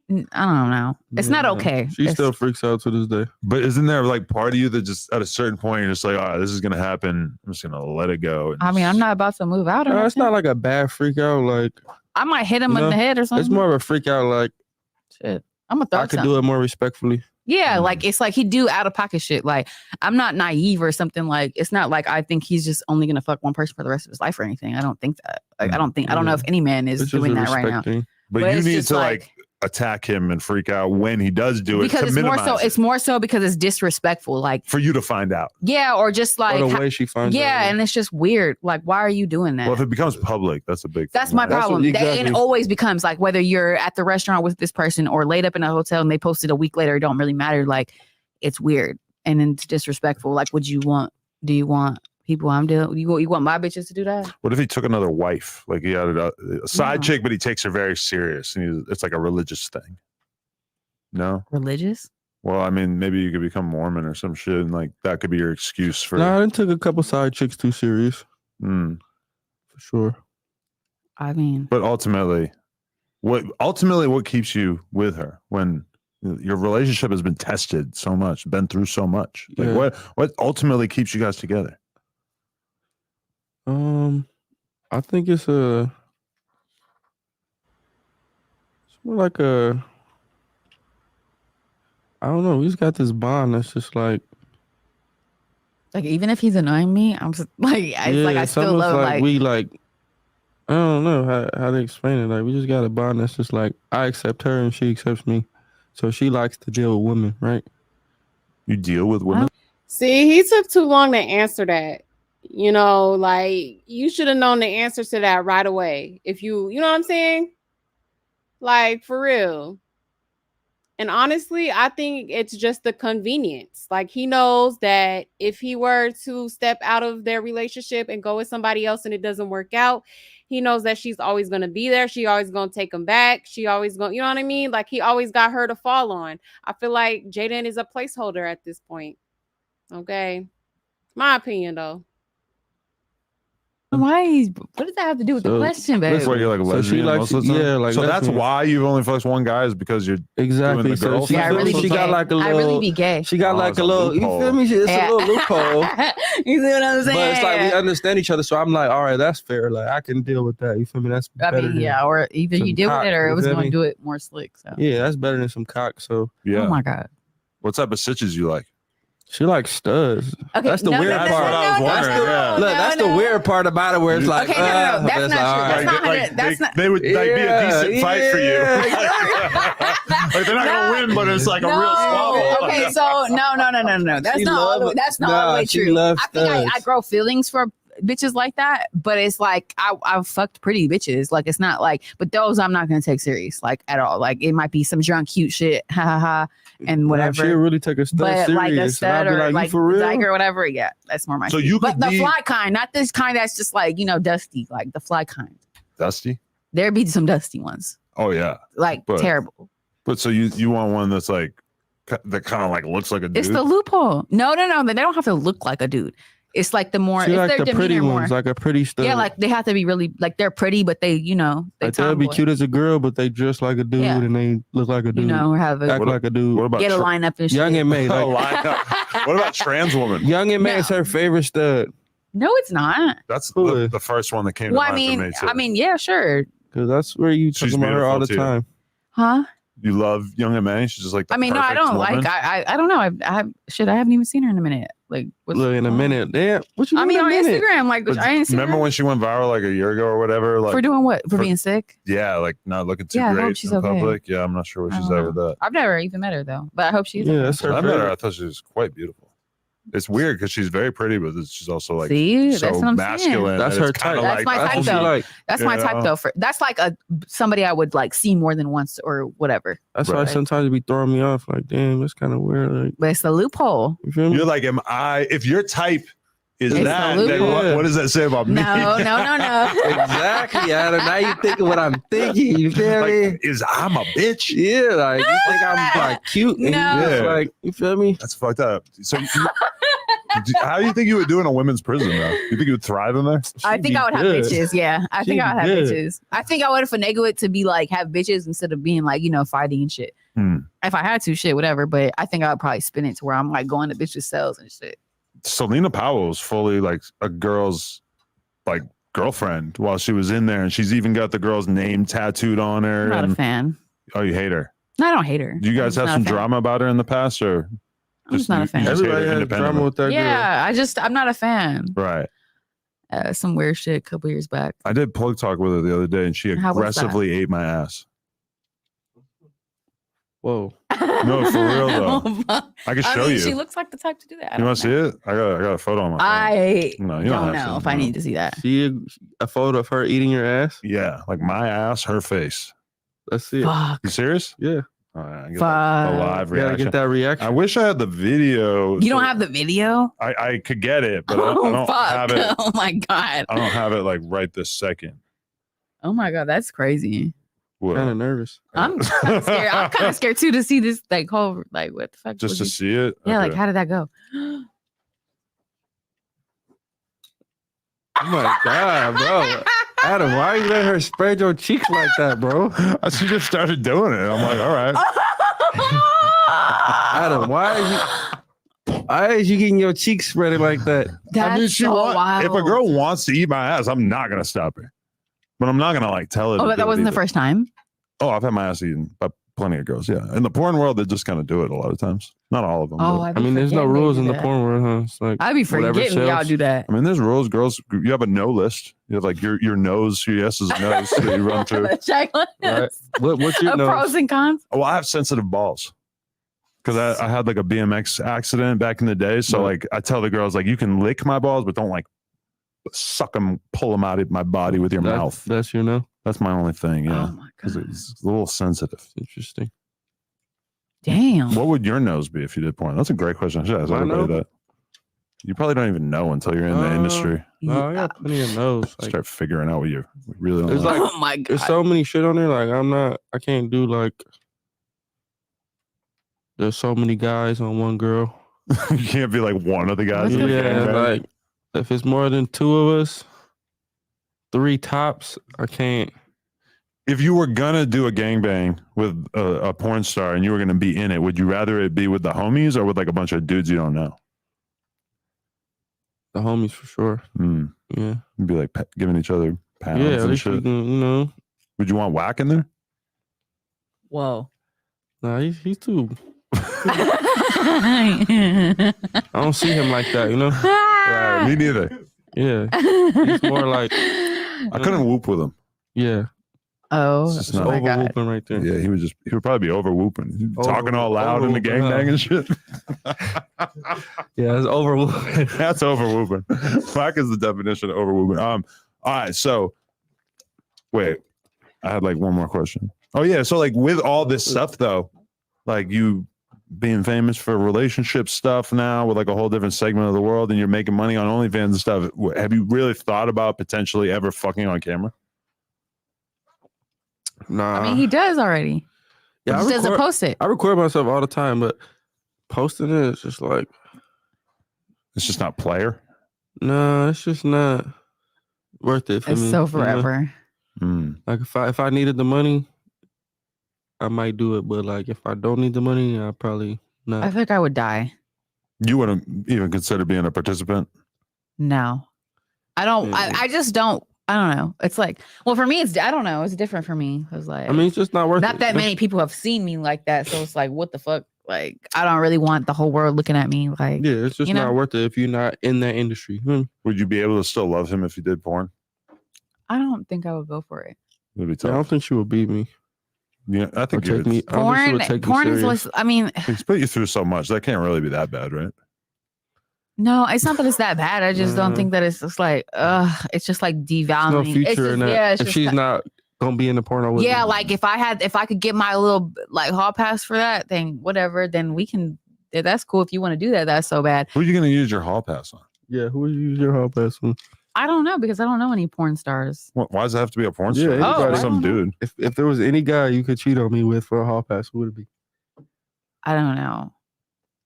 I don't know. It's not okay. She still freaks out to this day. But isn't there like part of you that just at a certain point you're just like, oh, this is gonna happen. I'm just gonna let it go. I mean, I'm not about to move out. No, it's not like a bad freak out. Like I might hit him in the head or something. It's more of a freak out. Like shit, I'm a throw I could do it more respectfully. Yeah, like it's like he do out of pocket shit. Like I'm not naive or something. Like it's not like I think he's just only gonna fuck one person for the rest of his life or anything. I don't think that. Like I don't know if any man is doing that right now. But you need to like attack him and freak out when he does do it because to minimize it. It's more so because it's disrespectful. Like for you to find out. Yeah, or just like the way she finds out. Yeah, and it's just weird. Like, why are you doing that? Well, if it becomes public, that's a big. That's my problem. It always becomes like whether you're at the restaurant with this person or laid up in a hotel and they posted a week later. It don't really matter. Like, it's weird and it's disrespectful. Like, would you want? Do you want people I'm dealing? You want my bitches to do that? What if he took another wife? Like he had a side chick, but he takes her very serious, and it's like a religious thing. No, religious. Well, I mean, maybe you could become Mormon or some shit, and like that could be your excuse for. No, I didn't take a couple side chicks too serious. For sure. I mean, but ultimately, what keeps you with her when your relationship has been tested so much, been through so much? Like what ultimately keeps you guys together? I think it's more like a. I don't know. We just got this bond that's just like even if he's annoying me, I'm just like I still love him. Like we like I don't know how to explain it. Like we just got a bond that's just like I accept her and she accepts me. So she likes to deal with women, right? You deal with women? See, he took too long to answer that. You know, like you should have known the answer to that right away. If you know what I'm saying? Like for real. And honestly, I think it's just the convenience. Like he knows that if he were to step out of their relationship and go with somebody else and it doesn't work out, he knows that she's always going to be there. She always going to take him back. She always going, you know what I mean? Like he always got her to fall on. I feel like Jaidyn is a placeholder at this point. Okay. My opinion though. Why? What does that have to do with the question, babe? That's why you're like a lesbian. So that's why you've only fucked one guy is because you're exactly. Doing the So girl she, thing? she got like a little. I really be gay. She got like a little. You feel me? It's a little loophole. You see what I'm saying? But it's like we understand each other. So I'm like, all right, that's fair. Like I can deal with that. You feel me? That's better. I mean, yeah. Or either you deal with it or it was going to do it more slick. So yeah, that's better than some cock. So yeah. Oh my god. What type of stitches you like? She likes studs. Okay, that's the weird part. That's what I was wondering. Look, that's the weird part about it, where it's like, okay, no, that's not true. That's not. They would like be a decent fight for you. Like they're not gonna win, but it's like a real squabble. Okay, so no. That's not all the way true. I think I grow feelings for bitches like that, but it's like I've fucked pretty bitches. Like it's not like, but those I'm not gonna take serious like at all. Like it might be some drunk cute shit, ha ha ha, and whatever. She'll really take a stud but serious. like a stud or like for real? dyke or whatever. Yeah, that's more my. So you but could the fly kind, not this kind that's just like dusty. Like the fly kind. Dusty. There'd be some dusty ones. Oh yeah. Like terrible. But so you want one that's like that kind of like looks like a dude. It's the loophole. No. They don't have to look like a dude. It's like the more, she it's like their the pretty demeanor ones, more. like a pretty stud. Yeah, like they have to be really, like they're pretty, but they, they like they'll be cute as a girl, but they dress like a dude and they look like a dude. Or have act like a dude. What about get a lineup and shit. Young and May? Like, what about trans woman? Young and May is her favorite stud. No, it's not. That's the first one that came to mind for me too. I mean, yeah, sure. Because that's where you talk about her all the time. Huh? You love Young and May? She's just like the I mean, no, I don't woman. like. I don't know. I haven't even seen her in a minute. Like, look in a minute. Damn, what you? I mean, on Instagram, like, I ain't seen remember when she went viral like a year ago or whatever? Like for doing what? For being sick? Yeah, like not looking too Yeah, I hope great she's in okay. public. Yeah, I'm not sure where she's at with that. I've never even met her though, but I hope she's. Yeah, that's her. I met her. I thought she was quite beautiful. It's weird because she's very pretty, but she's also like that's so what I'm masculine. saying. That's her type. That's my type though. That's my type though. That's like somebody I would like see more than once or whatever. That's why sometimes it be throwing me off. Like, damn, that's kind of weird. Like, but it's a loophole. You feel me? You're like, if your type is It's that, a then loophole. what does that say about me? No. Exactly, Adam. Now you thinking what I'm thinking. You feel me? Is I'm a bitch? Yeah, like you think I'm like cute? And No. you just, like you feel me? That's fucked up. So How do you think you would do in a women's prison, though? You think you would thrive in there? I think I would have bitches. Yeah, I think I would have good. bitches. I think I would finagle it to be like have bitches instead of being like fighting and shit. If I had to, shit, whatever. But I think I would probably spin it to where I'm like going to bitches' cells and shit. Selena Powell was fully like a girl's like girlfriend while she was in there, and she's even got the girl's name tattooed on her. I'm not a fan. Oh, you hate her? No, I don't hate her. Do you guys have some drama about her in the past, or I'm just not a fan. Everybody has drama with that Yeah, I'm not a fan. Right. Some weird shit a couple years back. I did plug talk with her the other day, and she How was that? aggressively ate my ass. Whoa. No, for real though. I can show you. She looks like the type to do that. You want to see it? I got a photo on my phone. I No, you don't have know to. if I need to see that. See a photo of her eating your ass? Yeah, like my ass, her face. Let's see it. Fuck. You serious? Yeah. All right, I get Fuck. a live You gotta reaction. get that reaction. I wish I had the video. You don't have the video? I could get it, but I Oh, don't fuck. have it. Oh my God. I don't have it like right this second. Oh my God, that's crazy. Kind of nervous. I'm kind of scared. I'm kind of scared too to see this like whole like what the fuck? Just was to he- see it? Yeah, like Okay. how did that go? Oh my God, bro. Adam, why you let her spread your cheeks like that, bro? She just started doing it. I'm like, all right. Adam, why is you getting your cheeks spreaded like that? I mean, if a girl wants to eat my ass, I'm not gonna stop her. But I'm not gonna like tell her. Oh, to but that do it wasn't the either. first time. Oh, I've had my ass eaten by plenty of girls. Yeah, in the porn world, they just kind of do it a lot of times. Not all of them. Oh, but- I'd be there's no forgetting they rules do in the that. porn world, huh? It's like I'd be whatever forgetting y'all sells. do that. I mean, there's rules. Girls, you have a no list. You have like your nose, your yes is a nose that you run through. The checklist. Right. What's your Of nose? pros and cons. Well, I have sensitive balls because I had like a BMX accident back in the day. So like I tell the girls like you can lick my balls, but don't like suck them, pull them out of my body with your mouth. That's your no. That's my only thing. Yeah, Oh my because it's a little sensitive. Interesting. Damn. What would your nose be if you did porn? That's a great question. I should ask My everybody nose? that. You probably don't even know until you're in the industry. No, I got plenty of nose. Like, Start figuring out what you really don't there's like. like, Oh my God. there's so many shit on there. Like I can't do like. There's so many guys on one girl. You can't be like one of the guys. in the Yeah, gangbang. like if it's more than two of us, 3 tops, I can't. If you were gonna do a gangbang with a porn star and you were gonna be in it, would you rather it be with the homies or with like a bunch of dudes you don't know? The homies for sure. Mm. Yeah. You'd be like giving each other pounds Yeah, at and least you shit. can, Would you want whack in there? Whoa. Nah, he's too. I don't see him like that, Right, me neither. Yeah. He's more like. I couldn't whoop with him. Yeah. Oh, It's just oh not my over God. whooping right there. Yeah, he would probably be over whooping, talking all loud in the over-whooping, gangbang and shit. Yeah, it's over whooping. That's over whooping. Whack is the definition of over whooping. All right, so wait, I had like one more question. Oh yeah, so like with all this stuff though, like you being famous for relationship stuff now with like a whole different segment of the world, and you're making money on OnlyFans and stuff. Have you really thought about potentially ever fucking on camera? Nah. I mean, he does already. Yeah, He just doesn't post it. I record myself all the time, but posting it is just like. It's just not player. No, it's just not worth it for It's me. so you know? forever. Like if I needed the money, I might do it. But like if I don't need the money, I probably not. I think I would die. You wouldn't even consider being a participant? No, I don't. I just don't. I don't know. It's like, well, for me, I don't know. It's different for me. It's like, I mean, it's just not worth it. not that many people have seen me like that. So it's like, what the fuck? Like, I don't really want the whole world looking at me. Like, Yeah, it's just you know? not worth it if you're not in that industry. Would you be able to still love him if you did porn? I don't think I would go for it. It'd be I tough. don't think she would beat me. Yeah, I think Or take me. I don't think she would take me Porn is serious. less. I mean, He's put you through so much. That can't really be that bad, right? no, it's not that it's that bad. I just don't think that it's just like, it's just like There's devaluing. no It's future just, in that. yeah, it's if just she's ki- not gonna be in the porno with yeah, me. like if I could get my little like hall pass for that, then whatever, then we can. Yeah, that's cool if you want to do that. That's so bad. Who are you going to use your hall pass on? Yeah, who would you use your hall pass on? I don't know because I don't know any porn stars. Why does it have to be a porn Yeah, star? anybody. Some dude. If there was any guy you could cheat on me with for a hall pass, who would it be? I don't know.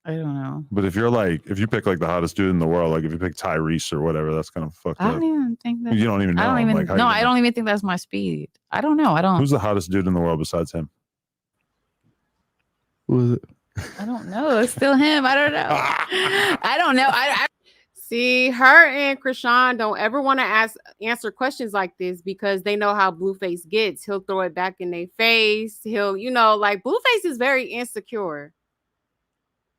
I don't know. But if you pick like the hottest dude in the world, like if you pick Tyrese or whatever, that's kind of fucked I up. don't even think that. You don't even know. I don't even. Like, No, I don't even think that's my speed. I don't know. I don't. Who's the hottest dude in the world besides him? Who is it? I don't know. It's still him. I don't know. I don't know. I See, her and Chrisean don't ever want to answer questions like this because they know how Blueface gets. He'll throw it back in their face. He'll, like Blueface is very insecure.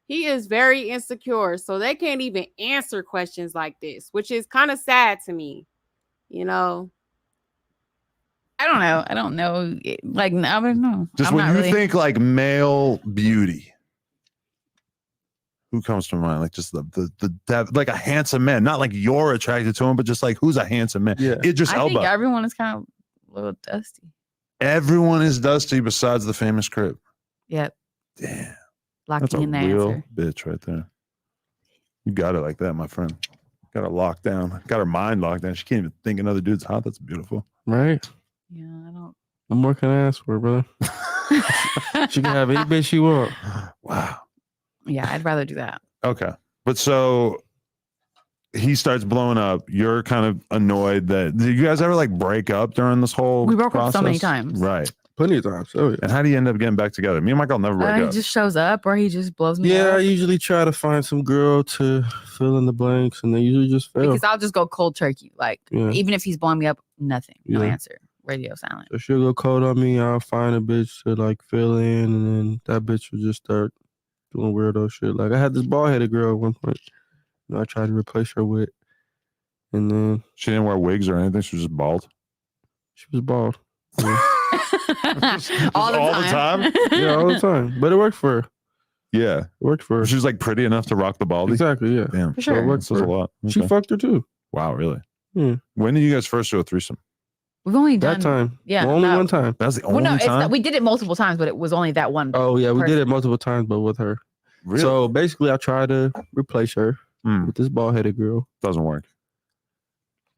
He is very insecure. So they can't even answer questions like this, which is kind of sad to me. I don't know. I don't know. Like, I don't know. Just when you think like male beauty, who comes to mind? Like just the like a handsome man, not like you're attracted to him, but just like who's a handsome man? Yeah, Idris I Elba. think everyone is kind of a little dusty. Everyone is dusty besides the famous Crip. Yep. Damn. Locking That's a in the real answer. bitch right there. You got it like that, my friend. Got her locked down. Got her mind locked down. She can't even think another dude's hot. That's beautiful. Right? Yeah, I don't. What more can I ask for, brother? She can have any bitch she want. Wow. Yeah, I'd rather do that. Okay. But so he starts blowing up. You're kind of annoyed that did you guys ever like break up during this whole We broke up so many process? times. Right. Plenty of times. Oh yeah. And how do you end up getting back together? Me and Michael never break He up. just shows up or he just blows me Yeah, up. I usually try to find some girl to fill in the blanks, and they usually just fail. Because I'll just go cold turkey. Like, Yeah. even if he's blowing me up, nothing. No Yeah. answer. Radio silent. So she'll go cold on me. I'll find a bitch to like fill in, and then that bitch will just start doing weirdo shit. Like I had this bald headed girl at one point. I tried to replace her with, and then she didn't wear wigs or anything. She was just bald. She was bald. Yeah. all the time. Yeah, all the time. But it worked for her. Yeah, it worked for her. She was like pretty enough to rock the baldy. Exactly. Yeah. Damn. For sure. So it worked Says for a her. lot. She Okay. fucked her too. Wow, really? Yeah. When did you guys first do a threesome? We've only done That time. Yeah. Well, only that- one time. That's the Well, only no, it's time. not, we did it multiple times, but it was only that one. Oh yeah, we did person. it multiple times, but with her. Really? So basically, I tried to replace her with this bald headed girl. Doesn't work.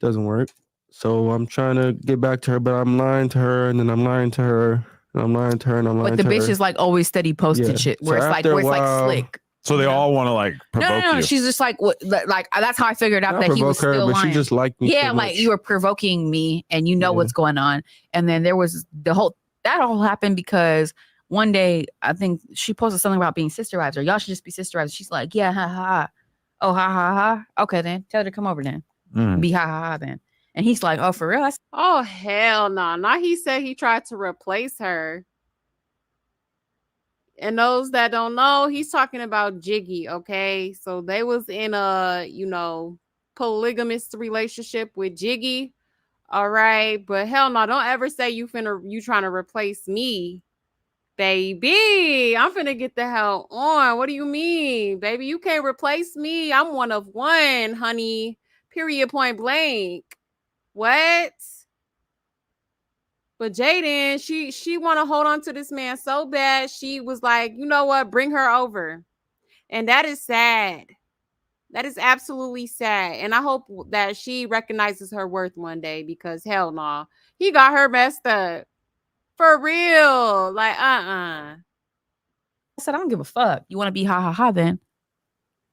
Doesn't work. So I'm trying to get back to her, but I'm lying to her, and then I'm lying to her, and I'm lying to her, and I'm lying But the to her. bitch is like always steady posting Yeah. shit So where it's like after a where it's like while- slick. So they all want to like provoke No. you. She's just like what? Like that's how I figured out Not that he was provoke her, still but she lying. just liked me Yeah, so like much. you were provoking me, and you know Yeah. what's going on. And then there was that all happened because one day I think she posted something about being sister wives or y'all should just be sister wives. She's like, yeah, ha ha ha. Oh, ha ha ha. Okay, then tell her to come over then. Be ha ha ha then. And he's like, oh, for real? Oh, hell no. Now he said he tried to replace her. And those that don't know, he's talking about Jiggy, okay? So they was in a, polygamous relationship with Jiggy. All right. But hell no, don't ever say you trying to replace me. Baby, I'm finna get the hell on. What do you mean? Baby, you can't replace me. I'm one of one, honey. Period, point blank. What? But Jaidyn, she want to hold on to this man so bad. She was like, you know what? Bring her over. And that is sad. That is absolutely sad. And I hope that she recognizes her worth one day because hell no. He got her messed up. For real. Like, I said, I don't give a fuck. You want to be ha ha ha then?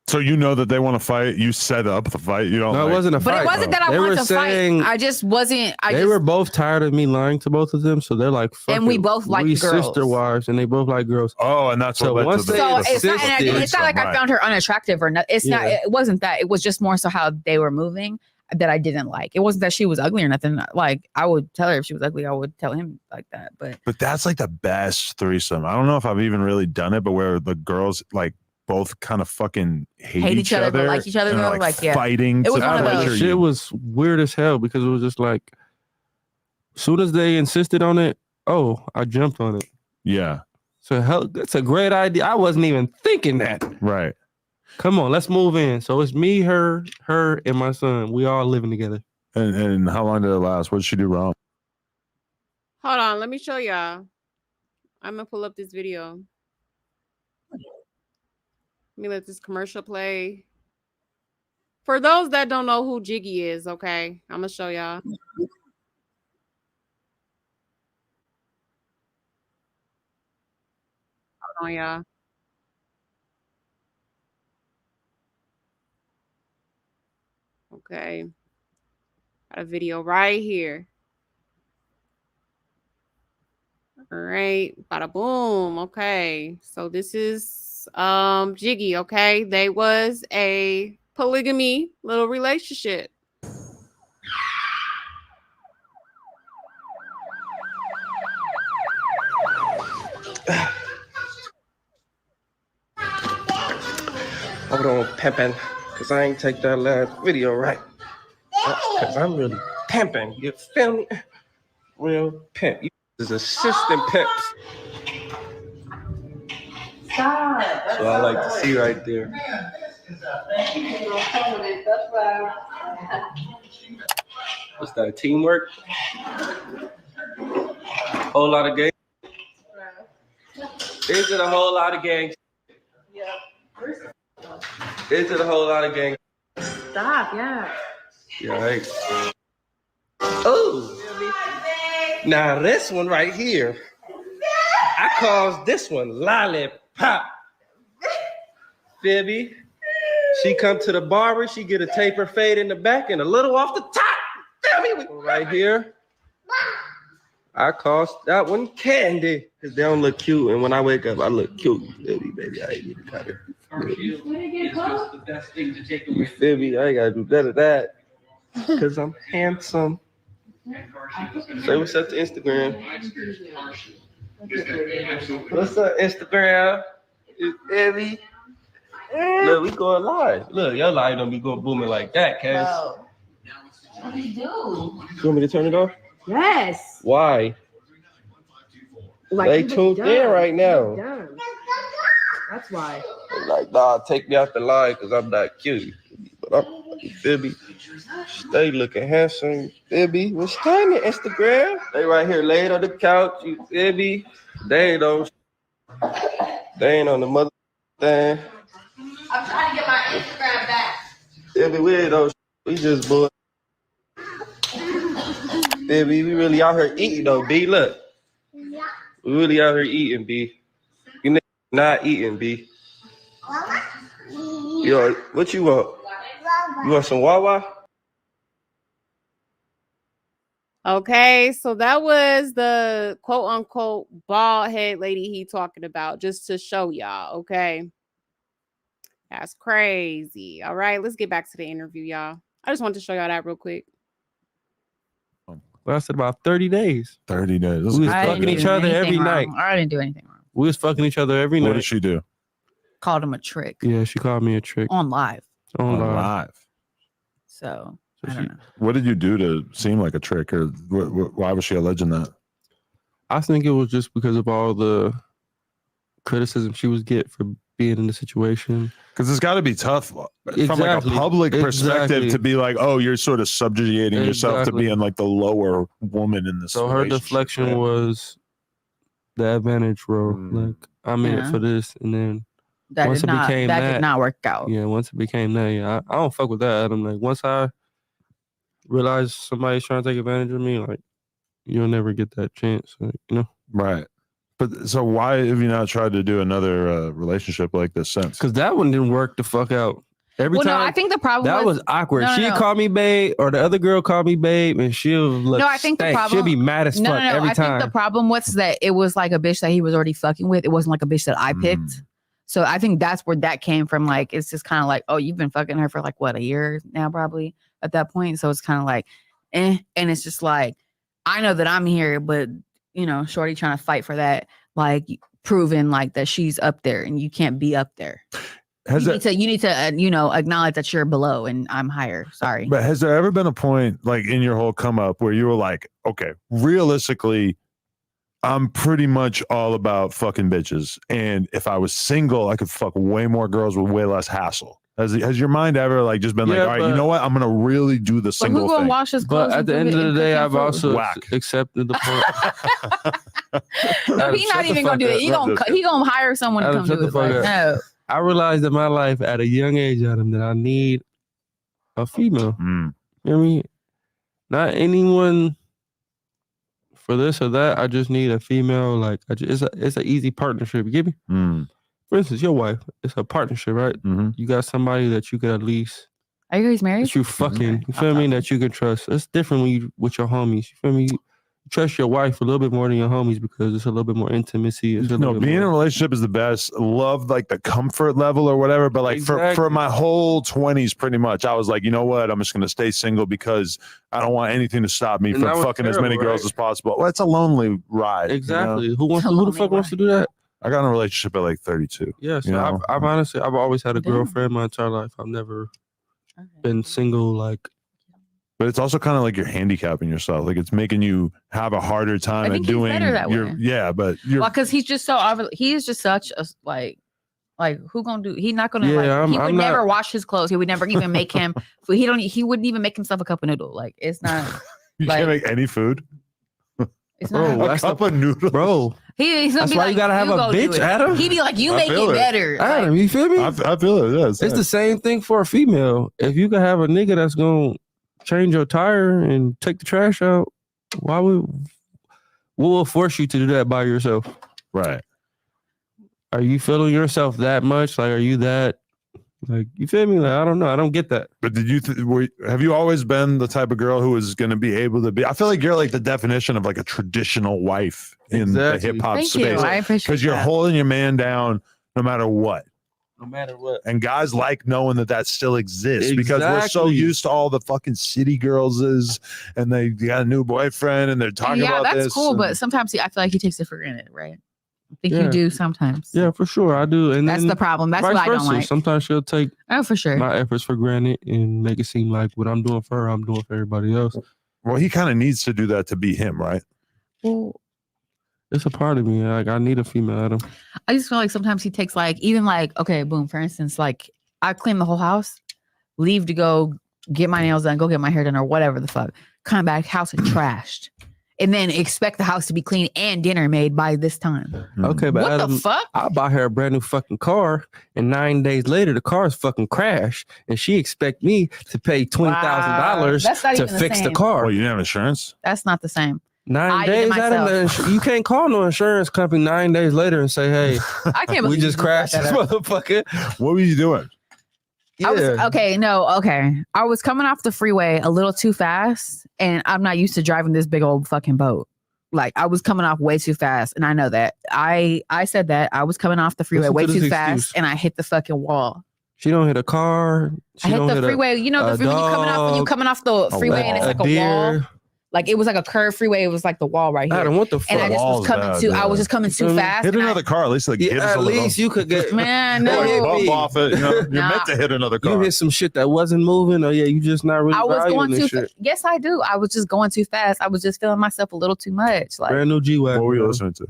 So you know that they want to fight. You set up the fight. You don't. No, it wasn't a But fight. it wasn't that I They wanted were to fight. saying- I just wasn't. They were both tired of me lying to both of them, so they're like, fuck And we it. both like we girls. sister wives, and they both like girls. Oh, and that's so what led once to they So it's not, and insisted- it's not like I found her unattractive or not. It's not. Yeah. It wasn't that. It was just more so how they were moving that I didn't like. It wasn't that she was ugly or nothing. Like I would tell her if she was ugly, I would tell him like that. But that's like the best threesome. I don't know if I've even really done it, but where the girls like both kind of fucking hate each other, but like each other, and though, are, like, yeah. fighting. It was to one of pleasure those. you. Shit was weird as hell because it was just like, as soon as they insisted on it, oh, I jumped on it. Yeah. So hell, that's a great idea. I wasn't even thinking that. Right. Come on, let's move in. So it's me, her, and my son. We all living together. And how long did it last? What did she do wrong? hold on, let me show y'all. I'm gonna pull up this video. Let me let this commercial play. For those that don't know who Jiggy is, okay, I'm gonna show y'all. Hold on, y'all. Okay. Got a video right here. All right. Bada boom. Okay. So this is Jiggy, okay? They was a polygamy little relationship. Hold on, pimping, because I ain't take that last video right. Because I'm really pimping, you feel me? Real pimp. You is assistant pimps. Stop. So I like to see right there. What's that, teamwork? Whole lot of gang. Is it a whole lot of gang? Is it a whole lot of gang? Stop, yeah. Yeah, right. Oh. Now this one right here, I calls this one Lollipop. Phoebe, she come to the barber, she get a taper fade in the back and a little off the top. Feel me? Right here. I cost that one Candy, because they don't look cute. And when I wake up, I look cute. Baby, I ain't need to cut her. You feel me? I ain't gotta do none of that. Because I'm handsome. Say what's up to Instagram. What's up, Instagram? You feel me? Look, we going live. Look, your live don't be going booming like that, Cass. No. What do you do? You want me to turn it off? Yes. Why? Like, they tuned in right now. That's why. I'm like, nah, take me out the line because I'm not cute. But you feel me? Stay looking handsome. You feel me? What's time on Instagram? They right here laid on the couch. You feel me? They ain't on the mother thing. I'm trying to get my Instagram back. Feel me? We just boy. Feel me? We really out here eating though, B. Look. We really out here eating, B. You not eating, B. Yo, what you want? You want some Wawa? Okay, so that was the quote unquote bald head lady he talking about, just to show y'all. Okay. That's crazy. All right, let's get back to the interview, y'all. I just wanted to show y'all that real quick. Lasted about 30 days. 30 days. We was fucking each other every night. I didn't do anything wrong. We was fucking each other every night. What did she do? Called him a trick Yeah, she called me a trick. on live. On live. So I don't know. What did you do to seem like a trick, or why was she alleging that? I think it was just because of all the criticism she was getting for being in the situation. Because it's got to be tough from like a public perspective to be like, oh, you're sort of subjugating yourself to being like the lower woman in this. So her deflection was the advantage role. Like, I'm in it for this, and then That did not work out. Yeah, once it became that, yeah, I don't fuck with that, Adam. Like, once I realized somebody's trying to take advantage of me, like, you'll never get that chance, like, you know? Right. But so why have you not tried to do another relationship like this since? Because that one didn't work the fuck out. Every time. No, I think the problem that was awkward. She called me babe, or the other girl called me babe, and she'll look. No, I think the problem. She'll be mad as fuck every time. I think the problem was that it was like a bitch that he was already fucking with. It wasn't like a bitch that I picked. So I think that's where that came from. Like, it's just kind of like, oh, you've been fucking her for like what, a year now, probably at that point. So it's kind of like, and it's just like, I know that I'm here, but you know, shorty trying to fight for that, like proving like that she's up there and you can't be up there. You need to you know, acknowledge that you're below and I'm higher. Sorry. But has there ever been a point like in your whole come up where you were like, okay, realistically, I'm pretty much all about fucking bitches, and if I was single, I could fuck way more girls with way less hassle. Has your mind ever like just been like, all right, you know what? I'm gonna really do the single thing. Wash his clothes but at the end of the day, I've also Whack. accepted the point. He's not even gonna do it. He gonna hire someone to come do it. Like, no. I realized in my life at a young age, Adam, that I need a female. You know what I mean? Not anyone for this or that. I just need a female. Like, it's an easy partnership. You get me? For instance, your wife. It's a partnership, right? You got somebody that you could at least Are you guys married? That you fucking, you feel me? That you can trust. It's different when you with your homies. You feel me? You trust your wife a little bit more than your homies because it's a little bit more intimacy. It's a little bit being in more. a relationship is the best. Love like the comfort level or whatever. But like for my whole 20s, pretty much, I was like, you know what? I'm just gonna stay single because I don't want anything to stop me And from that was fucking as many terrible, girls right? as possible. Well, it's a lonely ride. Exactly. You know? Who the fuck wants to do that? I got in a relationship at like 32. Yeah, so you know? I've honestly, I've always had a girlfriend my entire life. I've never been single, like. But it's also kind of like you're handicapping yourself. Like it's making you have a harder time I at think he's doing better that your way. yeah, but you're Well, because he's just he is just such a like who gonna do? He's not gonna Yeah, he would I'm never not- wash his clothes. He would never even make him. He wouldn't even make himself a cup of noodle. Like it's not. you like, can't make any food. It's Bro, not. A that's cup of noodles, bro. He's gonna That's be why like, you gotta have a go do bitch, it. Adam. He'd be like, you I make feel it it. better. Adam, Like, you feel me? I feel it. Yes, It's the same thing for a female. If you can have a nigga that's gonna change your tire and take the trash out, what will force you to do that by yourself? Right. Are you feeling yourself that much? Like, are you that? Like, you feel me? Like, I don't know. I don't get that. But did you have you always been the type of girl who is going to be able to be? I feel like you're like the definition of like a traditional wife in the Exactly. hip hop Thank space. you. I appreciate because you're that. holding your man down no matter what. No matter what. And guys like knowing that still exists because we're so Exactly. used to all the fucking city girls and they got a new boyfriend and they're talking yeah, about that's this. cool. and- But sometimes I feel like he takes it for granted, right? I think Yeah. you do sometimes. Yeah, for sure. I do. And That's then the problem. That's vice what I don't versa. like. Sometimes she'll take Oh, for sure. my efforts for granted and make it seem like what I'm doing for her, I'm doing for everybody else. well, he kind of needs to do that to be him, right? Well, It's a part of me. Like, I need a female Adam. I just feel like sometimes he takes like even like okay, boom. For instance, like I clean the whole house, leave to go get my nails done, go get my hair done, or whatever the fuck. Come back, house is trashed, and then expect the house to be clean and dinner made by this time. Okay, but What the Adam, fuck? I bought her a brand new fucking car, and 9 days later, the car's fucking crashed, and she expect me to pay $20,000 That's not to even the fix the same. car. Well, you didn't have insurance? That's not the same. 9 I did it days, Adam. myself. You can't call no insurance company 9 days later and say, "Hey, I can't we believe just you brought crashed that this up. motherfucker." What were you doing? I was Yeah. okay. I was coming off the freeway a little too fast, and I'm not used to driving this big old fucking boat. Like I was coming off way too fast, and I know that. I said that I was coming off the freeway Listen way to too this fast, excuse. and I hit the fucking wall. She don't hit a car. She I hit don't the hit freeway. You know the freeway when you coming off the freeway, and it's like a wall. Like it was like a curved freeway. It was like the wall right here. Adam, what the fuck? And I just was Wall's coming bad, too. I yeah. was just coming too fast. Hit and another car, at least like hit us at a little. least you could get Man, Or no. bump off it. You know, you're Nah. meant to hit another car. You hit some shit that wasn't moving, or you just not really I was valuing going this too. shit. Yes, I do. I was just going too fast. I was just feeling myself a little too much. Like Brand new G-Wagon. What were you listening to?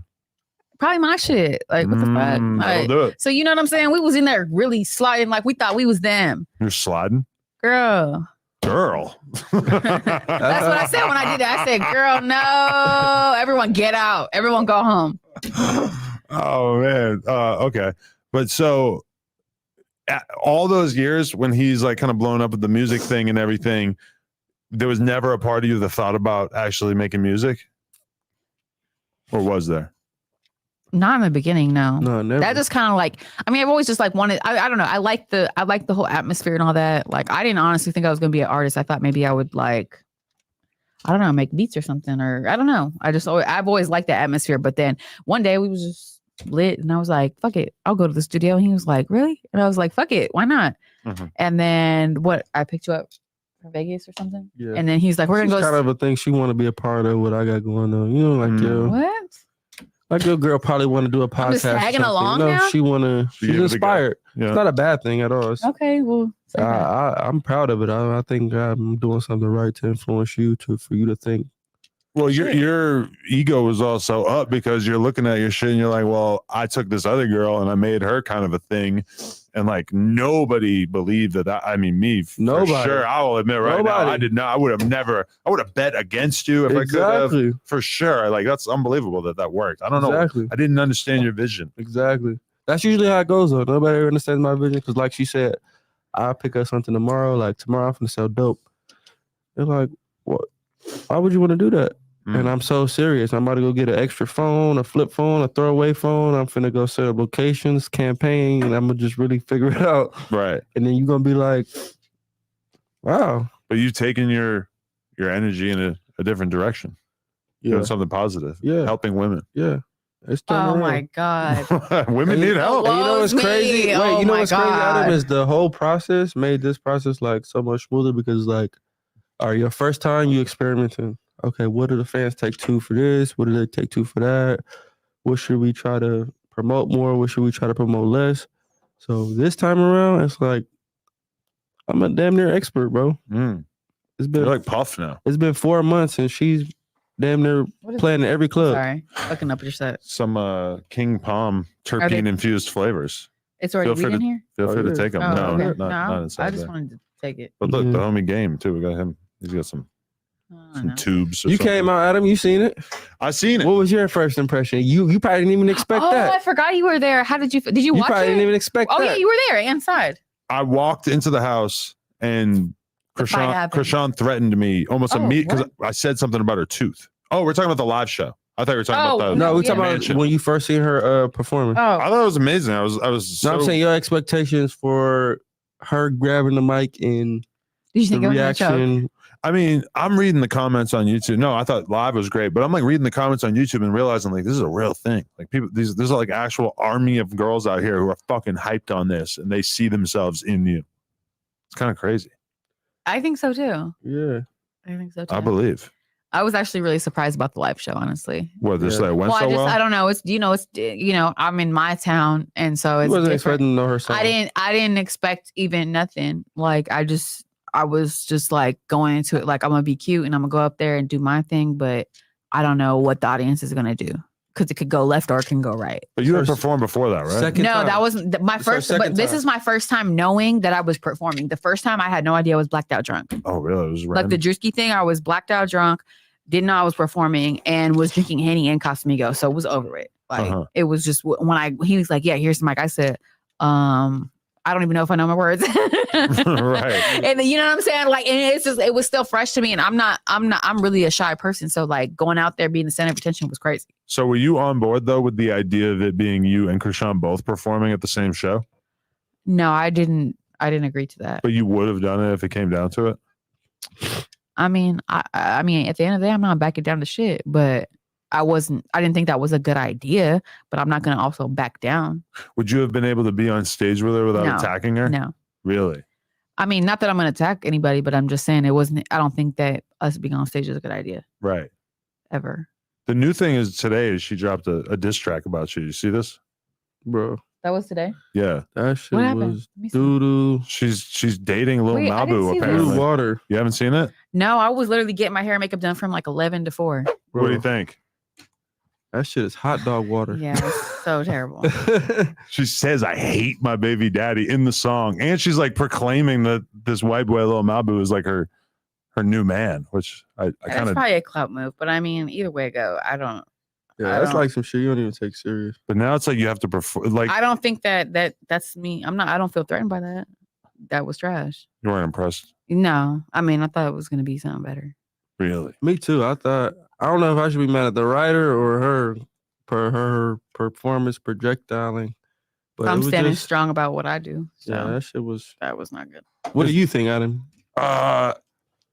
probably my shit. Like what the fuck? That'll Like, do it. so you know what I'm saying? We was in there really sliding like we thought we was them, You're sliding? girl. Girl. That's what I said when I did it. I said, "Girl, no! Everyone get out. Everyone go home." Oh, man. Okay. But so all those years when he's like kind of blown up with the music thing and everything, there was never a part of you that thought about actually making music? Or was there? Not in the beginning, no. No, never. That just kind of like. I mean, I've always just like wanted. I don't know. I like the whole atmosphere and all that. Like, I didn't honestly think I was gonna be an artist. I thought maybe I would like, I don't know, make beats or something, or I don't know. I've always liked the atmosphere. But then one day we was just lit, and I was like, "Fuck it, I'll go to the studio." And he was like, "Really?" And I was like, "Fuck it, why not?" Mm-hmm. And then I picked you up from Vegas or something. Yeah. And then he's like, "We're She's gonna go." kind of a thing she want to be a part of what I got going on. You know, like yo, What? like your girl probably want to do a podcast. I'm just or tagging something. along No, now? she want to. She's gave it a go. inspired. Yeah. It's not a bad thing at all. It's, Okay, well, say that. I'm proud of it. I think I'm doing something right to influence you for you to think. Well, your ego was also up because you're looking at your shit and you're like, well, I took this other girl and I made her kind of a thing. And like nobody believed that. I mean, me, for Nobody. sure. I will admit right now, Nobody. I did not. I would have bet against you if I could Exactly. have. For sure. Like that's unbelievable that worked. I don't Exactly. know. I didn't understand your vision. Exactly. That's usually how it goes though. Nobody ever understands my vision because, like she said, I'll pick up something tomorrow. Like tomorrow, I'm gonna sell dope. They're like, what? Why would you want to do that? And I'm so serious. I'm about to go get an extra phone, a flip phone, a throwaway phone. I'm finna go set up locations, campaign, and I'm gonna just really figure it out. Right. And then you're gonna be like, Wow. But you've taken your energy in a different direction. Doing something positive. Yeah. Helping women. Yeah. It's turning Oh around. my God. Women need help. And you know what's crazy? Wait, Oh you know my what's crazy, Adam, God. is the whole process made this process like so much smoother because like, all right, your first time you experimenting. Okay, what do the fans take to for this? What do they take to for that? What should we try to promote more? What should we try to promote less? So this time around, it's like I'm a damn near expert, bro. It's been You're like Puff now. It's been 4 months and she's damn near playing in every club. Sorry, looking up your set. Some King Palm terpene infused flavors. It's already Feel free in to, here? Feel free to take them. Oh, No, okay. not inside I just there. wanted to take it. But look, the homie Game too. We got him. He's got some tubes. You came out, Adam. You seen it? I seen it. What was your first impression? You probably didn't even expect Oh, that. I forgot you were there. How did you watch You probably it? didn't even expect Oh that. yeah, you were there inside. I walked into the house and fight happened. Chrisean threatened me almost immediately because what? I said something about her tooth. Oh, we're talking about the live show. I thought we were talking about the No, we talking about mansion. when you first seen her performing. Oh, I thought it was amazing. I was. No, I'm saying your expectations for her grabbing the mic and Did you think the it was gonna choke? reaction. I mean, I'm reading the comments on YouTube. No, I thought live was great, but I'm like reading the comments on YouTube and realizing like this is a real thing. Like people, there's like actual army of girls out here who are fucking hyped on this, and they see themselves in you. It's kind of crazy. I think so too. Yeah, I think so too. I believe. I was actually really surprised about the live show, honestly. What this like went so well? I don't know. It's I'm in my town, and so You it's wasn't different. expecting to know her song. I didn't expect even nothing. Like I was just like going into it like I'm gonna be cute and I'm gonna go up there and do my thing, but I don't know what the audience is gonna do because it could go left or it can go right. But you had performed before that, right? No, that wasn't my It's our first. second But this time. is my first time knowing that I was performing. The first time I had no idea I was blacked out drunk. Oh, really? It was Like the Drewski thing, I was blacked out drunk, didn't know I was performing, and was drinking Henny and Casamigos, so it was over it. Like it was just when he was like, "Yeah, here's the mic." I said, I don't even know if I know my words. Right. And then, you know what I'm saying? Like, and it's just, it was still fresh to me. And I'm really a shy person. So like going out there being the center of attention was crazy. So were you on board though with the idea of it being you and Chrisean both performing at the same show? No, I didn't agree to that. But you would have done it if it came down to it? I mean, I mean, at the end of the day, I'm not backing down to shit, but I didn't think that was a good idea, but I'm not going to also back down. Would you have been able to be on stage with her without No. attacking her? No. Really? I mean, not that I'm going to attack anybody, but I'm just saying I don't think that us being on stage is a good idea Right. ever. The new thing is today is she dropped a diss track about you. You see this? Bro. That was today? Yeah. That shit What happened? was Let me see. doo-doo. She's dating Lil Wait, I didn't Nabu see apparently. this. Water. You haven't seen it? No, I was literally getting my hair and makeup done from like 11 to 4. What do you think? That shit is hot dog water. Yeah, it's so terrible. She says, I hate my baby daddy in the song. And she's like proclaiming that this white boy Lil Nabu is like her new man, which I kind That's of. probably a clout move, but I mean, either way it go, I don't. Yeah, I that's don't- like some shit you don't even take serious. But now it's like you have to perform. Like I don't think that's me. I don't feel threatened by that. That was trash. you weren't impressed, No, I mean, I thought it was gonna be something better. really. Me too. I don't know if I should be mad at the writer or her for her performance projectiling. But it I'm was standing just- strong about what I do. So Yeah, that shit was. that was not good. What do you think, Adam?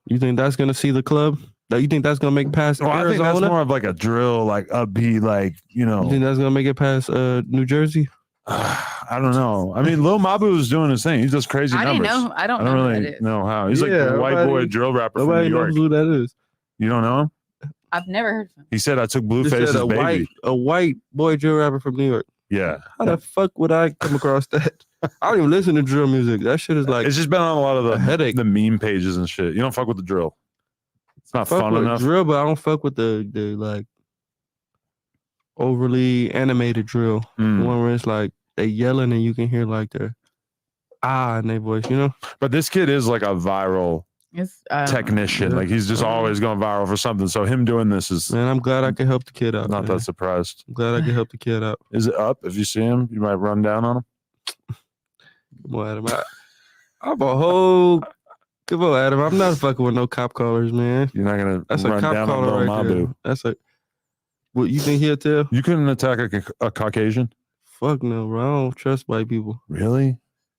You think that's gonna see the club? You think that's gonna make it past Well, I think Arizona? that's more of like a drill, like upbeat, like, you You know. think that's gonna make it past New Jersey? I don't know. I mean, Lil Mabu is doing his thing. He does crazy I didn't numbers. know. I don't know who really that is. know how. He's like Yeah, the white boy nobody- drill rapper from Nobody New York. knows who that is. You don't know him? I've never heard of him. He said I took Just Blueface's said baby. a white boy drill rapper from New York. Yeah. How the fuck would I come across that? I don't even listen to drill music. That shit is like It's just been on a lot of a headache. the meme pages and shit. You don't fuck with the drill. It's not fuck fun with enough. drill, but I don't fuck with the like overly animated drill. The one where it's like they yelling and you can hear like the in their voice, you know? But this kid is like a viral It's technician. Like he's just always going viral for something. So him doing this is Man, I'm glad I can help the kid out. not man. that surprised. I'm glad I can help the kid out. Is it up? If you see him, you might run down on him. Come on, Adam. I'm a whole. Come on, Adam. I'm not fucking with no cop callers, man. You're not gonna That's a run cop down on caller Lil right there. Mabu. That's a. What you think he'll tell? You couldn't attack a Caucasian. Fuck no, bro. I don't trust white people. Really?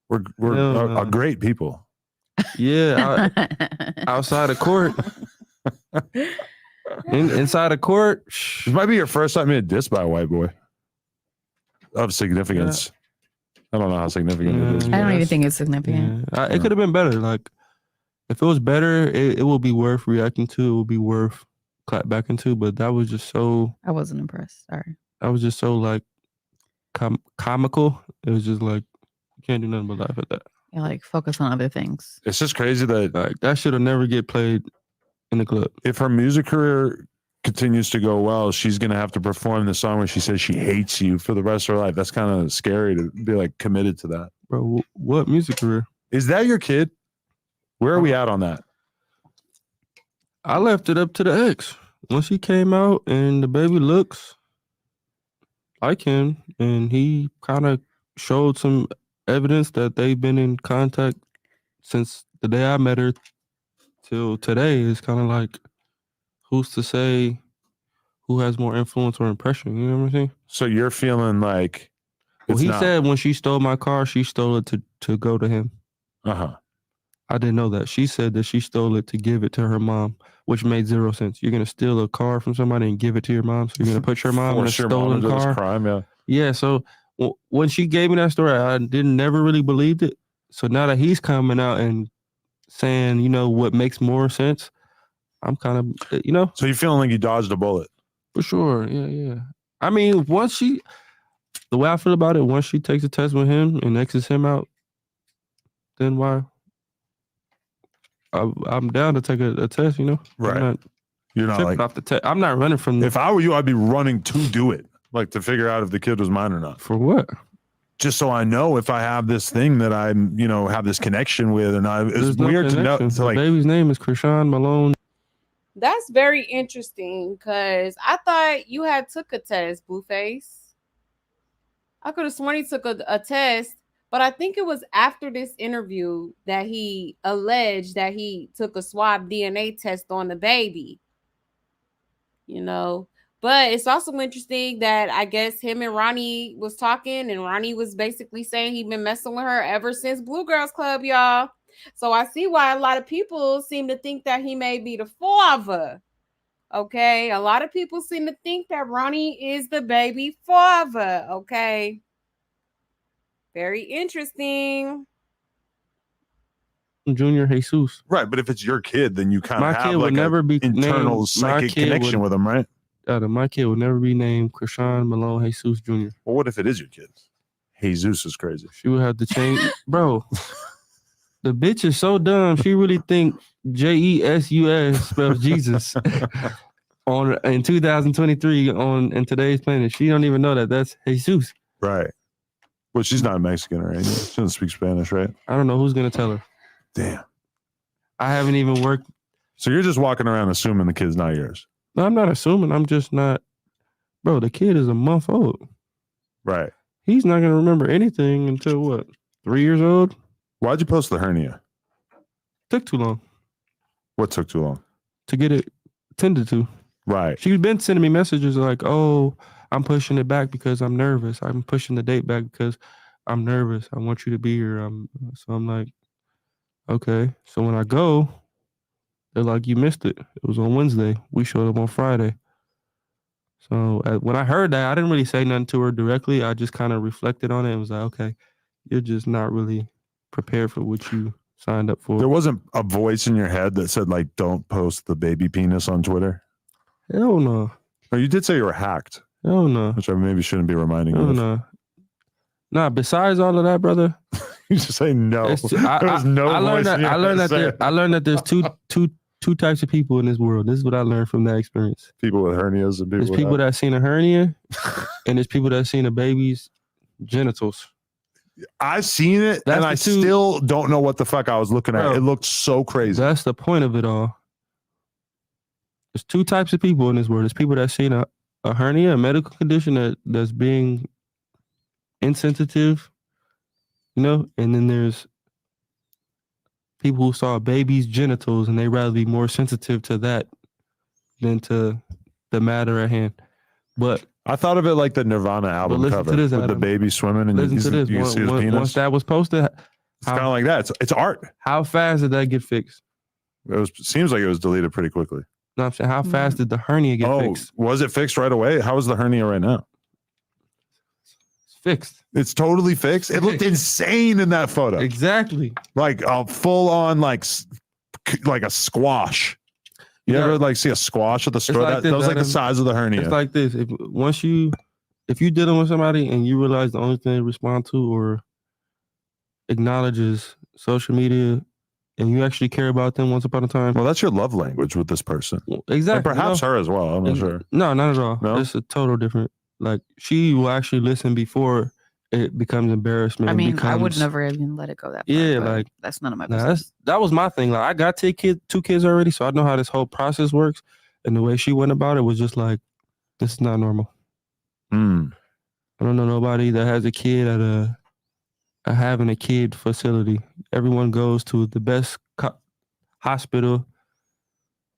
We're Hell no. great people. Yeah, outside of court. Inside of court. This might be your first time being dissed by a white boy of significance. I don't know how significant it is. I don't even think it's significant. It could have been better. Like, if it was better, it will be worth reacting to. It will be worth clap back into. But that was just so. I wasn't impressed. Sorry. That was just so like comical. It was just like you can't do nothing but laugh at that. Yeah, like focus on other things. It's just crazy that like that should have never get played in the club. If her music career continues to go well, she's gonna have to perform the song where she says she hates you for the rest of her life. That's kind of scary to be like committed to that. Bro, what music career? Is that your kid? Where are we at on that? I left it up to the ex. Once he came out and the baby looks like him, and he kind of showed some evidence that they've been in contact since the day I met her till today. It's kind of like, who's to say who has more influence or impression? You know what I'm saying? So you're feeling like, well, he said when she stole my car, she stole it to go to him. I didn't know that. She said that she stole it to give it to her mom, which made zero sense. You're gonna steal a car from somebody and give it to your mom, so you're gonna put your mom in a stolen car. Crime, yeah. So when she gave me that story, I never really believed it. So now that he's coming out and saying, you know, what makes more sense, I'm kind of, you know. So you're feeling like you dodged a bullet? For sure. Yeah. I mean, the way I feel about it, once she takes a test with him and X's him out, then why? I'm down to take a test, you know? Right. You're not like off the test. I'm not running from. If I were you, I'd be running to do it, like to figure out if the kid was mine or not. For what? Just so I know if I have this thing that I'm, have this connection with or not. It's weird to know. The baby's name is Chrisean Malone. That's very interesting because I thought you had took a test, Blueface. I could have sworn he took a test, but I think it was after this interview that he alleged that he took a swab DNA test on the baby. But it's also interesting that I guess him and Ronnie was talking, and Ronnie was basically saying he'd been messing with her ever since Blue Girls Club, y'all. So I see why a lot of people seem to think that he may be the father. Okay, a lot of people seem to think that Ronnie is the baby father. Okay, very interesting. Junior Jesus. Right, but if it's your kid, then you kind of have kid like would never be internal named, psychic connection with him, right? My kid would never be named Chrisean Malone Jesus Jr. Well, what if it is your kid? Jesus is crazy. She would have to change, bro. The bitch is so dumb. She really think Jesus spells Jesus in 2023 in today's planet. She don't even know that that's Jesus. Right. Well, she's not Mexican or anything. She doesn't speak Spanish, right? I don't know who's gonna tell her. Damn. I haven't even worked. So you're just walking around assuming the kid's not yours. No, I'm not assuming. I'm just not. Bro, the kid is a month old. Right. He's not gonna remember anything until what? 3 years old? Why'd you post the hernia? Took too long. What took too long? To get it tended to. Right. She's been sending me messages like, oh, I'm pushing it back because I'm nervous. I'm pushing the date back because I'm nervous. I want you to be here. So I'm like, okay. So when I go, they're like, you missed it. It was on Wednesday. We showed up on Friday. So when I heard that, I didn't really say nothing to her directly. I just kind of reflected on it and was like, okay, you're just not really prepared for what you signed up for. There wasn't a voice in your head that said, like, don't post the baby penis on Twitter? Hell no. No, you did say you were hacked. Hell no. Which I maybe shouldn't be reminding you of. No. Nah, besides all of that, brother. You just say no. There was no voice in your head. I learned that there's two types of people in this world. This is what I learned from that experience. People with hernias and there's people that seen a hernia, and there's people that seen a baby's genitals. I've seen it, and I still don't know what the fuck I was looking at. It looked so crazy. That's the point of it all. There's two types of people in this world. There's people that seen a hernia, a medical condition that's being insensitive, and then there's people who saw a baby's genitals and they rather be more sensitive to that than to the matter at hand. But I thought of it like the Nirvana album cover with the baby swimming and listen to this. you see his penis. Once that was posted, It's kind of like that. It's art. How fast did that get fixed? Seems like it was deleted pretty quickly. No, I'm saying, how fast did the hernia get fixed? Was it fixed right away? How is the hernia right now? It's fixed. It's totally fixed. It looked insane in that photo. Exactly. Like a full on like a squash. You ever like see a squash at the store? Like that was like the size of the hernia. It's like this. If you're dealing with somebody and you realize the only thing they respond to or acknowledge is social media, and you actually care about them once upon a time. Well, that's your love language with this person. Exactly. And perhaps her as well. I'm not sure. No, not at all. No? It's a total different. Like, she will actually listen before it becomes embarrassment. I mean, I would never even let it go that far. Yeah, like that's none of my business. That was my thing. Like, I got two kids already, so I know how this whole process works. And the way she went about it was just like, this is not normal. I don't know nobody that has a kid at a having a kid facility. Everyone goes to the best hospital.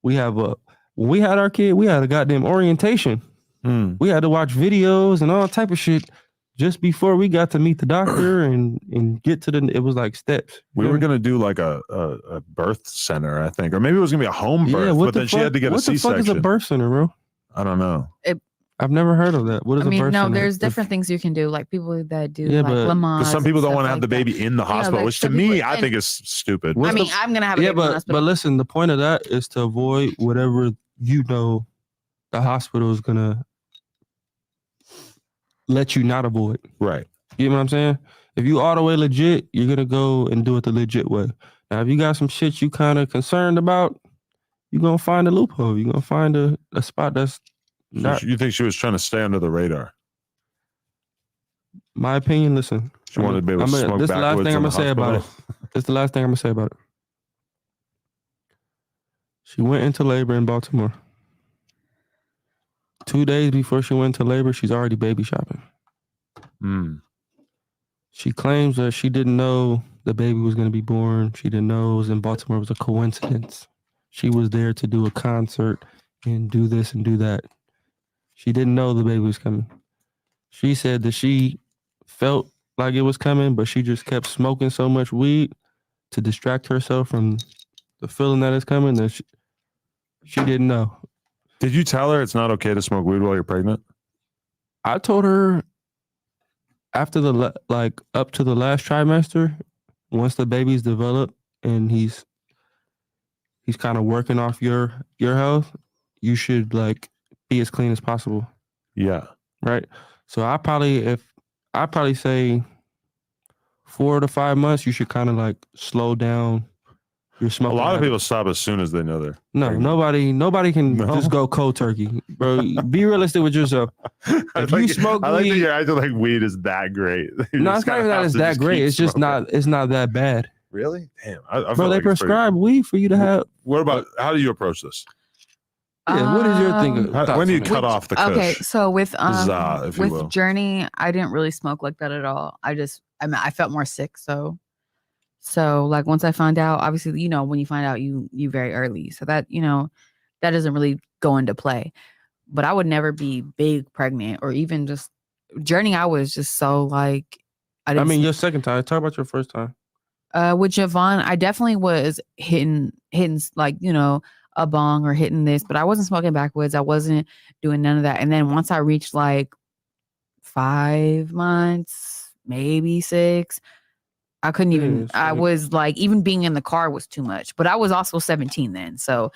When we had our kid, we had a goddamn orientation. We had to watch videos and all type of shit just before we got to meet the doctor and get to it was like steps. We were gonna do like a birth center, I think, or maybe it was gonna be a home birth. But then she had to get a C-section. What the fuck is a birth center, bro? I don't know. I've never heard of that. What is a birth center? There's different things you can do, like people that do Yeah, like but- Lamaze. Because some people don't want to have like the baby in the hospital, like which to some me, people- I and- think is stupid. I mean, I'm gonna have a baby in the hospital. But listen, the point of that is to avoid whatever the hospital is gonna let you not avoid. Right. You know what I'm saying? If you all the way legit, you're gonna go and do it the legit way. Now, if you got some shit you kind of concerned about, you're gonna find a loophole. You're gonna find a spot that's not. You think she was trying to stay under the radar? My opinion, listen. She wanted to be able to smoke This is the last backwards thing I'm in gonna the say about it. hospital. This is the last thing I'm gonna say about it. She went into labor in Baltimore. 2 days before she went into labor, she's already baby shopping. She claims that she didn't know the baby was going to be born. She didn't know it was in Baltimore. It was a coincidence. She was there to do a concert and do this and do that. She didn't know the baby was coming. She said that she felt like it was coming, but she just kept smoking so much weed to distract herself from the feeling that it's coming that she didn't know. Did you tell her it's not okay to smoke weed while you're pregnant? I told her after up to the last trimester, once the baby's developed and he's kind of working off your health, you should be as clean as possible. Yeah. Right. So I probably say 4 to 5 months, you should kind of slow down your smoking. A lot of habit. people stop as soon as they know they're No, pregnant. nobody can just go cold turkey, bro. Be realistic with yourself. If you smoke I like that weed, you're acting like weed is that great. You no, just it's not kinda even that have it's to that just great. keep It's just smoking. it's not that bad. Really? Damn. I Bro, feel they like it's pretty- prescribe weed for you to have. What about how do you approach this? Yeah, what is your thing? When do you cut off the kush? Okay, so with if you will. Journey, I didn't really smoke like that at all. I felt more sick. So once I found out, obviously, when you find out, you very early. So that, that doesn't really go into play. But I would never be big pregnant or even just Journey. I was just so your second time. Talk about your first time. With Javon, I definitely was hitting a bong or hitting this, but I wasn't smoking backwoods. I wasn't doing none of that. And then once I reached 5 months, maybe 6, I couldn't even, I was even being in the car was too much, but I was also 17 then. So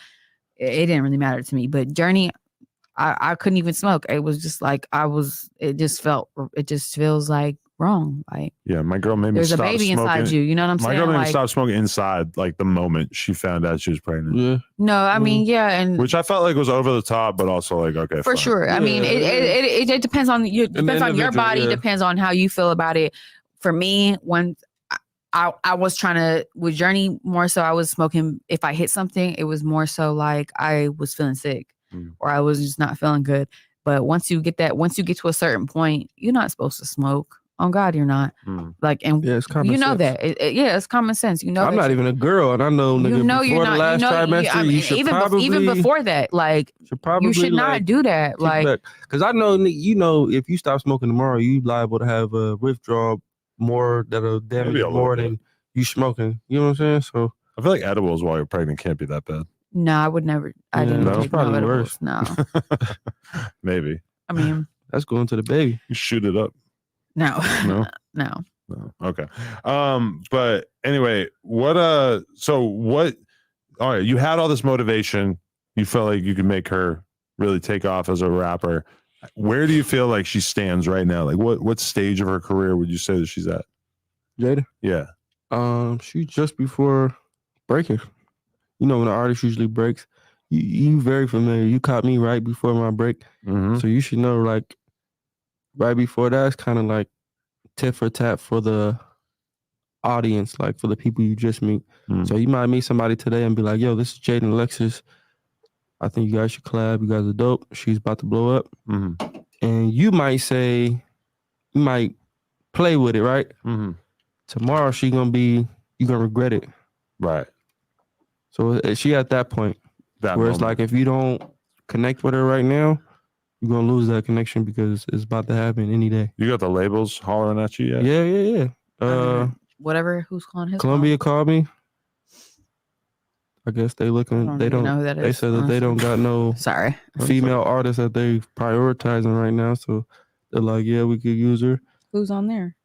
it didn't really matter to me, but Journey, I couldn't even smoke. It was just it just feels wrong. Yeah, my girl made me there's stop a baby smoking. inside you. You know what I'm saying? My girl made me stop smoking inside the moment she found out she was pregnant. Yeah. No, I mean, yeah. And which I felt like was over the top, but also okay. For fine. sure. I mean, it depends on you. Depends on your body. yeah. Depends on how you feel about it. For me, when I was trying to with Journey more so, I was smoking. If I hit something, it was more so I was feeling sick or I was just not feeling good. But once you get to a certain point, you're not supposed to smoke. On God, you're not. It's common you know sense. that. It's common sense. You know. I'm not even a girl, and I know, nigga, you're before not. the last trimester, you should probably even before that, you should not do that. Because I know, if you stop smoking tomorrow, you liable to have a withdrawal more that'll damage Maybe a you more little than you smoking. You know what I'm saying? So I feel like edibles while you're pregnant can't be that bad. No, I would never. I didn't that's take no probably edibles. worse. No. Maybe. I mean, that's going to the baby. You shoot it up. No. No. No. No. Okay. But anyway, so what? All right, you had all this motivation. You felt like you could make her really take off as a rapper. Where do you feel like she stands right now? Like what stage of her career would you say that she's at? Jada? Yeah. She's just before breaking. You know when an artist usually breaks, you very familiar. You caught me right before my break. Mm-hmm. So you should know like right before that, it's kind of like tit for tat for the audience, like for the people you just meet. So you might meet somebody today and be like, yo, this is Jaidyn Alexis. I think you guys should collab. You guys are dope. She's about to blow up. Mm-hmm. And you might say, you might play with it, right? Mm-hmm. Tomorrow you're going to regret it. Right. So she at that point that where moment. It's like, if you don't connect with her right now, you're going to lose that connection because it's about to happen any day. You got the labels hollering at you yet? Yeah. Whatever. Who's calling his Columbia called me. I guess they looking. They don't know who that They is, said that they don't got no Sorry. female artists that they prioritizing right now. So they're like, yeah, we could use her. Who's on there?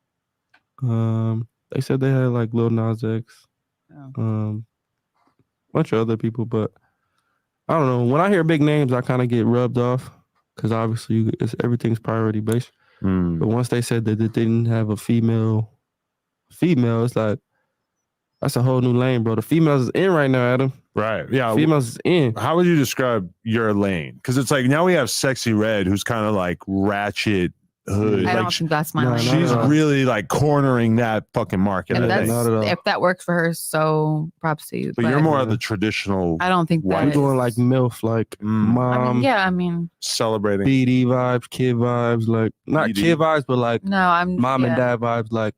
They said they had like Lil Nas X, bunch of other people, but I don't know. When I hear big names, I kind of get rubbed off because obviously everything's priority based. But once they said that they didn't have a female, it's like that's a whole new lane, bro. The females is in right now, Adam. Right. Yeah. Females is in. How would you describe your lane? Because it's like now we have Sexy Red, who's kind of like ratchet hood. I like don't think that's my lane. She's really like cornering that fucking market. And I think. if that works for her, so props to you. But you're more of the traditional. I don't think I'm that doing like MILF, like mom. I mean, celebrating BD vibes, kid vibes, like not BD. kid vibes, but like I'm mom and dad vibes, like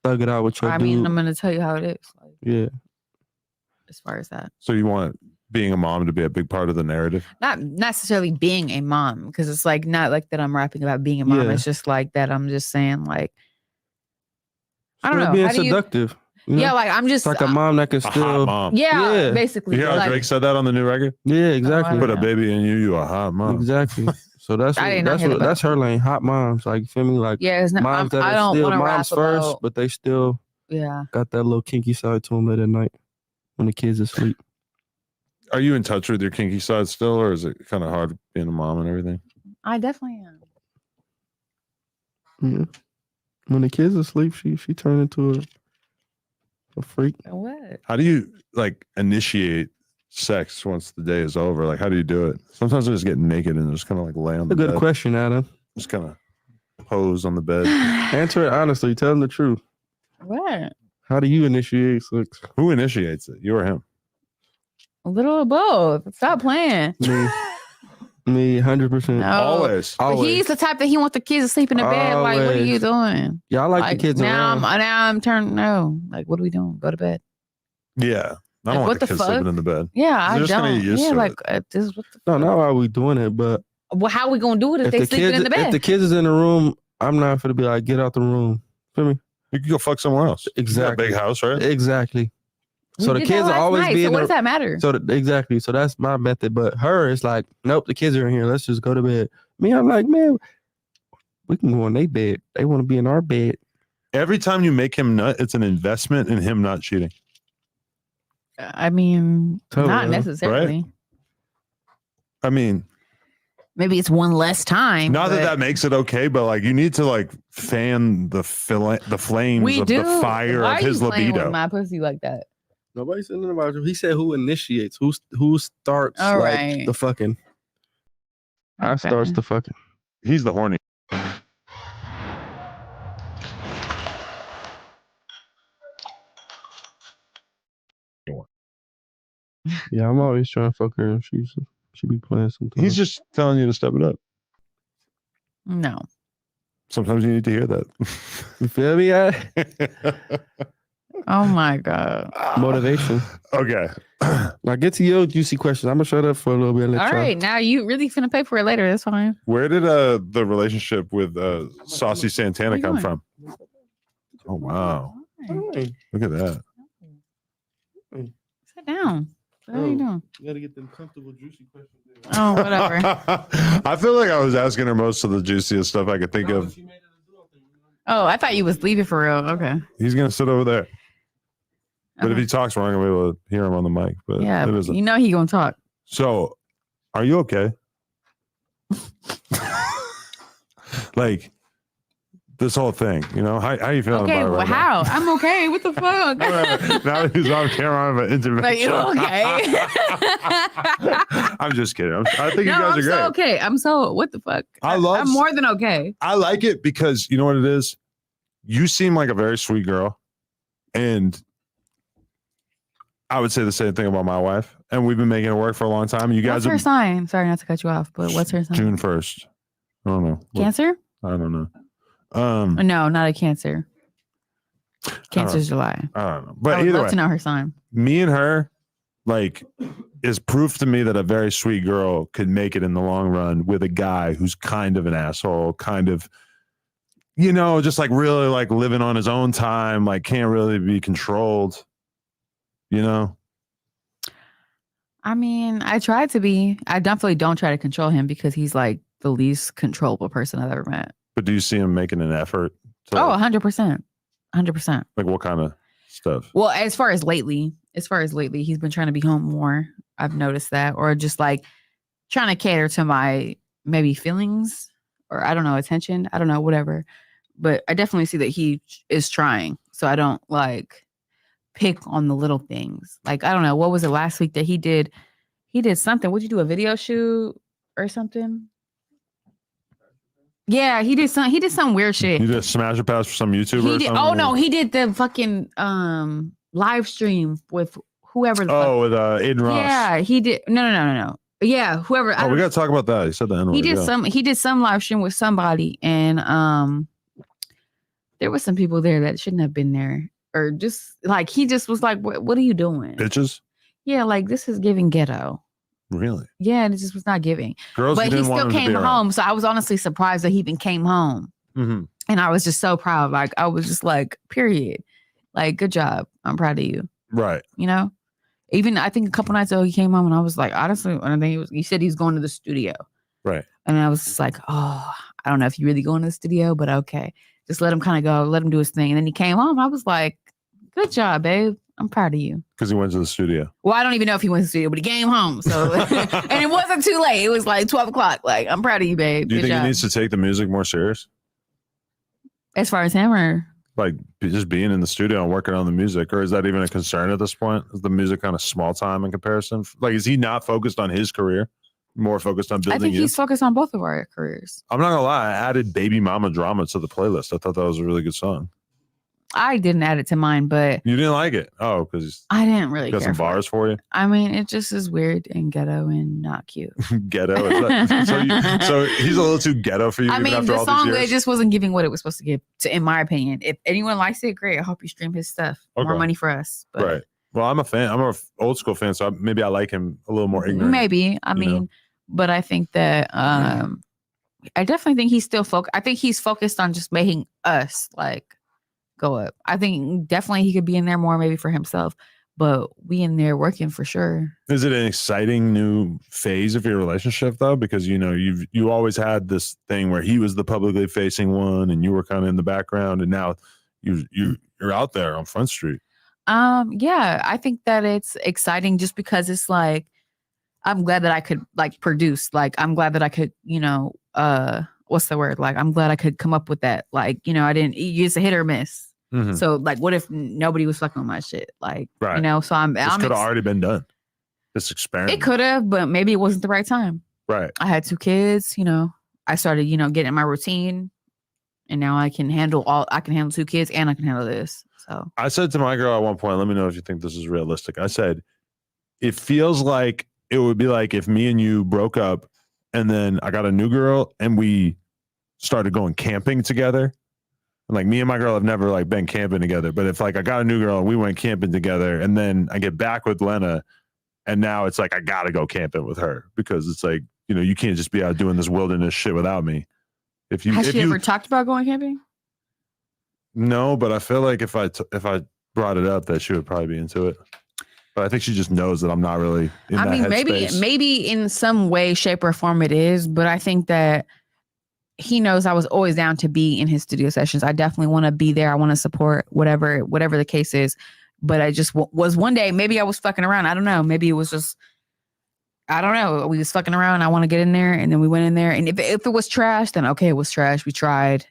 thug it out with your I dude. mean, I'm gonna tell you how it is. Like, yeah. As far as that, So you want being a mom to be a big part of the narrative? not necessarily being a mom, because it's like not like that I'm rapping about being a mom. Yeah. It's just like that I'm just saying like I don't know. Being How do you- seductive. You know? Yeah, like I'm just It's like a mom that can A hot still. mom. Yeah, basically. You hear how like, Drake said that on the new record? Yeah, exactly. Put a baby in you, you a hot mom. Exactly. So that's I did not hear that. that's her lane. Hot moms, like you feel me, like Yeah, it's not- moms that I are don't still wanna moms rap first, about- but they still yeah. got that little kinky side to them late at night when the kids asleep. Are you in touch with your kinky side still, or is it kind of hard being a mom and everything? I definitely am. Yeah. When the kids asleep, she turned into a freak. What? How do you like initiate sex once the day is over? Like, how do you do it? Sometimes I just get naked and just kind of like lay on the A good bed. question, Adam. Just kind of pose on the bed. Answer it honestly. Tell them the truth. What? How do you initiate sex? Who initiates it? You or him? A little of both. Stop playing. Me, 100%. No. Always. But he's the type that he wants the kids to sleep in the bed. Like, what are you Always. doing? Yeah, I like the kids now around. I'm turning. No, like, what are we doing? Go to bed. Yeah. I Like, don't what want the the kids sleeping fuck? in the bed. Yeah, I They're just gonna don't. get used Yeah, to like it. this. What the? No, not why we doing it, but Well, how we gonna do it if they sleeping in the bed? If the kids is in the room, I'm not gonna be like, get out the room. Feel me? You can go fuck somewhere else. Exactly. You got a big house, right? Exactly. So We the did that kids will last always night, be so in what the, does that matter? So exactly. So that's my method. But her, it's like, nope, the kids are in here. Let's just go to bed. Me, I'm like, man, we can go in their bed. They want to be in our bed. Every time you make him nut, it's an investment in him not cheating. I mean, Totally, not huh? necessarily. Right? I mean, Maybe it's one less time. not that but that makes it okay, but like you need to like fan the flames we of do. the fire Why of are you his playing libido. with my pussy like that? Nobody said nothing about you. He said who initiates, who starts All like right. the fucking. I Okay. starts the fucking. He's the horny. Yeah, I'm always trying to fuck her. And she be playing sometimes. He's just telling you to step it up. No. Sometimes you need to hear that. You feel me? Oh my god. Motivation. Okay. Now get to your juicy questions. I'm gonna shut up for a little bit. And let All y'all- right, now you really finna pay for it later. That's fine. Where did the relationship with Saucy Santana Where you come going? from? Oh wow. Hey, Look at that. down. What are you doing? You gotta get them comfortable, juicy questions. Oh, whatever. I feel like I was asking her most of the juiciest stuff I could think of. Oh, I thought you was leaving for real. Okay. He's gonna sit over there. But if he talks, we're not gonna be able to hear him on the mic. But Yeah, you know he gonna talk. So, are you okay? Like this whole thing, you know? How you feeling Okay, about it well, right how? I'm okay. What the fuck? now that he's on camera, I'm an intervention. Like, you okay? I'm just kidding. I think you No, guys I'm are great. so okay. I'm so what the fuck? I'm more than okay. I like it because you know what it is? You seem like a very sweet girl. And I would say the same thing about my wife. And we've been making it work for a long time. You guys What's her are sign? Sorry not to cut you off, but what's her sign? June 1st. I don't know. Cancer? I don't know. No, not a Cancer. Cancer's July. I don't know. But I would either love way, to know her sign. me and her, like, is proof to me that a very sweet girl could make it in the long run with a guy who's kind of an asshole, kind of, you know, just like really like living on his own time, like can't really be controlled, you know? I mean, I tried to be. I definitely don't try to control him because he's like the least controllable person I've ever met. But do you see him making an effort? To, 100%. 100%. Like what kind of stuff? Well, as far as lately, he's been trying to be home more. I've noticed that. Or just like trying to cater to my maybe feelings or I don't know, attention. I don't know, whatever. But I definitely see that he is trying. So I don't like pick on the little things. Like, I don't know, what was it last week that he did something? Would you do a video shoot or something? Yeah, he did some weird shit. You just smash a pass for some YouTuber or something? Oh no, he did the fucking live stream with whoever the fuck. With Aiden Ross. Yeah, he did. No. Yeah, whoever. Oh, we got to talk about that. He said the N-word. He did some live stream with somebody, and there was some people there that shouldn't have been there, or just like he just was like, "What are you doing, bitches?" Yeah, like this is giving ghetto. Really? Yeah, and it just was not giving. Girls, but he still came home, so I was honestly surprised that he even came home, mm-hmm. and I was just so proud. Like I was just like, period. Like, good job. I'm proud of you. Right. You know. Even I think a couple nights ago he came home and I was like, honestly, I think he said he's going to the studio. Right. And I was just like, oh, I don't know if you really going to the studio, but okay. Just let him kind of go, let him do his thing. And then he came home. I was like, good job, babe. I'm proud of you. Because he went to the studio. Well, I don't even know if he went to the studio, but he came home. So and it wasn't too late. It was like 12 o'clock. Like, I'm proud of you, babe. Do you good think job. he needs to take the music more serious? As far as him or? Like just being in the studio and working on the music, or is that even a concern at this point? Is the music kind of small time in comparison? Like, is he not focused on his career, more focused on building? I think he's focused on both of our careers. I'm not gonna lie, I added "Baby Mama Drama" to the playlist. I thought that was a really good song. I didn't add it to mine, but You didn't like it? Oh, because I didn't really got care some bars for you. I mean, it just is weird and ghetto and not cute. Ghetto. Is that, so he's a little too ghetto for you. I even mean, after the all song these it years? just wasn't giving what it was supposed to give, in my opinion. If anyone likes it, great. I hope you stream his stuff. More Okay. money for us. But Right. Well, I'm a fan. I'm a old school fan, so maybe I like him a little more ignorant. maybe. I mean, know? but I think that I definitely think he's still focused. I think he's focused on just making us like go up. I think definitely he could be in there more maybe for himself, but we in there working for sure. Is it an exciting new phase of your relationship though? Because you know you always had this thing where he was the publicly facing one and you were kind of in the background, and now you're out there on Front Street. Yeah, I think that it's exciting just because it's like I'm glad that I could like produce. Like I'm glad that I could, you know, what's the word? Like I'm glad I could come up with that. Like, you know, I didn't use a hit or miss. Mhm. So like what if nobody was fucking with my shit? Like, Right. you know, so This could have already been done. This experiment. it could have, but maybe it wasn't the right time. Right. I had 2 kids, you know. I started, you know, getting in my routine, and now I can handle 2 kids and I can handle this. So I said to my girl at one point, let me know if you think this is realistic. I said, it feels like it would be like if me and you broke up and then I got a new girl and we started going camping together. And like me and my girl have never like been camping together, but if like I got a new girl and we went camping together and then I get back with Lena and now it's like I gotta go camping with her because it's like, you know, you can't just be out doing this wilderness shit without me. has she ever talked about going camping? No, but I feel like if I brought it up that she would probably be into it. But I think she just knows that I'm not really in I that mean, headspace. maybe in some way, shape, or form it is, but I think that he knows I was always down to be in his studio sessions. I definitely want to be there. I want to support whatever the case is. But I just was one day, maybe I was fucking around. I don't know. Maybe it was just, I don't know. We was fucking around. I want to get in there. And then we went in there. And if it was trash, then okay, it was trash. We tried.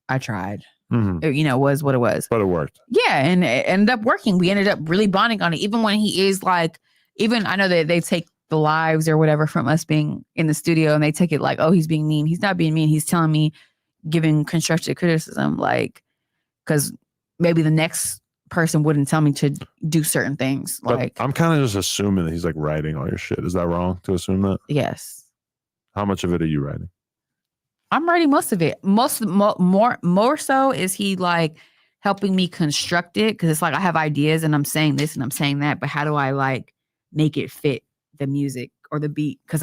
I tried. It was what it was. But it worked. Yeah. And it ended up working. We ended up really bonding on it. Even when he is like, even I know that they take the lives or whatever from us being in the studio and they take it like, oh, he's being mean. He's not being mean. He's telling me, giving constructive criticism, like, because maybe the next person wouldn't tell me to do certain things. But Like, I'm kind of just assuming that he's like writing all your shit. Is that wrong to assume that? yes. How much of it are you writing? I'm writing most of it. More so is he like helping me construct it, because it's like I have ideas and I'm saying this and I'm saying that, but how do I like make it fit the music or the beat? Because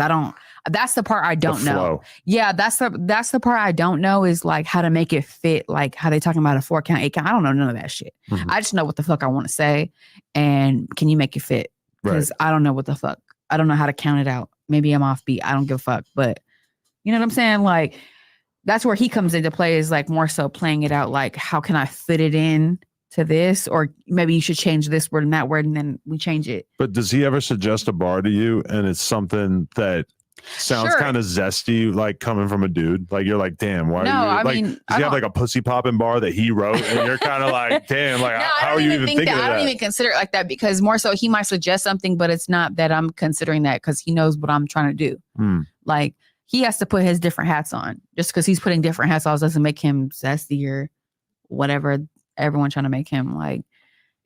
that's the part I don't know. Yeah, that's the part I don't know, is like how to make it fit, like how they talking about a 4 count, 8 count. I don't know none of that shit. I just know what the fuck I want to say, and can you make it fit? Because I don't know what the fuck. I don't know how to count it out. Maybe I'm offbeat. I don't give a fuck. But you know what I'm saying? Like, that's where he comes into play, is like more so playing it out. Like, how can I fit it in to this? Or maybe you should change this word and that word, and then we change it. But does he ever suggest a bar to you and it's something that sounds kind of zesty, like coming from a dude? Like, you're like, damn, why are you like, does he have like a pussy popping bar that he wrote and you're kind of like, damn, like, how are you even thinking of that? I don't even consider it like that, because more so he might suggest something, but it's not that I'm considering that, because he knows what I'm trying to do. Like, he has to put his different hats on. Just because he's putting different hats on doesn't make him zesty or whatever everyone trying to make him. Like,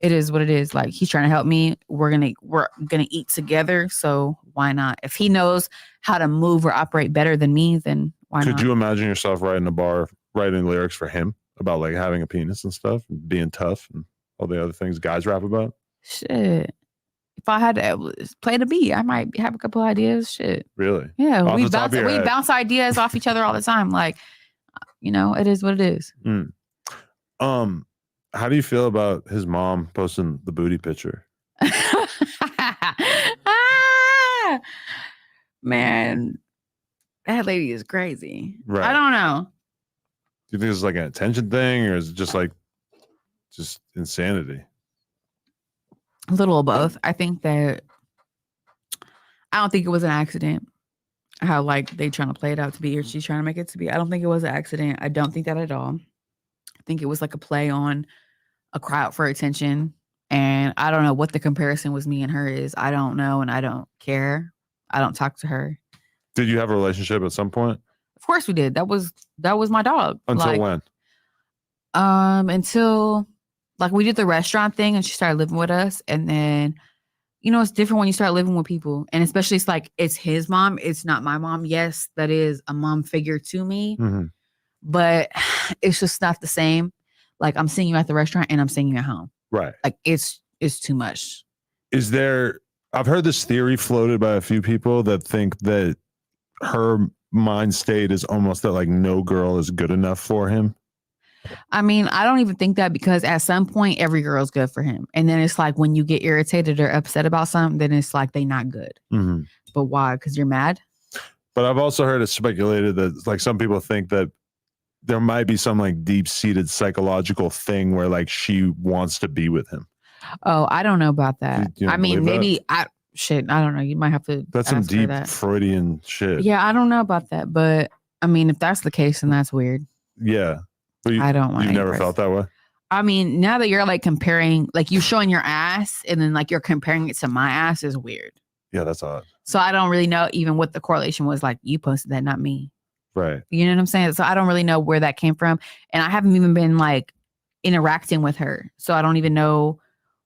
it is what it is. Like, he's trying to help me. We're gonna eat together. So why not? If he knows how to move or operate better than me, then why not? Could you imagine yourself writing a bar, writing lyrics for him about like having a penis and stuff, and being tough and all the other things guys rap about? Shit. If I had to play the beat, I might have a couple ideas. Shit. Really? Yeah. Off We the top of your head. bounce ideas off each other all the time. Like, it is what it is. How do you feel about his mom posting the booty picture? Man, that lady is crazy. Right. I don't know. Do you think it's like an attention thing, or is it just like insanity? A little of both. I think that I don't think it was an accident. How like they trying to play it out to be, or she's trying to make it to be. I don't think it was an accident. I don't think that at all. I think it was like a play on a crowd for attention. And I don't know what the comparison was me and her is. I don't know, and I don't care. I don't talk to her. Did you have a relationship at some point? Of course we did. That was my dog. Until when? Until like we did the restaurant thing and she started living with us. And then, it's different when you start living with people. And especially it's like, it's his mom. It's not my mom. Yes, that is a mom figure to me. But it's just not the same. Like, I'm seeing you at the restaurant and I'm seeing you at home. Right. Like, it's too much. I've heard this theory floated by a few people that think that her mind state is almost that like no girl is good enough for him. I mean, I don't even think that, because at some point every girl's good for him. And then it's like when you get irritated or upset about something, then it's like they not good. But why? Because you're mad? But I've also heard it speculated that like some people think that there might be some like deep-seated psychological thing where like she wants to be with him. Oh, I don't know about that. You don't I mean, believe maybe I don't know. You might have to. That's some ask her deep that. Freudian shit. Yeah, I don't know about that, but I mean, if that's the case, then that's weird. Yeah. But I don't want You've never any felt that way? I mean, now that you're like comparing, like you showing your ass and then like you're comparing it to my ass is weird. Yeah, that's odd. So I don't really know even what the correlation was. Like, you posted that, not me. Right. You know what I'm saying? So I don't really know where that came from. And I haven't even been like interacting with her. So I don't even know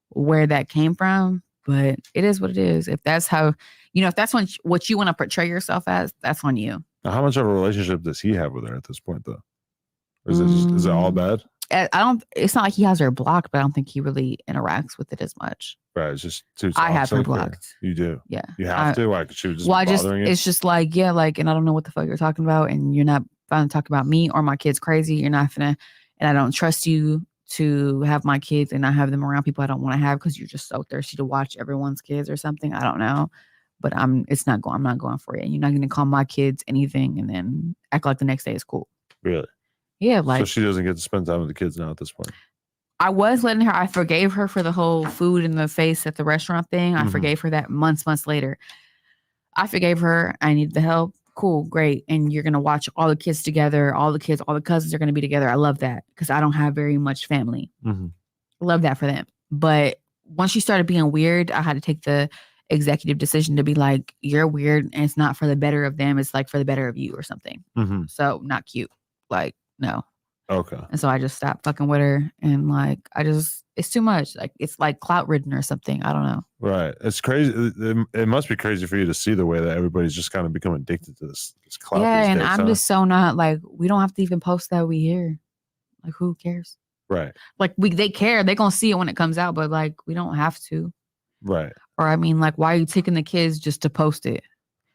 where that came from. But it is what it is. If that's how, if that's what you want to portray yourself as, that's on you. Now, how much of a relationship does he have with her at this point, though? Or is it all bad? It's not like he has her blocked, but I don't think he really interacts with it as much. Right. It's just too I have her toxic, or blocked. You do? Yeah. You have to? Why? Because she would just be bothering you? It's just like, yeah, like, and I don't know what the fuck you're talking about. And you're not going to talk about me or my kids crazy. You're not going to, and I don't trust you to have my kids and not have them around people I don't want to have because you're just so thirsty to watch everyone's kids or something. I don't know. But I'm not going for it. You're not going to call my kids anything and then act like the next day is cool. Really? Yeah. Like, so she doesn't get to spend time with the kids now at this point. I was letting her, I forgave her for the whole food in the face at the restaurant thing. I forgave her that months later. I forgave her. I needed the help. Cool. Great. And you're going to watch all the kids together. All the cousins are going to be together. I love that because I don't have very much family. Love that for them. But once she started being weird, I had to take the executive decision to be like, you're weird and it's not for the better of them. It's like for the better of you or something. So not cute. Like, no. Okay. And so I just stopped fucking with her and like, it's too much. Like it's like clout ridden or something. I don't know. Right. It's crazy. It must be crazy for you to see the way that everybody's just kind of become addicted to this clout. Yeah. these And days, I'm just so not like, we don't have to even post that we here. Like who cares? Right. Like they care. They're going to see it when it comes out, but like, we don't have to. Right. Or I mean, like, why are you taking the kids just to post it?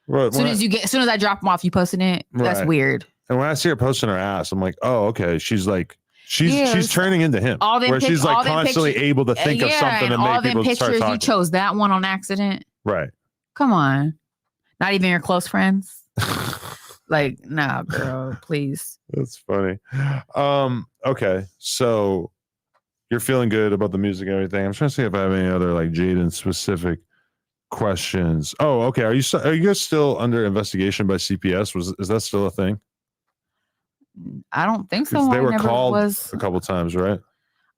Right. As soon as I drop them off, you posting it. That's weird. And when I see her posting her ass, I'm like, oh, okay. She's like, she's turning into him. Where she's like constantly able to think of something and make people start talking. You chose that one on accident. Right. Come on. Not even your close friends. Like, nah, girl, please. That's funny. Okay. So you're feeling good about the music and everything. I'm trying to see if I have any other like Jaidyn specific questions. Oh, okay. Are you guys still under investigation by CPS? Is that still a thing? I don't think so. They were called a couple times, right?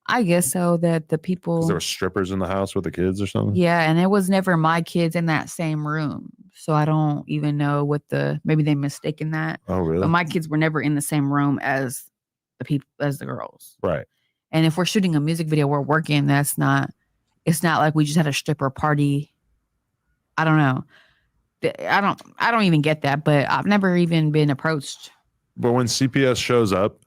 I guess so. That the people, there were strippers in the house with the kids or something. Yeah, and it was never my kids in that same room, so I don't even know what maybe they mistaken that. Oh, really? But my kids were never in the same room as the girls. Right. And if we're shooting a music video, we're working. It's not like we just had a stripper party. I don't know. I don't even get that, but I've never even been approached. But when CPS shows up.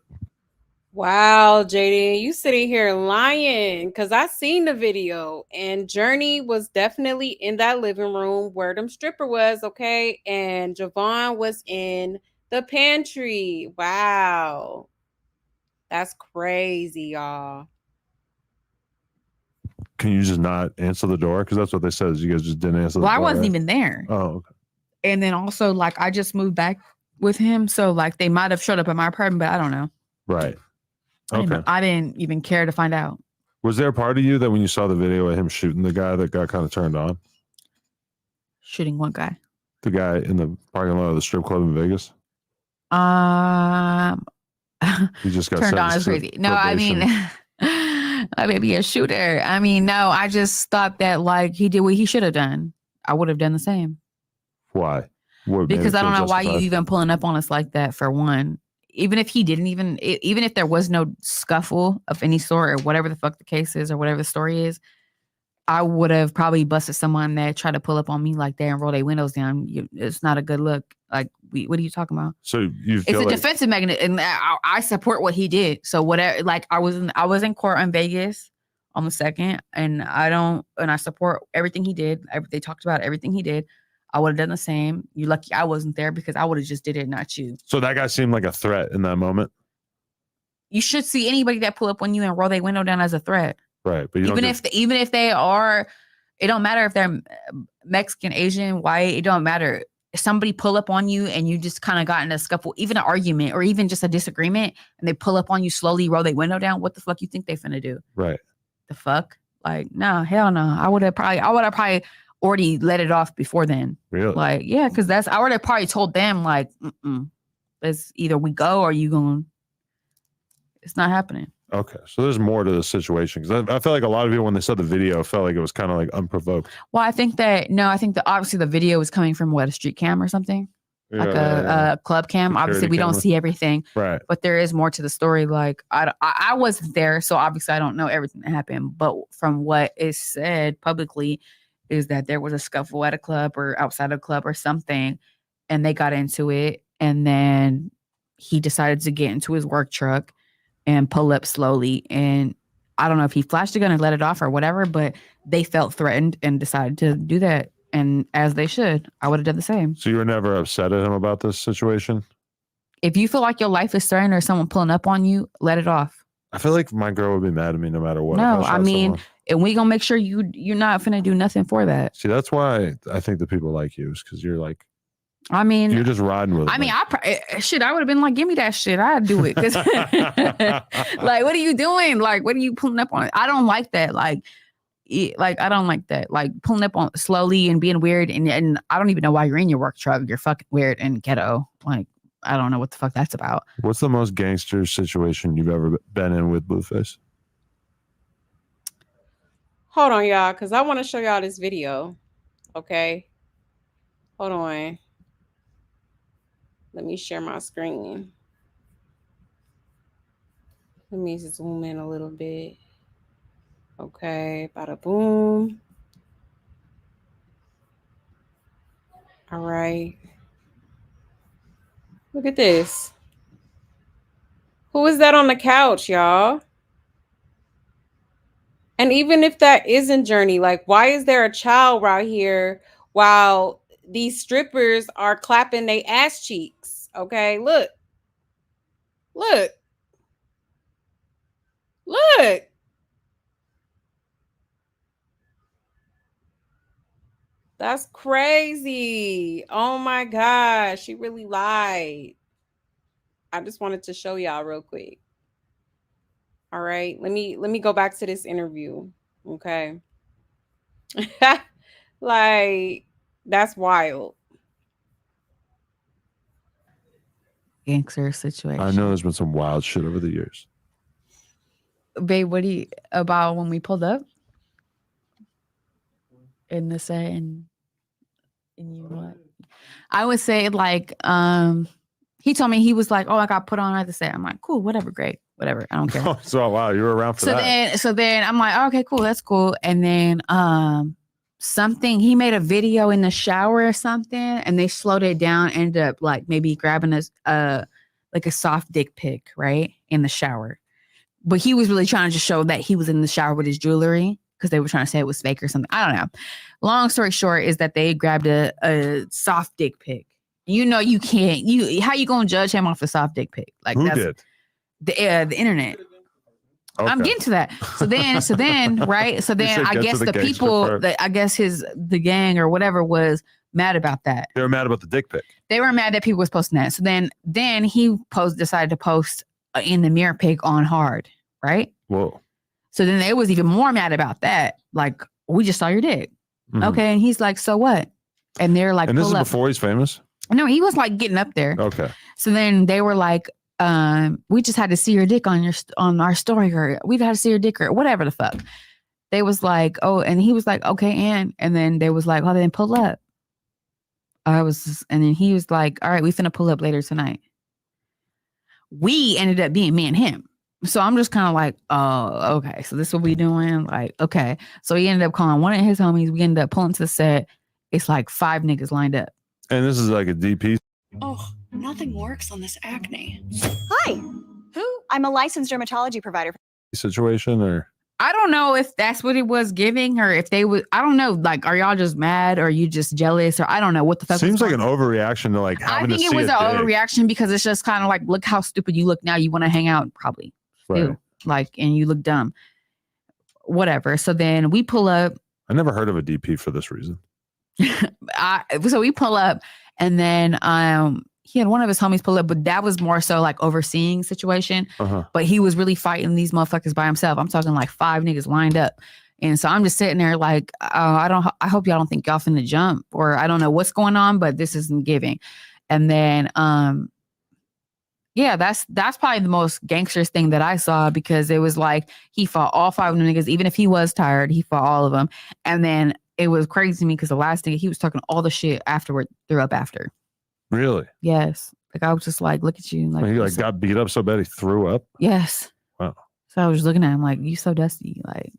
Wow, Jaidyn, you sitting here lying because I seen the video and Journey was definitely in that living room where them stripper was, okay? And Javon was in the pantry. Wow. That's crazy, y'all. Can you just not answer the door? Because that's what they said. You guys just didn't answer the door. Well, I wasn't right? even there. Oh, okay. And then also, like, I just moved back with him. So, like, they might have showed up at my apartment, but I don't know. Right. Okay. I didn't even care to find out. Was there a part of you that when you saw the video of him shooting the guy that got kind of turned on? Shooting what guy? The guy in the parking lot of the strip club in Vegas? He just got turned on as sentenced to crazy. No, I mean, I may be a shooter. I mean, no, I just thought that like he did what he should have done. I would have done the same. Why? What made Because it I don't feel know why you justified? even pulling up on us like that. For one, even if he didn't even if there was no scuffle of any sort or whatever the fuck the case is or whatever the story is, I would have probably busted someone that tried to pull up on me like that and roll their windows down. It's not a good look. Like, what are you talking about? So you It's feel a like defensive mechanism, and I support what he did. So whatever, like I was in court in Vegas on the 2nd, and I support everything he did. They talked about everything he did. I would have done the same. You're lucky I wasn't there because I would have just did it, not you. so that guy seemed like a threat in that moment, You should see anybody that pull up on you and roll their window down as a threat. right? But you don't Even if they are, it don't matter if they're Mexican, Asian, white. It don't matter. If somebody pull up on you and you just kind of got in a scuffle, even an argument or even just a disagreement, and they pull up on you slowly, roll their window down. What the fuck you think they finna do? right. The fuck? Like, no, hell no. I would have probably already let it off before then. Really? Like, yeah, because I would have probably told them like, it's either we go or you going. It's not happening. Okay, so there's more to the situation because I feel like a lot of people when they saw the video felt like it was kind of like unprovoked. Well, I think that obviously the video is coming from a street cam or something, like a club cam. Security Obviously, we don't camera. see everything, Right. but there is more to the story. Like I wasn't there, so obviously I don't know everything that happened. But from what is said publicly, is that there was a scuffle at a club or outside a club or something, and they got into it, and then he decided to get into his work truck and pull up slowly. And I don't know if he flashed a gun and let it off or whatever, but they felt threatened and decided to do that. And as they should, I would have done the same. So you were never upset at him about this situation? If you feel like your life is threatened or someone pulling up on you, let it off. I feel like my girl would be mad at me no matter what. No, I mean, and we gonna make sure you're not finna do nothing for that. See, that's why I think the people like you is because you're like, I mean, you're just riding with it. I mean, I would have been like, give me that shit. I'd do it. Like, what are you doing? Like, what are you pulling up on? I don't like that. Like I don't like that. Like pulling up on slowly and being weird. And I don't even know why you're in your work truck. You're fucking weird and ghetto. Like, I don't know what the fuck that's about. What's the most gangster situation you've ever been in with Blueface? Hold on, y'all, because I want to show y'all this video. Okay. Hold on. Let me share my screen. Let me zoom in a little bit. Okay. Bada boom. All right. Look at this. Who is that on the couch, y'all? And even if that isn't Journey, like, why is there a child right here while these strippers are clapping their ass cheeks? Okay, look. Look. Look. That's crazy. Oh my gosh, she really lied. I just wanted to show y'all real quick. All right, let me go back to this interview. Okay. Like, that's wild. Gangster situation. I know there's been some wild shit over the years. Babe, what do you about when we pulled up in the set and you what? I would say like he told me he was like, oh, I got put on at the set. I'm like, cool, whatever, great, whatever. I don't care. So wow, you were around for that. So then I'm like, oh, okay, cool, that's cool. And then he made a video in the shower or something, and they slowed it down, ended up like maybe grabbing like a soft dick pic, right? In the shower. But he was really trying to just show that he was in the shower with his jewelry because they were trying to say it was fake or something. I don't know. Long story short is that they grabbed a soft dick pic. You know, you can't. How you gonna judge him off a soft dick pic? Like who that's did? The internet. Okay. I'm getting to that. So then, right? So then I guess the people that I guess the gang or whatever was mad about that. They were mad about the dick pic. They were mad that people was posting that. So then he decided to post in the mirror pic on hard, right? Whoa. So then they was even more mad about that. Like, we just saw your dick. Mm-hmm. Okay. And he's like, so what? And they're like, and this is before he's famous? No, he was like getting up there. Okay. So then they were like, we just had to see your dick on our story, or we've had to see your dick, or whatever the fuck. They was like, oh, and he was like, okay, and then they was like, oh, then pull up. And then he was like, all right, we finna pull up later tonight. We ended up being me and him. So I'm just kind of like, oh, okay. So this is what we doing? Like, okay. So he ended up calling one of his homies. We ended up pulling to the set. It's like 5 niggas lined up. And this is like a DP. Oh, nothing works on this acne. Hi. Who? I'm a licensed dermatology provider. Situation or? I don't know if that's what it was giving, or if they would. I don't know. Like, are y'all just mad, or are you just jealous, or I don't know what the fuck. Seems like an overreaction to like having I think to it was see an a dick. overreaction because it's just kind of like, look how stupid you look now. You want to hang out, probably. Right. Ew. Like, and you look dumb. Whatever. So then we pull up. I never heard of a DP for this reason. So we pull up, and then he had one of his homies pull up, but that was more so like overseeing situation. Uh-huh. But he was really fighting these motherfuckers by himself. I'm talking like 5 niggas lined up. And so I'm just sitting there like, I hope y'all don't think y'all finna jump, or I don't know what's going on, but this isn't giving. And then, yeah, that's probably the most gangsters thing that I saw, because it was like he fought all 5 of them niggas. Even if he was tired, he fought all of them. And then it was crazy to me because the last nigga, he was talking all the shit afterward, threw up after. Really? Yes. Like, I was just like, look at you. Like, he like got beat up so bad he threw up? Yes. Wow. So I was looking at him like, you so dusty. Like,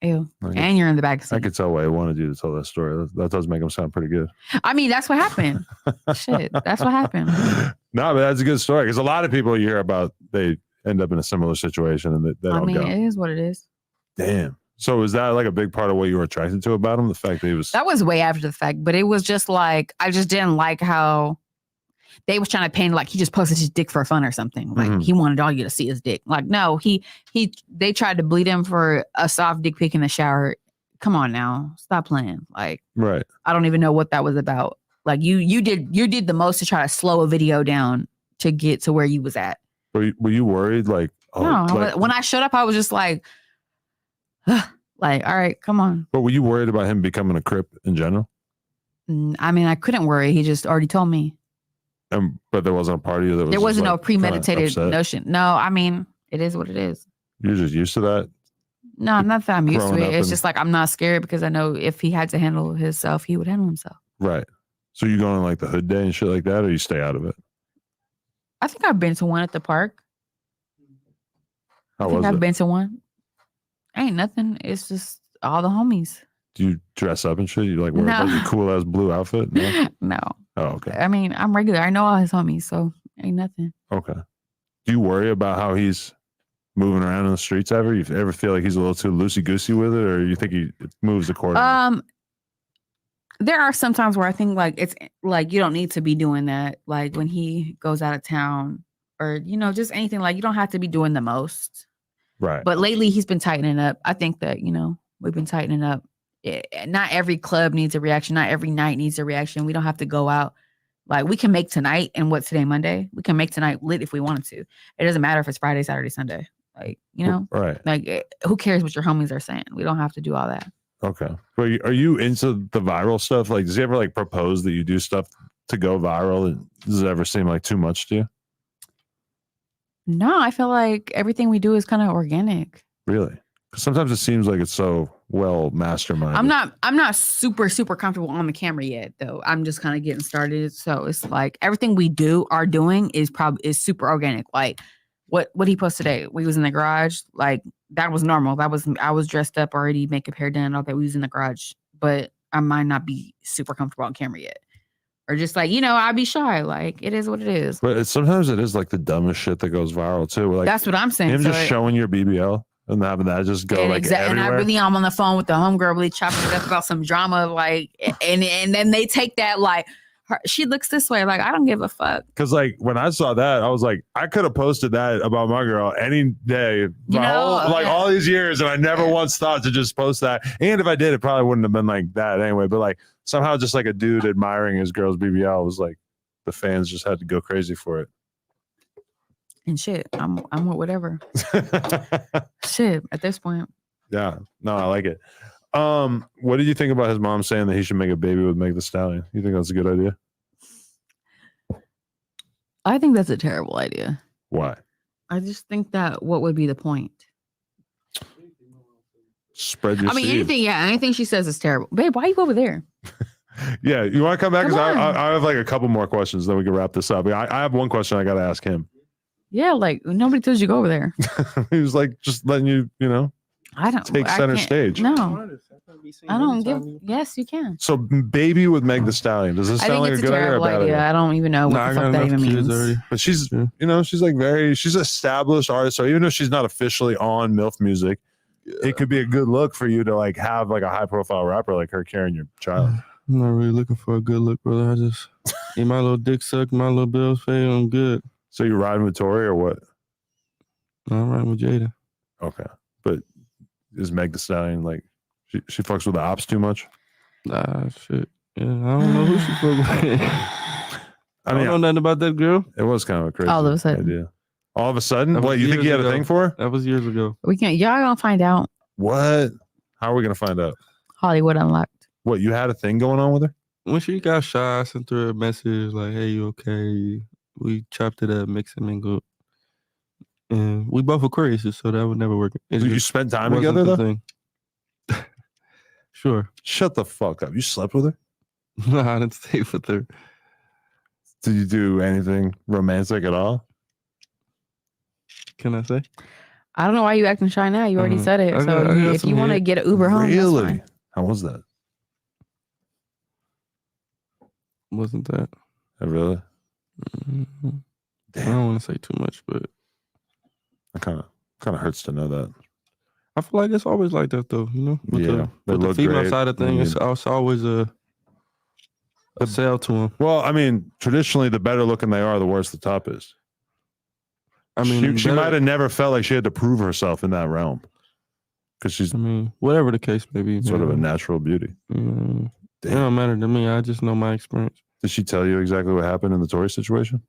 ew. And you're in the back seat. I could tell why he wanted you to tell that story. That does make him sound pretty good. I mean, that's what happened. Shit. That's what happened. No, but that's a good story, because a lot of people you hear about, they end up in a similar situation and they don't go. It is what it is. Damn. So was that like a big part of what you were attracted to about him? The fact that he was... That was way after the fact, but it was just like, I just didn't like how they was trying to paint like he just posted his dick for fun or something. Like he wanted all you to see his dick. Like, no, they tried to bleed him for a soft dick pic in the shower. Come on now. Stop playing. Like, right. I don't even know what that was about. Like you did the most to try to slow a video down to get to where you was at. Were you worried? Like, no, when I showed up, I was just like, like, all right, come on. But were you worried about him becoming a Crip in general? I mean, I couldn't worry. He just already told me. But there wasn't a party. There wasn't no premeditated notion. No, I mean, it is what it is. You're just used to that? No, not that I'm used to it. It's just like I'm not scared because I know if he had to handle himself, he would handle himself. Right. So you going on like the hood day and shit like that, or you stay out of it? I think I've been to one at the park. I've been to one. Ain't nothing. It's just all the homies. Do you dress up and shit? You like wear like a cool ass blue outfit? No? No. Oh, okay. I mean, I'm regular. I know all his homies, so ain't nothing. Okay. Do you worry about how he's moving around in the streets ever? You ever feel like he's a little too loosey-goosey with it, or you think he moves accordingly? There are some times where I think like it's like you don't need to be doing that. Like when he goes out of town or, just anything, like you don't have to be doing the most. Right. But lately he's been tightening up. I think that, we've been tightening up. Not every club needs a reaction. Not every night needs a reaction. We don't have to go out. Like we can make tonight and what's today, Monday? We can make tonight lit if we wanted to. It doesn't matter if it's Friday, Saturday, Sunday. Like, right. Like who cares what your homies are saying? We don't have to do all that. Okay. But are you into the viral stuff? Like, does he ever like propose that you do stuff to go viral? Does it ever seem like too much to you? No, I feel like everything we do is kind of organic. Really? Because sometimes it seems like it's so well masterminded. I'm not super comfortable on the camera yet, though. I'm just kind of getting started. So it's like everything we are doing is super organic. Like what he posted today, we was in the garage, like that was normal. I was dressed up already, makeup, hair done, all that. We was in the garage, but I might not be super comfortable on camera yet. Or just like, I'd be shy. Like it is what it is. But sometimes it is like the dumbest shit that goes viral too. Like that's what I'm saying. Him just showing your BBL and having that just go like everywhere. And I'm on the phone with the homegirl, really chopping it up about some drama, like, and then they take that like, she looks this way, like I don't give a fuck. Because like when I saw that, I was like, I could have posted that about my girl any day, all these years, and I never once thought to just post that. And if I did, it probably wouldn't have been like that anyway. But like somehow, just like a dude admiring his girl's BBL was like the fans just had to go crazy for it. And shit, I'm with whatever. Shit, at this point. Yeah, no, I like it. What did you think about his mom saying that he should make a baby with Meg the Stallion? You think that's a good idea? I think that's a terrible idea. Why? I just think that what would be the point? Spread your seed. Anything she says is terrible. Babe, why are you over there? Yeah, you want to come back? Because I have like a couple more questions, then we can wrap this up. I have one question I got to ask him. Yeah, like nobody tells you to go over there. He was like just letting you, I don't take center stage. No, I don't give. Yes, you can. So, baby with Meg the Stallion. Does this sound like a good idea or a bad idea? I don't even know what the fuck that even means. Already. But she's, she's like she's an established artist. So even though she's not officially on MILF music, it could be a good look for you to like have like a high profile rapper like her carrying your child. I'm not really looking for a good look, brother. I just need my little dick sucked, my little bills paid. I'm good. So you riding with Tori or what? No, I'm riding with Jaidyn. Okay, but is Meg the Stallion like she fucks with the ops too much? Nah, shit. Yeah, I don't know who she fucks with. I don't know nothing about that girl. It was kind of a crazy all of a sudden. idea. All of a sudden, what you think you had a thing for her? That was years ago. We can't. Y'all gonna find out. What? How are we gonna find out? Hollywood Unlocked. What, you had a thing going on with her? When she got shy, I sent her a message like, "Hey, you okay?" We chopped it up, mix and mingle. And we both Aquarius, so that would never work. Did you spend time together though? Thing. Sure. Shut the fuck up. You slept with her? No, I didn't stay with her. Did you do anything romantic at all? Can I say? I don't know why you acting shy now. You already said it. If you want to get an Uber home, really? that's fine. How was that? Wasn't that? Really? Mm-hmm. I don't want to say too much, but it kind of hurts to know that. I feel like it's always like that, though. With yeah, the female great. side of things, it's always a sell to him. Well, I mean, traditionally, the better looking they are, the worse the top is. I mean, she might have never felt like she had to prove herself in that realm because she's. I mean, whatever the case may be, sort of a natural beauty. It don't matter to me. I just know my experience. Did she tell you exactly what happened in the Tory situation?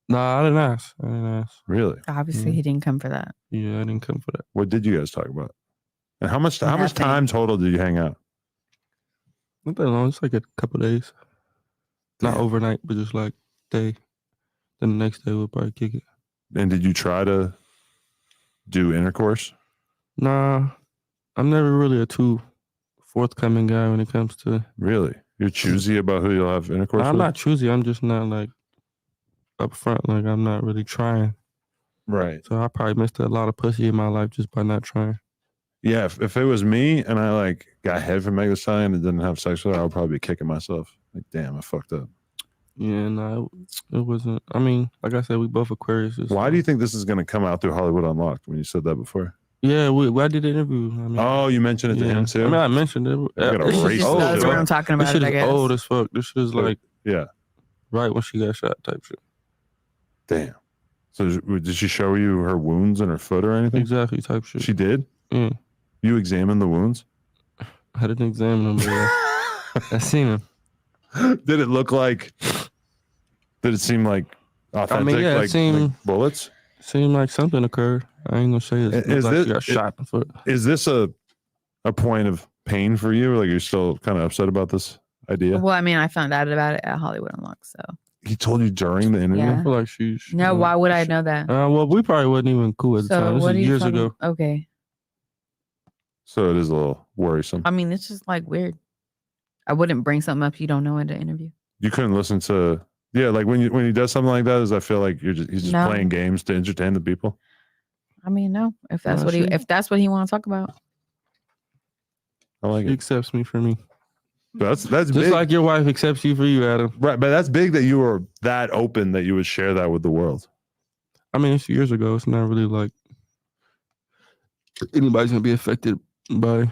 No, I didn't ask. Really? Obviously, he didn't come for that. Yeah, I didn't come for that. What did you guys talk about? And how much time total did you hang out? Not that long. It's like a couple days. Not overnight, but just like day. Then the next day we'll probably kick it. And did you try to do intercourse? Nah, I'm never really a too forthcoming guy when it comes to. Really? You're choosy about who you'll have intercourse with? I'm not choosy. I'm just not like upfront. Like I'm not really trying. Right. So I probably missed a lot of pussy in my life just by not trying. Yeah, if it was me and I like got head from Meg Thee Stallion and didn't have sex with her, I would probably be kicking myself. Like, damn, I fucked up. Yeah, no, it wasn't. I mean, like I said, we both Aquariuses. Why do you think this is going to come out through Hollywood Unlocked when you said that before? Yeah, I did the interview. I mean, you mentioned it to him too? I mean, I mentioned it. That's what I'm talking about. This shit I is guess. old as fuck. This shit is like, yeah, right when she got shot type shit. Damn. So did she show you her wounds in her foot or anything? Exactly, type shit. She did? Yeah. You examined the wounds? I didn't examine them, but I seen them. Did it look like? Did it seem like authentic? I mean, yeah, like, it seemed like bullets. Seemed like something occurred. I ain't gonna say it. Is like this she got shot in the foot? Is this a point of pain for you? Like you're still kind of upset about this idea? Well, I mean, I found out about it at Hollywood Unlocked, so. He told you during the interview? Yeah. I feel like she's. No, why would I know that? Well, we probably wasn't even cool at the time. This what is are you years talking- ago. Okay. So it is a little worrisome. I mean, it's just like weird. I wouldn't bring something up you don't know in the interview. You couldn't listen to, like when he does something like that, does I feel like he's just No. playing games to entertain the people? I mean, no. If that's No, what if that's what he want to talk about. I like She it. accepts me for me. That's Just big. like your wife accepts you for you, Adam. Right, but that's big that you were that open that you would share that with the world. I mean, it's years ago. It's not really like anybody's gonna be affected by,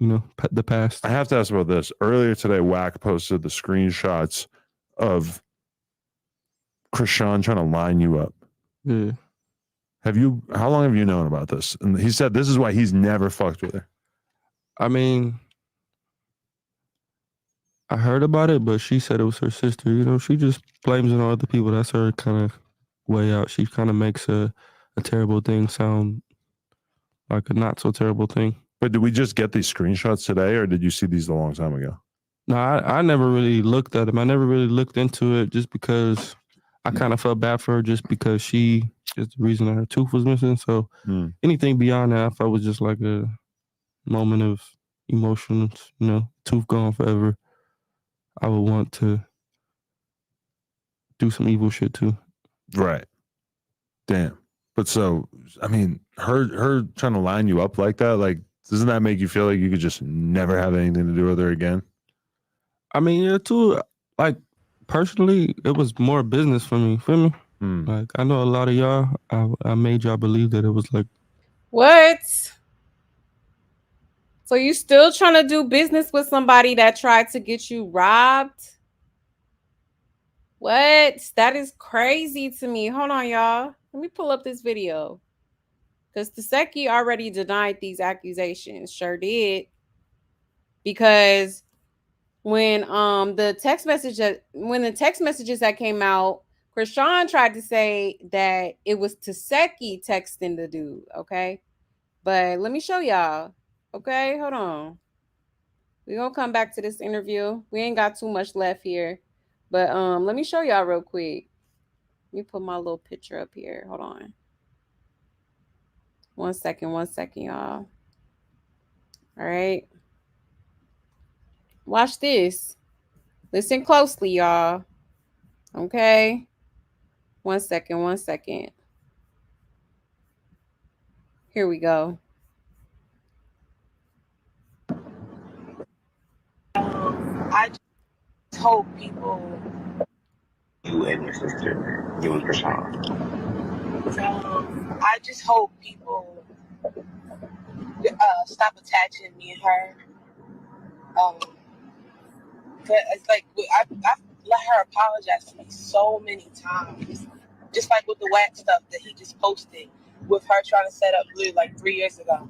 the past. I have to ask about this. Earlier today, Whack posted the screenshots of Chrisean trying to line you up. Yeah. How long have you known about this? And he said this is why he's never fucked with her. I mean, I heard about it, but she said it was her sister. She just blames it on other people. That's her kind of way out. She kind of makes a terrible thing sound like a not so terrible thing. But did we just get these screenshots today, or did you see these a long time ago? No, I never really looked at them. I never really looked into it just because I kind of felt bad for her just because she is the reason that her tooth was missing. So anything beyond that, I felt was just like a moment of emotions, tooth gone forever. I would want to do some evil shit too. Right. Damn. But so, I mean, her trying to line you up like that, like, doesn't that make you feel like you could just never have anything to do with her again? I mean, yeah, too. Like, personally, it was more business for me. Feel me? Like, I know a lot of y'all, I made y'all believe that it was like. What? So you still trying to do business with somebody that tried to get you robbed? What? That is crazy to me. Hold on, y'all. Let me pull up this video. Because Taseki already denied these accusations. Sure did. Because when the text messages that came out, Chrisean tried to say that it was Taseki texting the dude, okay? But let me show y'all. Okay, hold on. We're gonna come back to this interview. We ain't got too much left here. But let me show y'all real quick. Let me put my little picture up here. Hold on. One second, y'all. All right. Watch this. Listen closely, y'all. Okay. One second. Here we go. I just hope people. You and your sister, you and Chrisean. I just hope people stop attaching me and her It's like I've let her apologize to me so many times. Just like with the whack stuff that he just posted with her trying to set up Blue like 3 years ago.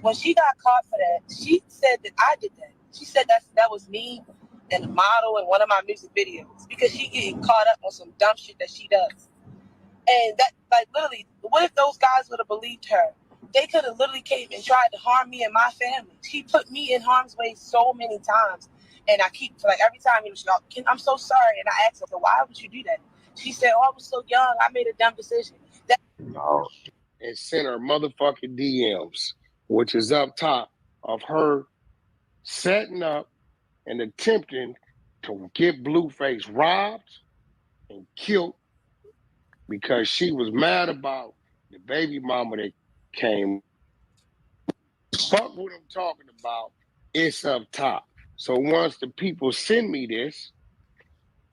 When she got caught for that, she said that I did that. She said that was me and the model in one of my music videos because she getting caught up on some dumb shit that she does. And that, like, literally, what if those guys would have believed her? They could have literally came and tried to harm me and my family. She put me in harm's way so many times. And I keep, like, every time, you know, she's like, I'm so sorry. And I asked her, why would you do that? She said, I was so young. I made a dumb decision. And sent her motherfucking DMs, which is up top of her setting up and attempting to get Blueface robbed and killed because she was mad about the baby mama that came. Fuck what I'm talking about. It's up top. So once the people send me this,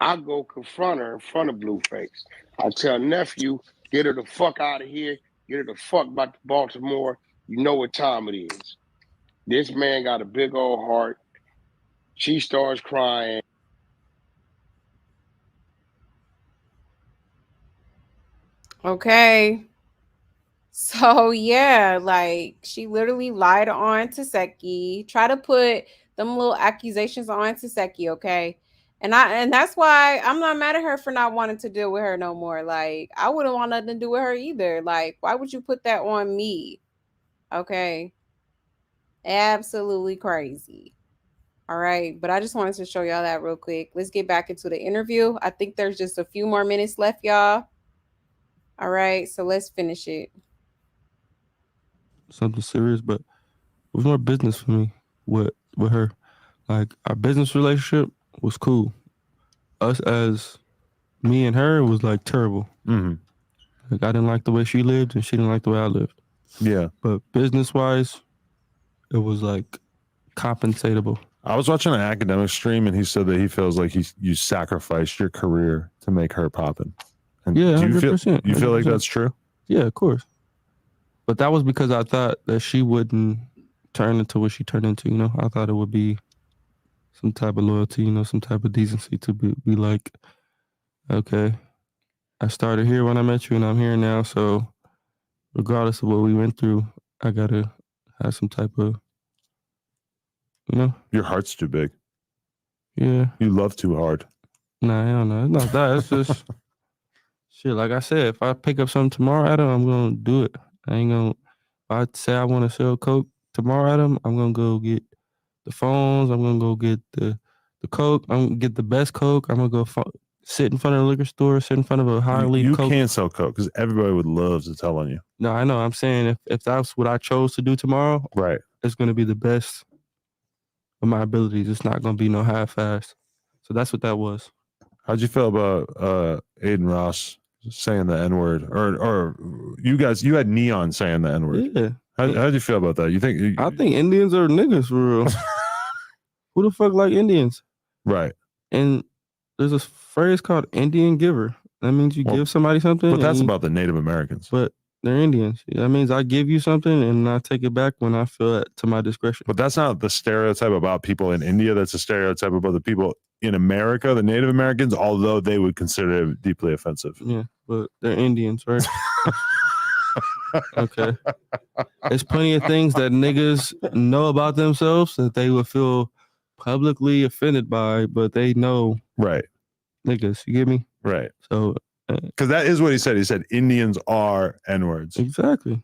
I go confront her in front of Blueface. I tell nephew, get her the fuck out of here. Get her the fuck back to Baltimore. You know what time it is. This man got a big old heart. She starts crying. Okay. So yeah, like she literally lied on Taseki, try to put them little accusations on Taseki, okay? And that's why I'm not mad at her for not wanting to deal with her no more. Like, I wouldn't want nothing to do with her either. Like, why would you put that on me? Okay. Absolutely crazy. All right. But I just wanted to show y'all that real quick. Let's get back into the interview. I think there's just a few more minutes left, y'all. All right. So let's finish it. Something serious, but it was more business for me with her. Like, our business relationship was cool. Us as me and her was like terrible. Mm-hmm. Like, I didn't like the way she lived and she didn't like the way I lived. Yeah. But business wise, it was like compensatable. I was watching an academic stream and he said that he feels like you sacrificed your career to make her poppin'. And Yeah, do 100%. you feel like 100%. that's true? Yeah, of course. But that was because I thought that she wouldn't turn into what she turned into, you know? I thought it would be some type of loyalty, you know, some type of decency to be like, okay, I started here when I met you and I'm here now, so regardless of what we went through, I gotta have some type of, you know? Your heart's too big. Yeah. You love too hard. Nah, hell no. It's not that. It's just shit. Like I said, if I pick up something tomorrow, Adam, I'm gonna do it. I ain't gonna. If I say I want to sell coke tomorrow, Adam, I'm gonna go get the phones. I'm gonna go get the coke. I'm gonna get the best coke. I'm gonna go sit in front of the liquor store, sit in front of a highly You coke. can't sell coke because everybody would love to tell on you. No, I know. I'm saying if that's what I chose to do tomorrow, right, it's gonna be the best of my abilities. It's not gonna be no half-assed. So that's what that was. How'd you feel about Aiden Ross saying the N-word, or you had Neon saying the N-word? Yeah. How'd you feel about that? You think? I think Indians are niggas for real. Who the fuck like Indians? Right. And there's a phrase called Indian giver. That means you give somebody something. But that's about the Native Americans. But they're Indians. That means I give you something and I take it back when I feel it to my discretion. But that's not the stereotype about people in India. That's a stereotype about the people in America, the Native Americans, although they would consider it deeply offensive. Yeah, but they're Indians, right? Okay. There's plenty of things that niggas know about themselves that they would feel publicly offended by, but they know. Right. Niggas, you get me? Right. So. Because that is what he said. He said Indians are N-words. Exactly.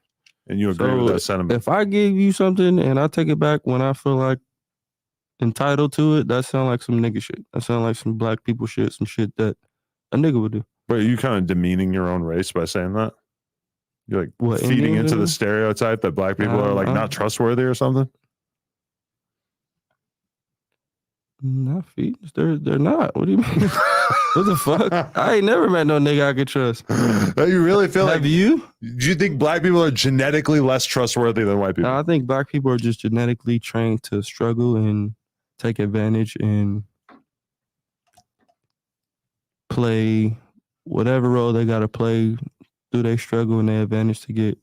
And you agree with that sentiment. If I give you something and I take it back when I feel like entitled to it, that sound like some nigga shit. That sound like some black people shit, some shit that a nigga would do. But are you kind of demeaning your own race by saying that? You're like what, feeding Indians into do? the stereotype that black people are like not trustworthy or something? Not feeding. They're not. What do you mean? What the fuck? I ain't never met no nigga I could trust. You really feel Have like you? Do you think black people are genetically less trustworthy than white people? No, I think black people are just genetically trained to struggle and take advantage and play whatever role they got to play through their struggle and their advantage to get.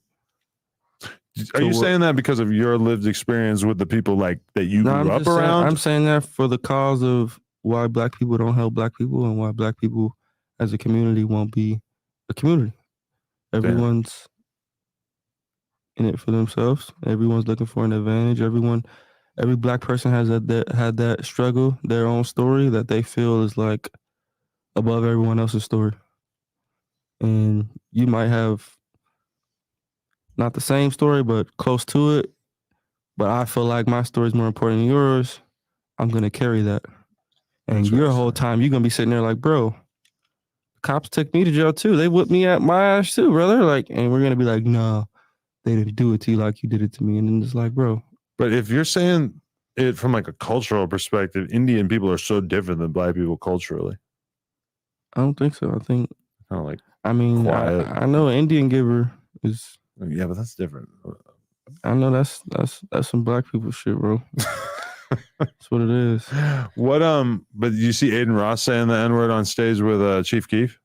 Are you saying that because of your lived experience with the people like that you grew up around? I'm saying that for the cause of why black people don't help black people and why black people as a community won't be a community. Everyone's in it for themselves. Everyone's looking for an advantage. Every black person has had that struggle, their own story that they feel is like above everyone else's story. And you might have not the same story, but close to it. But I feel like my story is more important than yours. I'm going to carry that. And your whole time, you're going to be sitting there like, bro, cops took me to jail too. They whipped me at my ass too, brother. Like, and we're going to be like, no, they didn't do it to you like you did it to me. And then it's like, bro. But if you're saying it from like a cultural perspective, Indian people are so different than black people culturally. I don't think so. I think kind of like, I mean, I know an Indian giver is. Yeah, but that's different. I know that's some black people shit, bro. That's what it is. What but you see Aiden Ross saying the N-word on stage with Chief Keef?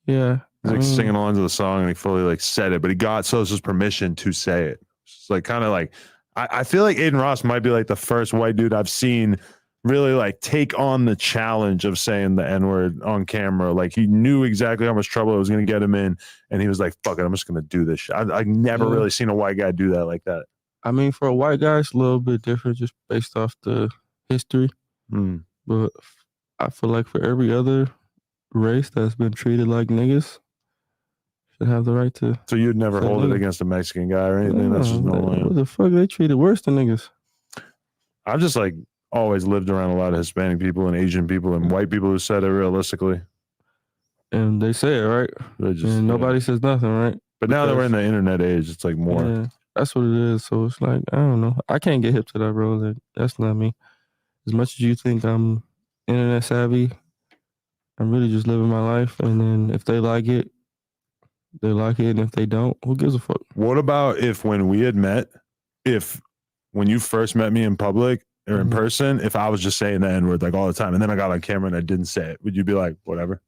Yeah. He's like singing along to the song and he fully like said it, but he got Sosa's permission to say it. It's like kind of like I feel like Aiden Ross might be like the first white dude I've seen really like take on the challenge of saying the N-word on camera. Like he knew exactly how much trouble it was going to get him in, and he was like, fuck it, I'm just going to do this shit. I've never really seen a white guy do that like that. I mean, for a white guy, it's a little bit different just based off the history. But I feel like for every other race that's been treated like niggas should have the right to. So you'd never hold it against a Mexican guy or anything? That's just normal. What the fuck? They treated worse than niggas. I've just like always lived around a lot of Hispanic people and Asian people and white people who said it realistically. And they say it, right? And nobody says nothing, right? But now that we're in the internet age, it's like more. Yeah, that's what it is. So it's like, I don't know. I can't get hip to that, bro. That's not me. As much as you think I'm internet savvy, I'm really just living my life. And then if they like it, they like it. And if they don't, who gives a fuck? What about if when we had met, when you first met me in public or in person, if I was just saying the N-word like all the time and then I got on camera and I didn't say it, would you be like, whatever?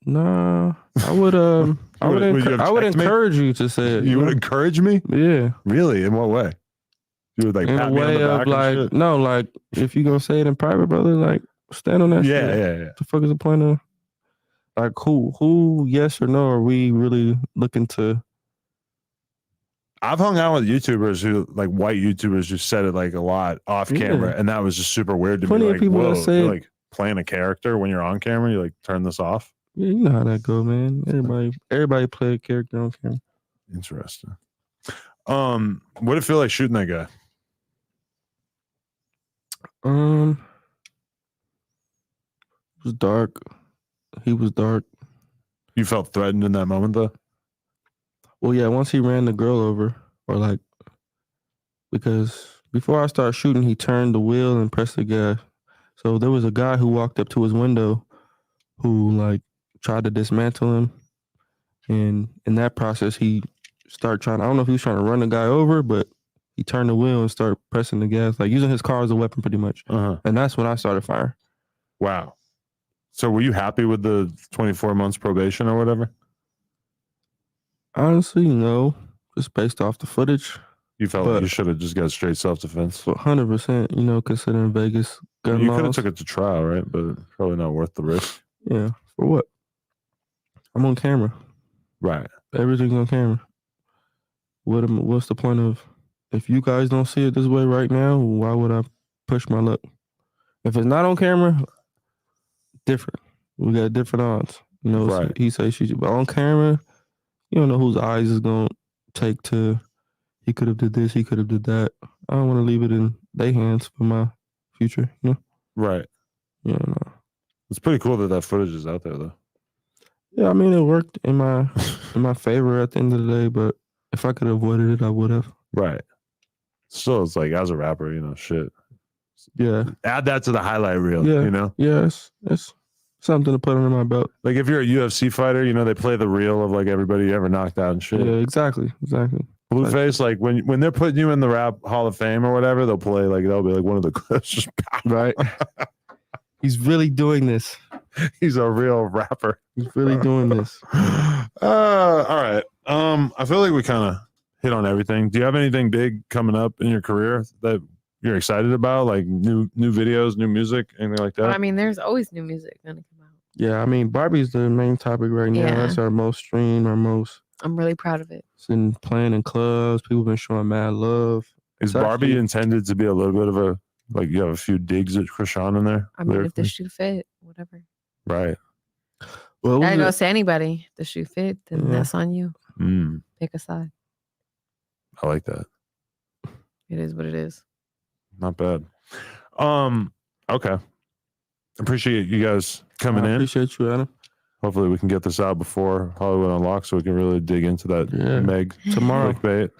Nah, I would encourage you to say it. You would encourage me? Yeah. Really? In what way? You would like in pat a me on way the of back and like, shit? no, like if you gonna say it in private, brother, like stand on that shit. Yeah. The fuck is the point of like who yes or no are we really looking to? I've hung out with YouTubers who like white YouTubers who said it like a lot off camera, and that was just super weird to Plenty me. of Like, people that whoa, say you're it. like playing a character when you're on camera, you like turn this off. Yeah, you know how that go, man. Everybody play a character on camera. Interesting. What did it feel like shooting that guy? It was dark. He was dark. You felt threatened in that moment though? Well, yeah, once he ran the girl over, or like, because before I started shooting, he turned the wheel and pressed the gas. So there was a guy who walked up to his window who like tried to dismantle him. And in that process, he started trying, I don't know if he was trying to run the guy over, but he turned the wheel and started pressing the gas, like using his car as a weapon pretty much. And that's when I started firing. Wow. So were you happy with the 24 months probation or whatever? Honestly, no. Just based off the footage. You felt like you should have just got straight self-defense? 100%, you know, considering Vegas gun You laws. could have took it to trial, right? But probably not worth the risk. Yeah, for what? I'm on camera. Right. Everything's on camera. What's the point of, if you guys don't see it this way right now, why would I push my luck? If it's not on camera, different. We got different odds. You know, Right. he say she, but on camera, you don't know whose eyes is going to take to, he could have did this, he could have did that. I don't want to leave it in their hands for my future, you know? Right. Yeah, no. It's pretty cool that footage is out there though. Yeah, I mean, it worked in my favor at the end of the day, but if I could have avoided it, I would have. Right. Still, it's like, as a rapper, you know, shit. Yeah. Add that to the highlight reel, Yeah. you know? Yeah, it's something to put under my belt. Like if you're a UFC fighter, you know, they play the reel of like everybody you ever knocked out and shit. Yeah, exactly. Blueface, like when they're putting you in the Rap Hall of Fame or whatever, they'll be like one of the clips. Just right. He's really doing this. He's a real rapper. He's really doing this. All right. I feel like we kind of hit on everything. Do you have anything big coming up in your career that you're excited about, like new videos, new music, anything like that? I mean, there's always new music gonna come out. Yeah, I mean, Barbie's the main topic right now. Yeah. That's our most streamed, our most. I'm really proud of it. It's been playing in clubs. People been showing mad love. Is Barbie intended to be a little bit of a, like, you have a few digs at Chrisean in there? I mean, if lyrically? the shoe fit, whatever. Right. Well, I go say anybody. If the shoe fit, then that's on you. Pick a side. I like that. It is what it is. Not bad. Okay. Appreciate you guys coming in. Appreciate you, Adam. Hopefully we can get this out before Hollywood Unlocks so we can really dig into that Meg tomorrow. clickbait.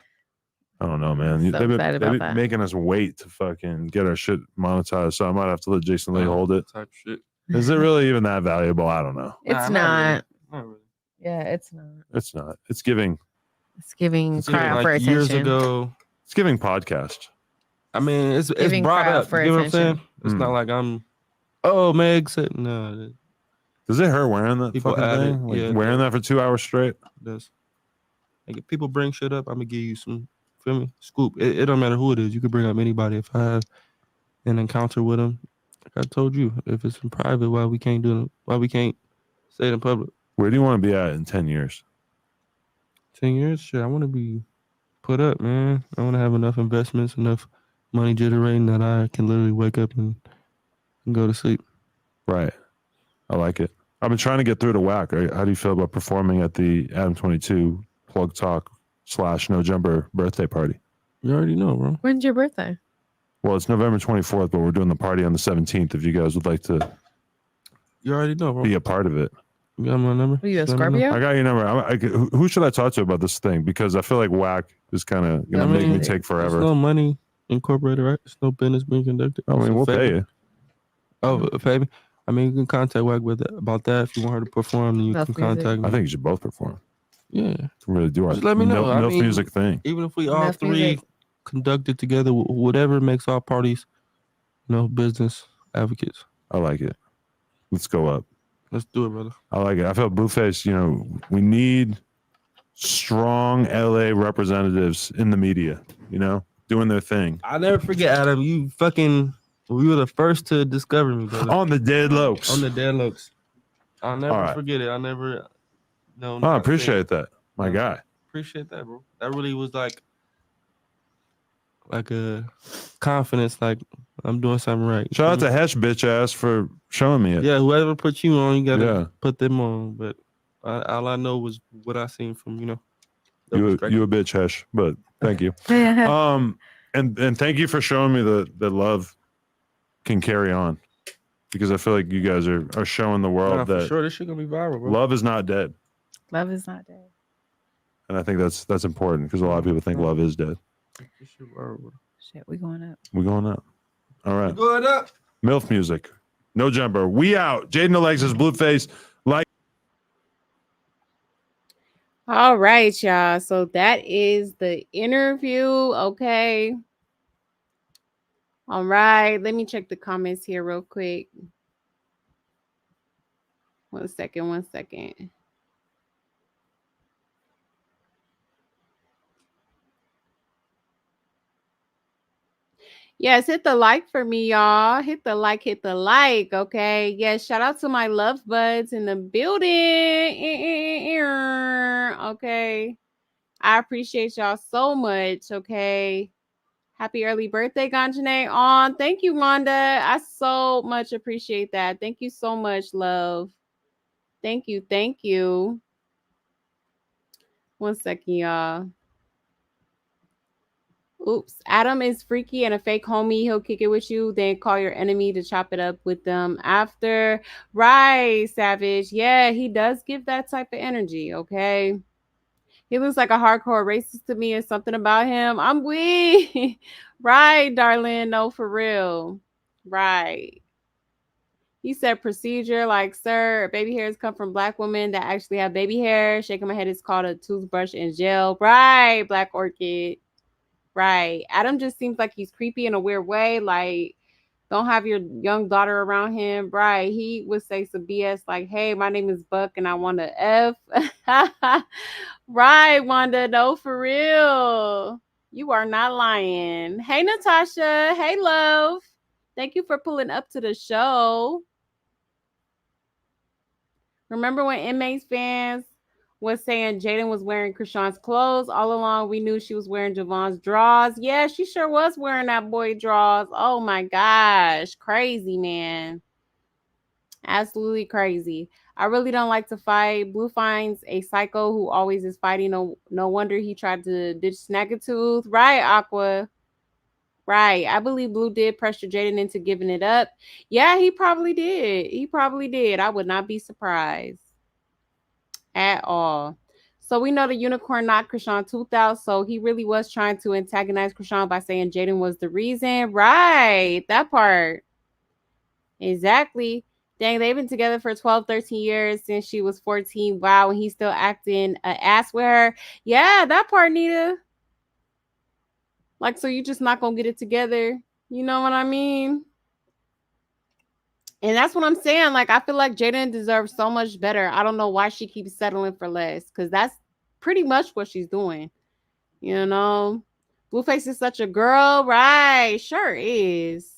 I don't know, man. So They've excited been about that. making us wait to fucking get our shit monetized, so I might have to let Jason Lee hold it. Type shit. Is it really even that valuable? I don't know. It's not. Yeah, it's not. It's not. It's giving. It's giving cry out for like attention. years ago. It's giving podcast. I mean, it's Giving brought cry out up. for You know what I'm saying? attention. It's not like I'm. Oh, Meg said no. Does it hurt wearing that People fucking add it, thing? Like yeah. wearing that for 2 hours straight? It does. Like if people bring shit up, I'm gonna give you some. Feel me? Scoop. It don't matter who it is. You could bring up anybody. If I have an encounter with them, like I told you, if it's in private, why we can't do it? Why we can't say it in public? Where do you want to be at in 10 years? 10 years? Shit, I want to be put up, man. I want to have enough investments, enough money generating that I can literally wake up and go to sleep. Right. I like it. I've been trying to get through to WAC. How do you feel about performing at the Adam 22 Plug Talk / No Jumper birthday party? You already know, bro. When's your birthday? Well, it's November 24th, but we're doing the party on the 17th if you guys would like to You already know, bro. be a part of it. You got my number? Are you a Let me know. Scorpio? I got your number. Who should I talk to about this thing? Because I feel like WAC is kind of going to make me take forever. There's no money incorporated, right? There's no business being conducted. I mean, It's a we'll favor. pay you. Oh, pay me? I mean, you can contact WAC about that. If you want her to perform, then you Love can music. contact me. I think you should both perform. Yeah. To really do our Just let me know. I milf mean, music thing. Even if we all Enough three music. conducted together, whatever makes all parties, business advocates. I like it. Let's go up. Let's do it, brother. I like it. I feel Blueface, we need strong LA representatives in the media, doing their thing. I'll never forget, Adam. You we were the first to discover me, brother. On the Dead Lokes. On the Dead Lokes. I'll never All right. forget it. I'll never. No. I appreciate that, my guy. Appreciate that, bro. That really was like a confidence, like I'm doing something right. Shout out to Hesh bitch ass for showing me it. Yeah, whoever put you on, you gotta Yeah. put them on. But all I know was what I seen from You a bitch, Hesh, but thank you. And thank you for showing me that love can carry on, because I feel like you guys are showing the world for that sure this shit gonna be viral, bro. love is not dead, Love is not dead. and I think that's important because a lot of people think love is dead. This shit viral, bro. Shit, we going up. We're going up. All right. Going up. MILF music. No Jumper. We out. Jaidyn Alexis, Blueface. Like. All right, y'all. So that is the interview. Okay. All right. Let me check the comments here real quick. 1 second. Yes, hit the like for me, y'all. Hit the like. Okay. Yes, shout out to my love buds in the building. Okay. I appreciate y'all so much. Okay. Happy early birthday, Ganjane. On. Thank you, Wanda. I so much appreciate that. Thank you so much, love. Thank you. 1 second, y'all. Oops. Adam is freaky and a fake homie. He'll kick it with you, then call your enemy to chop it up with them after. Right, Savage. Yeah, he does give that type of energy, okay? He looks like a hardcore racist to me, and something about him. I'm weak. Right, darling. No, for real. Right. He said procedure, like, sir, baby hairs come from Black women that actually have baby hair. Shaking my head is called a toothbrush in jail. Right, Black Orchid. Right. Adam just seems like he's creepy in a weird way. Like, don't have your young daughter around him. Right. He would say some BS like, hey, my name is Buck and I want to F. Right, Wanda. No, for real. You are not lying. Hey, Natasha. Hey, love. Thank you for pulling up to the show. Remember when Inmates fans was saying Jaidyn was wearing Chrisean's clothes? All along, we knew she was wearing Javon's drawers. Yeah, she sure was wearing that boy drawers. Oh, my gosh. Crazy, man. Absolutely crazy. I really don't like to fight. Blue finds a psycho who always is fighting. No wonder he tried to ditch Snaggletooth. Right, Aqua. Right. I believe Blue did pressure Jaidyn into giving it up. Yeah, he probably did. He probably did. I would not be surprised at all. So we know the unicorn knocked Chrisean tooth out. So he really was trying to antagonize Chrisean by saying Jaidyn was the reason. Right. That part. Exactly. Dang, they've been together for 12, 13 years since she was 14. Wow, and he's still acting an ass with her. Yeah, that part, Nita. Like, so you just not gonna get it together. You know what I mean? And that's what I'm saying. Like, I feel like Jaidyn deserves so much better. I don't know why she keeps settling for less, because that's pretty much what she's doing. You know? Blueface is such a girl, right? Sure is.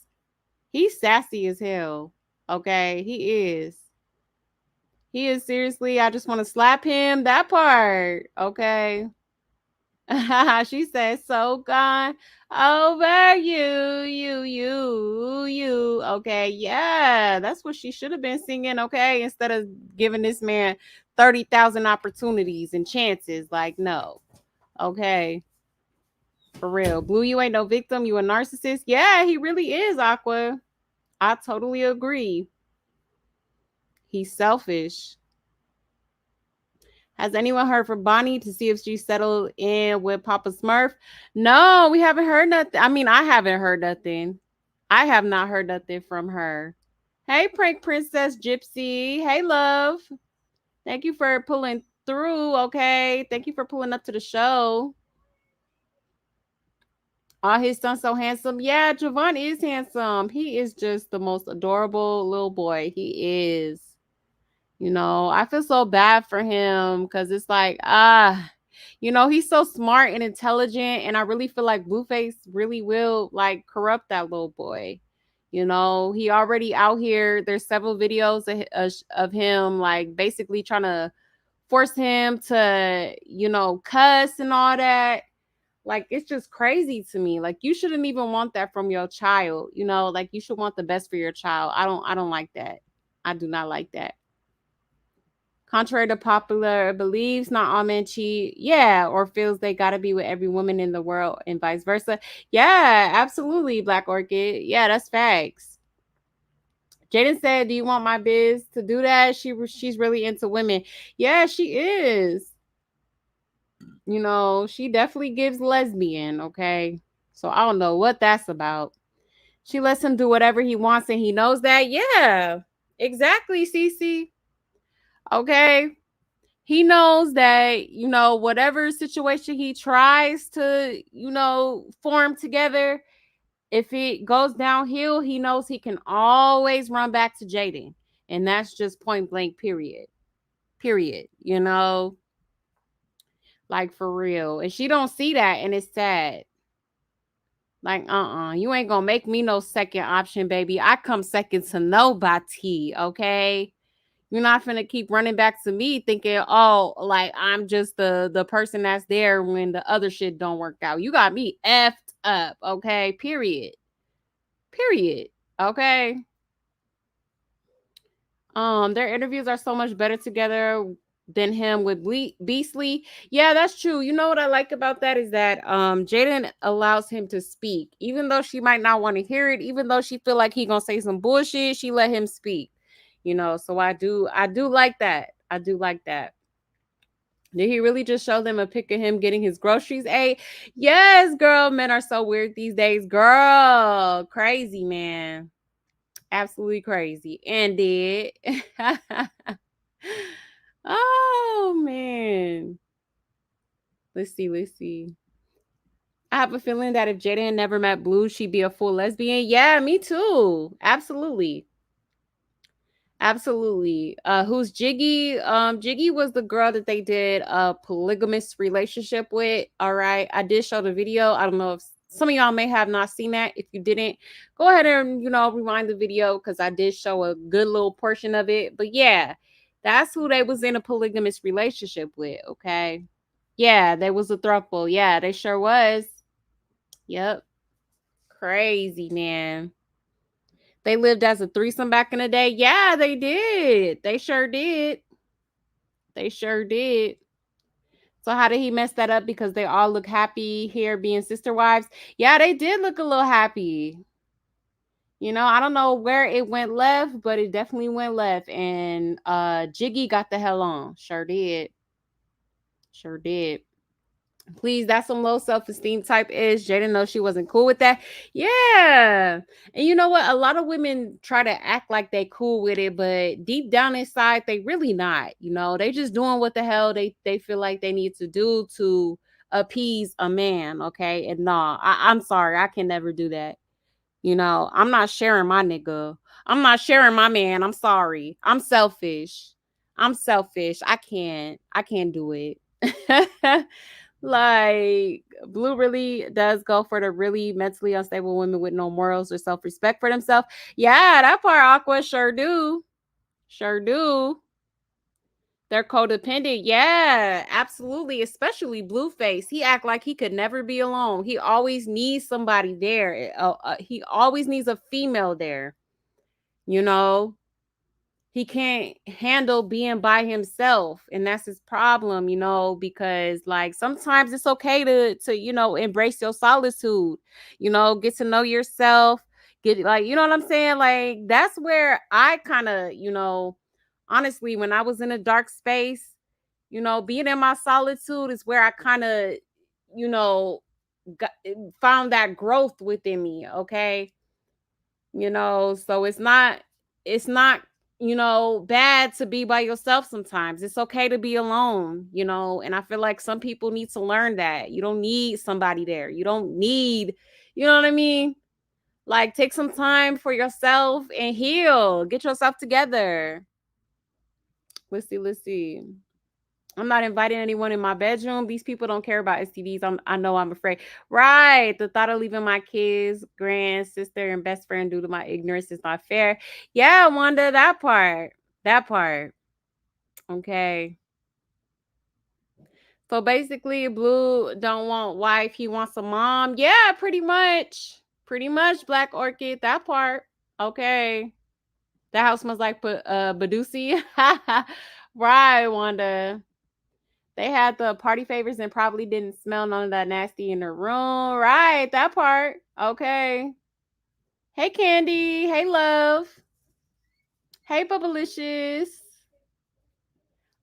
He's sassy as hell. Okay, he is. He is seriously, I just want to slap him. That part. Okay. She said, so gone over you. Okay. Yeah. That's what she should have been singing. Okay. Instead of giving this man 30,000 opportunities and chances. Like, no. Okay. For real. Blue, you ain't no victim. You a narcissist. Yeah, he really is, Aqua. I totally agree. He's selfish. Has anyone heard from Bonnie to see if she settled in with Papa Smurf? No, we haven't heard nothing. I mean, I haven't heard nothing. I have not heard nothing from her. Hey, Prank Princess Gypsy. Hey, love. Thank you for pulling through, okay? Thank you for pulling up to the show. Oh, his son's so handsome. Yeah, Javon is handsome. He is just the most adorable little boy. He is. You know, I feel so bad for him because it's like, you know, he's so smart and intelligent. And I really feel like Blueface really will like corrupt that little boy. You know, he already out here. There's several videos of him like basically trying to force him to, you know, cuss and all that. Like, it's just crazy to me. Like, you shouldn't even want that from your child. You know, like you should want the best for your child. I don't like that. I do not like that. Contrary to popular beliefs, not all men cheat. Yeah, or feels they gotta be with every woman in the world and vice versa. Yeah, absolutely, Black Orchid. Yeah, that's facts. Jaidyn said, "Do you want my biz to do that?" She's really into women. Yeah, she is. You know, she definitely gives lesbian. Okay, so I don't know what that's about. She lets him do whatever he wants, and he knows that. Yeah, exactly, Cece. Okay. He knows that, you know, whatever situation he tries to, you know, form together, if it goes downhill, he knows he can always run back to Jaidyn. And that's just point blank, period. Period. You know, like for real. And she don't see that, and it's sad. Like, you ain't gonna make me no second option, baby. I come second to nobody, okay? You're not finna keep running back to me thinking, oh, like I'm just the person that's there when the other shit don't work out. You got me effed up, okay? Period. Period. Okay. Their interviews are so much better together than him with Beastly. Yeah, that's true. You know what I like about that is that Jaidyn allows him to speak, even though she might not want to hear it, even though she feel like he gonna say some bullshit. She let him speak. You know, so I do like that. I do like that. Did he really just show them a pic of him getting his groceries? Hey, yes, girl. Men are so weird these days. Girl, crazy, man. Absolutely crazy. And did. Oh, man. Let's see. I have a feeling that if Jaidyn never met Blue, she'd be a full lesbian. Yeah, me too. Absolutely. Absolutely. Who's Jiggy? Jiggy was the girl that they did a polygamous relationship with. All right. I did show the video. I don't know if some of y'all may have not seen that. If you didn't, go ahead and, rewind the video because I did show a good little portion of it. But yeah, that's who they was in a polygamous relationship with. Okay. Yeah, they was a throuple. Yeah, they sure was. Yep. Crazy, man. They lived as a threesome back in the day. Yeah, they did. They sure did. They sure did. So how did he mess that up? Because they all look happy here being sister wives. Yeah, they did look a little happy. I don't know where it went left, but it definitely went left. And Jiggy got the hell on. Sure did. Sure did. Please, that's some low self-esteem type ish. Jaidyn knows she wasn't cool with that. Yeah. And you know what? A lot of women try to act like they cool with it, but deep down inside, they really not. They just doing what the hell they feel like they need to do to appease a man. Okay. And no, I'm sorry. I can never do that. I'm not sharing my nigga. I'm not sharing my man. I'm sorry. I'm selfish. I'm selfish. I can't do it. Like, Blue really does go for the really mentally unstable women with no morals or self-respect for themselves. Yeah, that part Aqua sure do. Sure do. They're codependent. Yeah, absolutely. Especially Blueface. He act like he could never be alone. He always needs somebody there. He always needs a female there. You know, he can't handle being by himself, and that's his problem, because like sometimes it's okay to embrace your solitude, get to know yourself, get like, you know what I'm saying? Like that's where I kind of, honestly, when I was in a dark space, being in my solitude is where I kind of, you know got, found that growth within me. Okay, so it's not bad to be by yourself. Sometimes it's okay to be alone, and I feel like some people need to learn that you don't need somebody there. You don't need, you know what I mean? Like, take some time for yourself and heal, get yourself together. Let's see. I'm not inviting anyone in my bedroom. These people don't care about STDs. I know I'm afraid. Right. The thought of leaving my kids, grand sister, and best friend due to my ignorance is not fair. Yeah, Wanda, that part. That part. Okay. So basically, Blue don't want wife. He wants a mom. Yeah, pretty much. Pretty much, Black Orchid. That part. Okay. That house smells like Badusi. Right, Wanda. They had the party favors and probably didn't smell none of that nasty in the room. Right, that part. Okay. Hey, Candy. Hey, love. Hey, Bubblicious.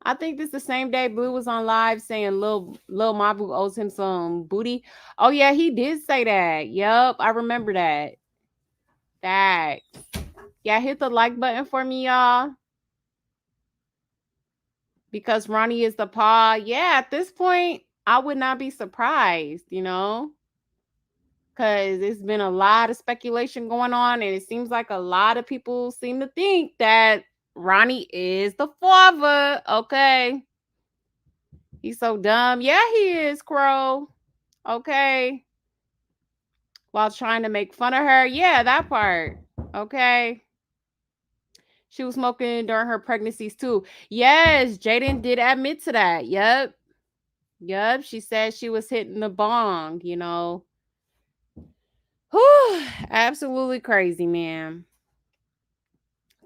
I think this the same day Blue was on live saying Lil Mabu owes him some booty. Oh, yeah, he did say that. Yup, I remember that. That. Yeah, hit the like button for me, y'all. Because Ronnie is the paw. Yeah, at this point, I would not be surprised, because it's been a lot of speculation going on, and it seems like a lot of people seem to think that Ronnie is the father. Okay. He's so dumb. Yeah, he is, Crow. Okay. While trying to make fun of her. Yeah, that part. Okay. She was smoking during her pregnancies too. Yes, Jaidyn did admit to that. Yep. Yep. She said she was hitting the bong, Whew, absolutely crazy, man.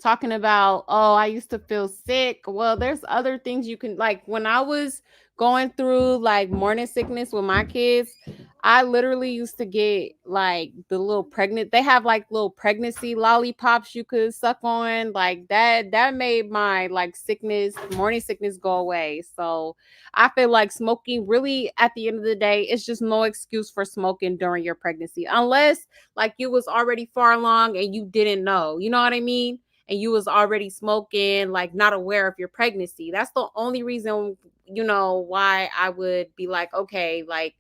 Talking about, oh, I used to feel sick. Well, there's other things you can, like, when I was going through like morning sickness with my kids, I literally used to get like the little pregnant, they have like little pregnancy lollipops you could suck on, like that made my like morning sickness go away. So I feel like smoking really, at the end of the day, it's just no excuse for smoking during your pregnancy, unless like you was already far along and you didn't know, you know what I mean? And you was already smoking, like not aware of your pregnancy. That's the only reason, why I would be like, okay, like,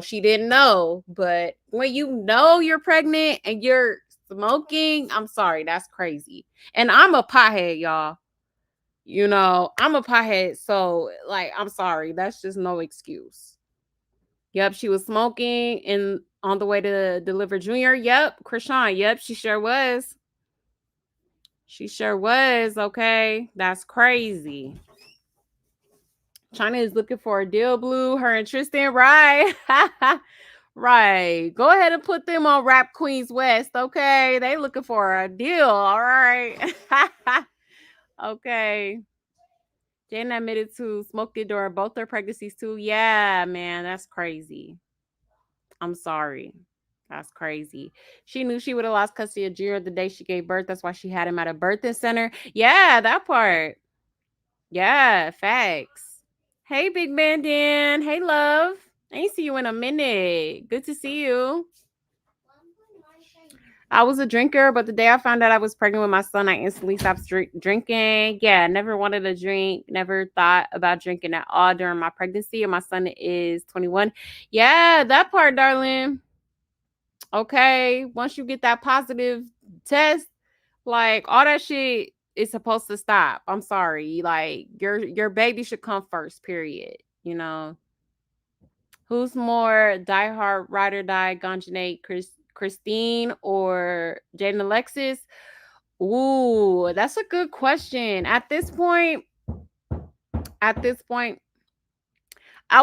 she didn't know. But when you know you're pregnant and you're smoking, I'm sorry, that's crazy. And I'm a pothead, y'all. You know, I'm a pothead, so like, I'm sorry, that's just no excuse. Yep, she was smoking and on the way to deliver Junior. Yep, Chrisean. Yep, she sure was. She sure was. Okay, that's crazy. China is looking for a deal, Blue. Her and Tristan, right? Right. Go ahead and put them on Rap Queens West. Okay, they looking for a deal. All right. Okay. Jaidyn admitted to smoking during both their pregnancies too. Yeah, man, that's crazy. I'm sorry. That's crazy. She knew she would have lost custody of Junior the day she gave birth. That's why she had him at a birthing center. Yeah, that part. Yeah, facts. Hey, Big Man Dan. Hey, love. I ain't see you in a minute. Good to see you. I was a drinker, but the day I found out I was pregnant with my son, I instantly stopped drinking. Yeah, never wanted to drink. Never thought about drinking at all during my pregnancy. And my son is 21. Yeah, that part, darling. Okay, once you get that positive test, like all that shit is supposed to stop. I'm sorry. Like your baby should come first, period. You know. Who's more diehard ride or die Gonjanate, Christine or Jaidyn Alexis? Ooh, that's a good question. At this point, I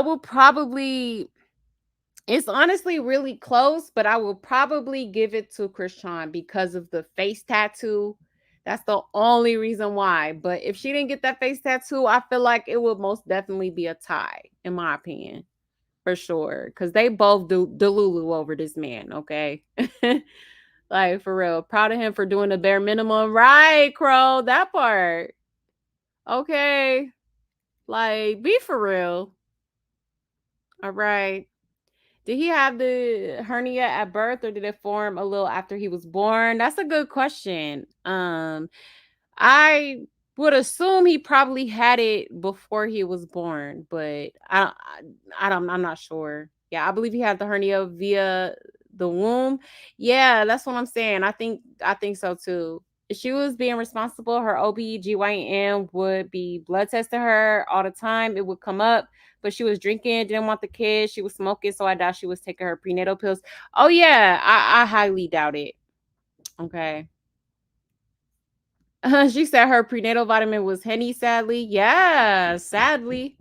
will probably, it's honestly really close, but I will probably give it to Chrisean because of the face tattoo. That's the only reason why. But if she didn't get that face tattoo, I feel like it would most definitely be a tie, in my opinion. For sure. Because they both do Delulu over this man, okay? Like, for real. Proud of him for doing the bare minimum. Right, Crow. That part. Okay. Like, be for real. All right. Did he have the hernia at birth or did it form a little after he was born? That's a good question. I would assume he probably had it before he was born, but I'm not sure. Yeah, I believe he had the hernia via the womb. Yeah, that's what I'm saying. I think so too. If she was being responsible, her OB/GYN would be blood testing her all the time. It would come up, but she was drinking, didn't want the kid. She was smoking, so I doubt she was taking her prenatal pills. Oh yeah, I highly doubt it. Okay. She said her prenatal vitamin was Henny, sadly. Yeah, sadly.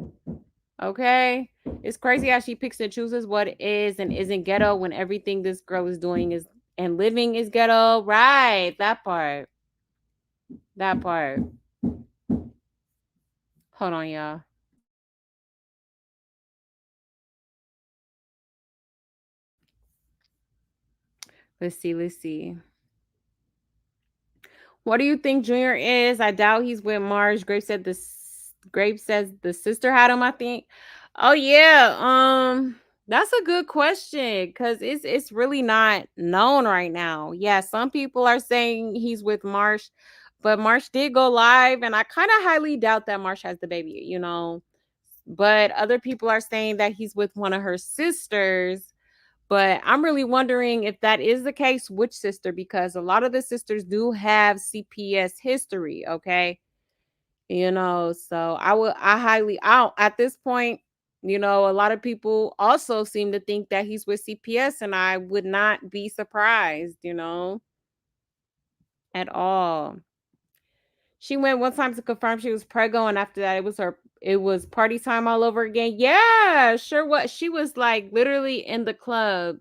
Okay. It's crazy how she picks and chooses what is and isn't ghetto when everything this girl is doing is and living is ghetto. Right. That part. That part. Hold on, y'all. Let's see. What do you think Junior is? I doubt he's with Marge. Grape says the sister had him, I think. Oh yeah. That's a good question because it's really not known right now. Yeah, some people are saying he's with Marsh, but Marsh did go live, and I kind of highly doubt that Marsh has the baby, you know. But other people are saying that he's with one of her sisters. But I'm really wondering if that is the case, which sister, because a lot of the sisters do have CPS history, okay? You know, so at this point, you know, a lot of people also seem to think that he's with CPS, and I would not be surprised, you know, at all. She went one time to confirm she was preggo, and after that it was party time all over again. Yeah, sure what. She was like literally in the club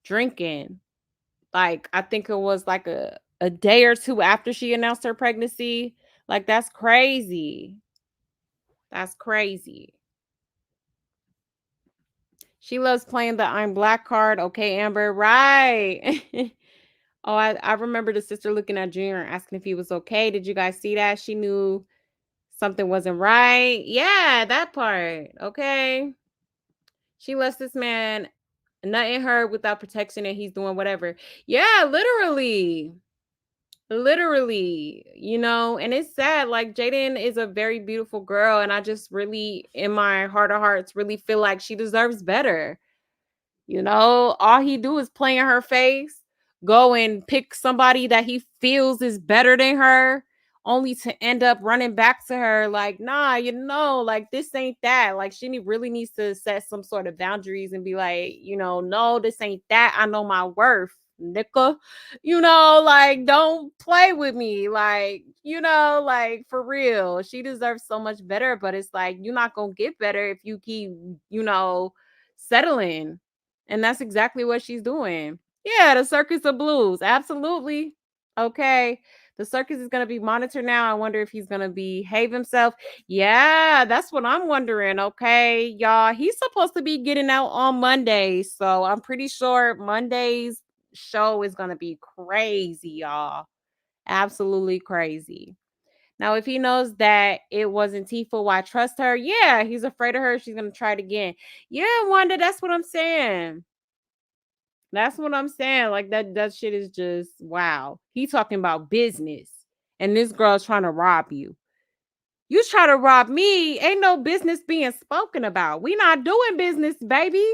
drinking. Like, I think it was like a day or two after she announced her pregnancy. Like, that's crazy. That's crazy. She loves playing the I'm Black card. Okay, Amber. Right. Oh, I remember the sister looking at Junior and asking if he was okay. Did you guys see that? She knew something wasn't right. Yeah, that part. Okay. She lets this man nut in her without protection and he's doing whatever. Yeah, literally. Literally, you know, and it's sad. Like, Jaidyn is a very beautiful girl, and I just really, in my heart of hearts, really feel like she deserves better. You know, all he do is play in her face. go and pick somebody that he feels is better than her, only to end up running back to her like, nah, like this ain't that. Like she really needs to set some sort of boundaries and be like, no, this ain't that. I know my worth, nigga. Like don't play with me. Like, like for real. She deserves so much better, but it's like you're not gonna get better if you keep, settling. And that's exactly what she's doing. Yeah, the Circus of Blues. Absolutely. Okay. The circus is going to be monitored now. I wonder if he's going to behave himself. Yeah, that's what I'm wondering. Okay, y'all. He's supposed to be getting out on Monday. So I'm pretty sure Monday's show is going to be crazy, y'all. Absolutely crazy. Now, if he knows that it wasn't Tifa, why trust her? Yeah, he's afraid of her. She's going to try it again. Yeah, Wanda, that's what I'm saying. That's what I'm saying. Like that shit is just wow. He talking about business. And this girl's trying to rob you. You try to rob me, ain't no business being spoken about. We not doing business, baby.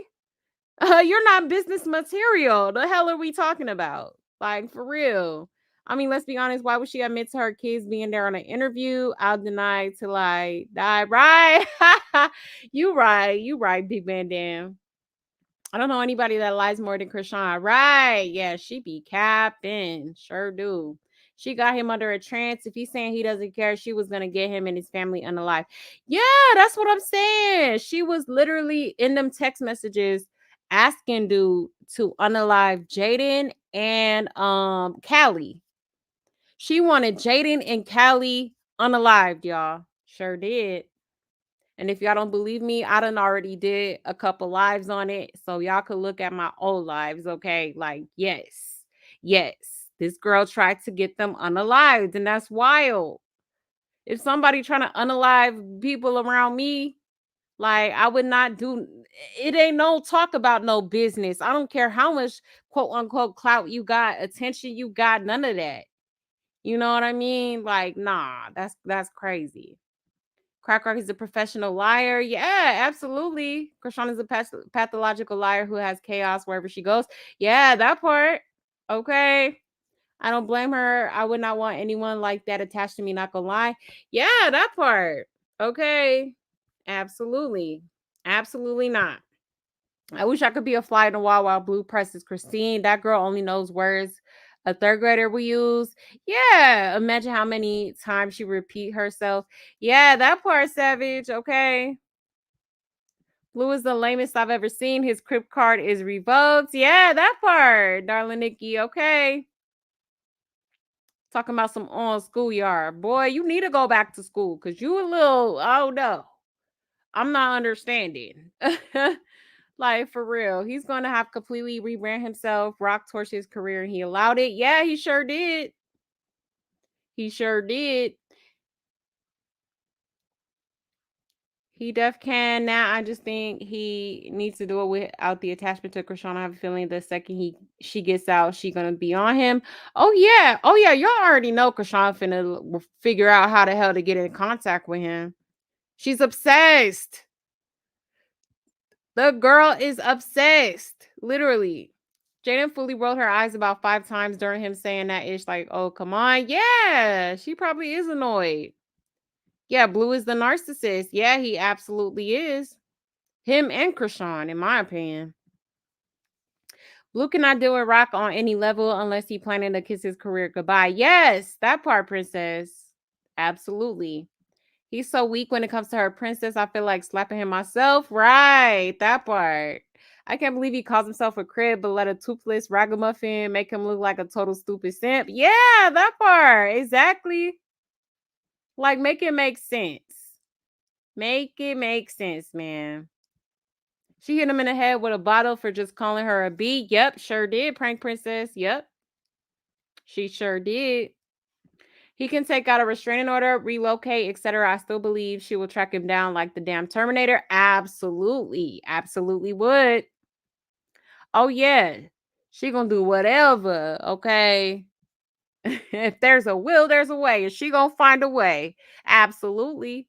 You're not business material. The hell are we talking about? Like for real. I mean, let's be honest. Why would she admit to her kids being there on an interview? I'll deny till I die. Right? You right, Big Van Dam. I don't know anybody that lies more than Chrisean. Right. Yeah, she be capping. Sure do. She got him under a trance. If he's saying he doesn't care, she was going to get him and his family unalive. Yeah, that's what I'm saying. She was literally in them text messages asking dude to unalive Jaidyn and Callie. She wanted Jaidyn and Callie unalived, y'all. Sure did. And if y'all don't believe me, I done already did a couple lives on it. So y'all could look at my old lives, okay? Like, yes. This girl tried to get them unalived, and that's wild. If somebody trying to unalive people around me, like I would not do it. Ain't no talk about no business. I don't care how much quote unquote clout you got, attention you got, none of that. You know what I mean? Like, nah, that's crazy. Crack Rock is a professional liar. Yeah, absolutely. Chrisean is a pathological liar who has chaos wherever she goes. Yeah, that part. Okay. I don't blame her. I would not want anyone like that attached to me, not gonna lie. Yeah, that part. Okay. Absolutely. Absolutely not. I wish I could be a fly in the wall while Blue presses Christine. That girl only knows words a third grader will use. Yeah, imagine how many times she repeat herself. Yeah, that part, Savage. Okay. Blue is the lamest I've ever seen. His crib card is revoked. Yeah, that part, darling Nikki. Okay. Talking about some on schoolyard. Boy, you need to go back to school because you a little, oh no. I'm not understanding. Like for real, he's gonna have completely rebrand himself, rock torch his career, and he allowed it. Yeah, he sure did. He sure did. He def can now. I just think he needs to do it without the attachment to Chrisean. I have a feeling the second she gets out, she gonna be on him. Oh yeah, y'all already know Chrisean finna figure out how the hell to get in contact with him. She's obsessed. The girl is obsessed, literally. Jaidyn fully rolled her eyes about 5 times during him saying that ish, like, oh, come on. Yeah, she probably is annoyed. Yeah, Blue is the narcissist. Yeah, he absolutely is. Him and Chrisean, in my opinion. Blue cannot deal with Rock on any level unless he planning to kiss his career goodbye. Yes, that part, princess. Absolutely. He's so weak when it comes to her princess. I feel like slapping him myself. Right, that part. I can't believe he calls himself a crib, but let a toothless ragamuffin make him look like a total stupid simp. Yeah, that part. Exactly. Like, make it make sense. Make it make sense, man. She hit him in the head with a bottle for just calling her a B. Yep, sure did, prank princess. Yep. She sure did. He can take out a restraining order, relocate, etc. I still believe she will track him down like the damn Terminator. Absolutely. Absolutely would. Oh, yeah. She gonna do whatever, okay? If there's a will, there's a way. Is she gonna find a way? Absolutely.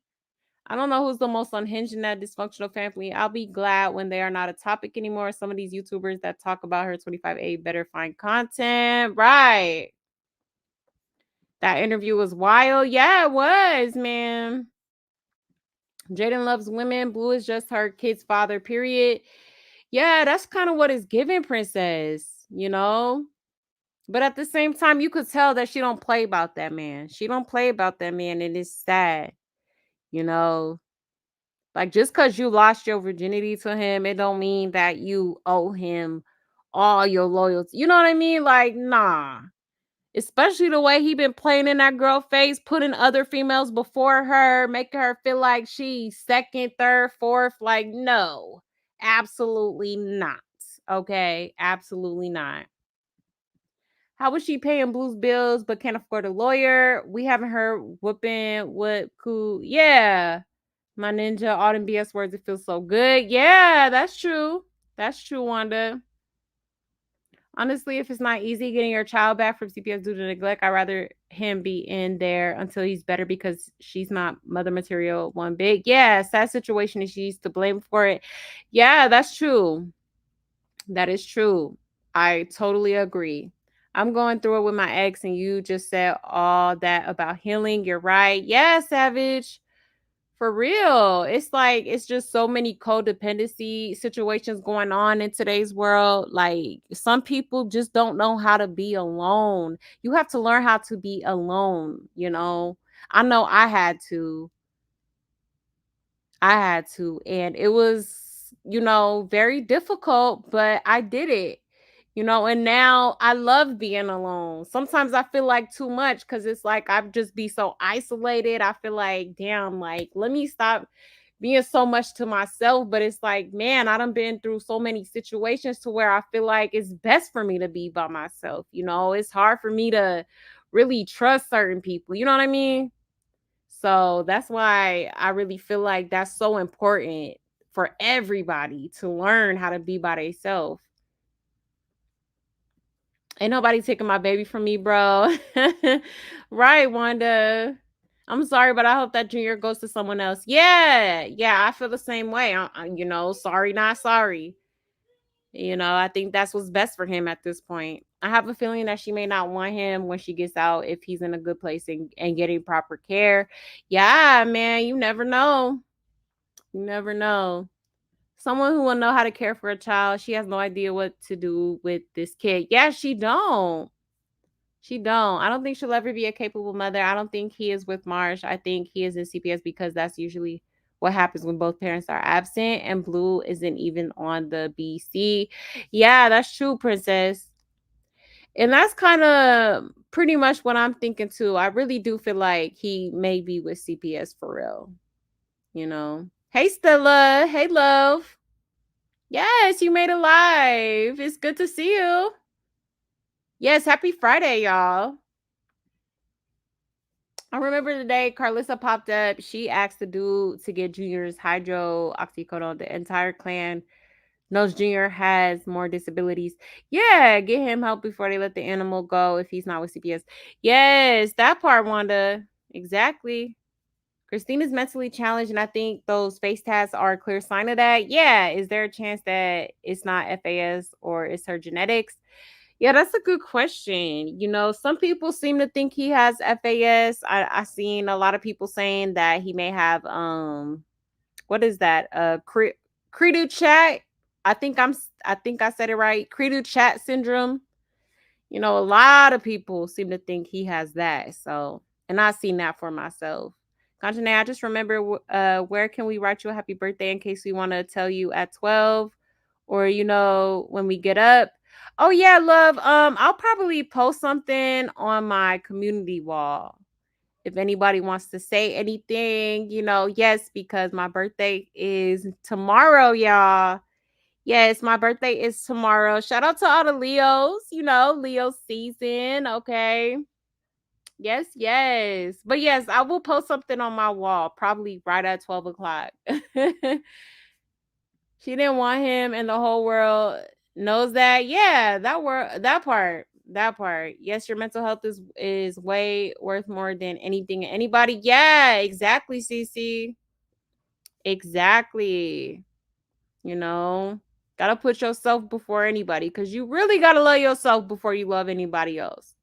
I don't know who's the most unhinged in that dysfunctional family. I'll be glad when they are not a topic anymore. Some of these YouTubers that talk about her 25A better find content. Right. That interview was wild. Yeah, it was, man. Jaidyn loves women. Blue is just her kid's father, period. Yeah, that's kind of what it's given, princess, you know? But at the same time, you could tell that she don't play about that man. She don't play about that man, and it's sad, you know? Like, just because you lost your virginity to him, it don't mean that you owe him all your loyalty. You know what I mean? Like, nah. Especially the way he been playing in that girl face, putting other females before her, making her feel like she's second, third, fourth. Like, no, absolutely not. Okay, absolutely not. How was she paying Blue's bills but can't afford a lawyer? We haven't heard whooping what cool. Yeah, my ninja, all them BS words. It feels so good. Yeah, that's true. That's true, Wanda. Honestly, if it's not easy getting your child back from CPS due to neglect, I'd rather him be in there until he's better because she's not mother material one bit. Yeah, sad situation and she's to blame for it. Yeah, that's true. That is true. I totally agree. I'm going through it with my ex, and you just said all that about healing. You're right. Yeah, Savage. For real. It's like it's just so many codependency situations going on in today's world. Like some people just don't know how to be alone. You have to learn how to be alone, you know. I know I had to. And it was, very difficult, but I did it. And now I love being alone. Sometimes I feel like too much because it's like I just be so isolated. I feel like, damn, like, let me stop being so much to myself. But it's like, man, I done been through so many situations to where I feel like it's best for me to be by myself. It's hard for me to really trust certain people. You know what I mean? So that's why I really feel like that's so important for everybody to learn how to be by themselves. Ain't nobody taking my baby from me, bro. Right, Wanda. I'm sorry, but I hope that Junior goes to someone else. Yeah, I feel the same way. Sorry, not sorry. I think that's what's best for him at this point. I have a feeling that she may not want him when she gets out if he's in a good place and getting proper care. Yeah, man, you never know. You never know. Someone who will know how to care for a child, she has no idea what to do with this kid. Yeah, she don't. She don't. I don't think she'll ever be a capable mother. I don't think he is with Marsh. I think he is in CPS because that's usually what happens when both parents are absent and Blue isn't even on the BC. Yeah, that's true, Princess. And that's kind of pretty much what I'm thinking too. I really do feel like he may be with CPS for real. Hey, Stella. Hey, love. Yes, you made it live. It's good to see you. Yes, happy Friday, y'all. I remember the day Carissa popped up. She asked the dude to get Junior's hydroxycodone. The entire clan knows Junior has more disabilities. Yeah, get him help before they let the animal go if he's not with CPS. Yes, that part, Wanda. Exactly. Christine is mentally challenged, and I think those face tats are a clear sign of that. Yeah, is there a chance that it's not FAS or it's her genetics? Yeah, that's a good question. Some people seem to think he has FAS. I seen a lot of people saying that he may have what is that? Credo chat. I think I said it right. Credo chat syndrome. A lot of people seem to think he has that. So, and I've seen that for myself. Kanchane, I just remember where can we write you a happy birthday in case we want to tell you at 12 or when we get up. Oh yeah, love. I'll probably post something on my community wall. If anybody wants to say anything, yes, because my birthday is tomorrow, y'all. Yes, my birthday is tomorrow. Shout out to all the Leos, Leo season. Okay. Yes, yes. But yes, I will post something on my wall, probably right at 12 o'clock. She didn't want him, and the whole world knows that. Yeah, that part. Yes, your mental health is way worth more than anything and anybody. Yeah, exactly, Cece. Exactly. You know, gotta put yourself before anybody because you really gotta love yourself before you love anybody else.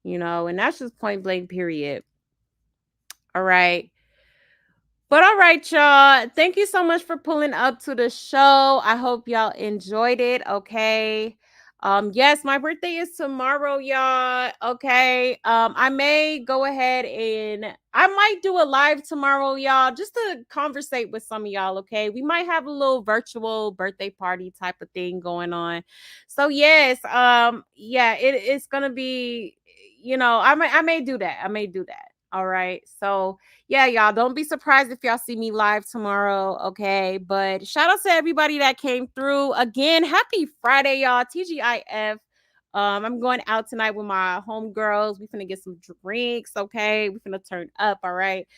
You know, and that's just point blank, period. All right. But all right, y'all. Thank you so much for pulling up to the show. I hope y'all enjoyed it. Okay. Yes, my birthday is tomorrow, y'all. Okay. I may go ahead and I might do a live tomorrow, y'all, just to conversate with some of y'all. Okay. We might have a little virtual birthday party type of thing going on. So yes, yeah, it's gonna be, I may do that. I may do that. All right. So yeah, y'all, don't be surprised if y'all see me live tomorrow, okay? But shout out to everybody that came through. Again, happy Friday, y'all. TGIF. I'm going out tonight with my homegirls. We finna get some drinks, okay? We finna turn up, all right?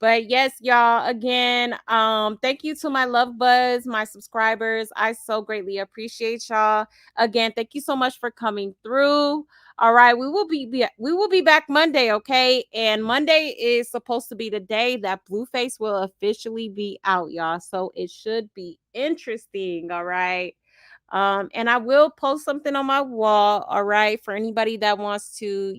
But yes, y'all, again, thank you to my love buzz, my subscribers. I so greatly appreciate y'all. Again, thank you so much for coming through. All right, we will be back Monday, okay? And Monday is supposed to be the day that Blueface will officially be out, y'all. So it should be interesting, all right? And I will post something on my wall, all right, for anybody that wants to,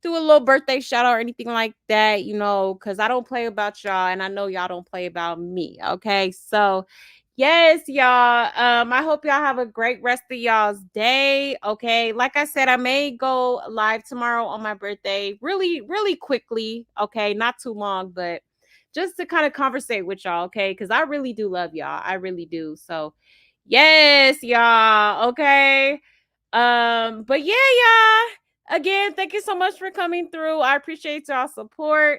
do a little birthday shout out or anything like that, because I don't play about y'all and I know y'all don't play about me. Okay. So yes, y'all. I hope y'all have a great rest of y'all's day. Okay. Like I said, I may go live tomorrow on my birthday really, really quickly. Okay. Not too long, but just to kind of conversate with y'all. Okay. Because I really do love y'all. I really do. So yes, y'all. Okay. But yeah, y'all. Again, thank you so much for coming through. I appreciate y'all support.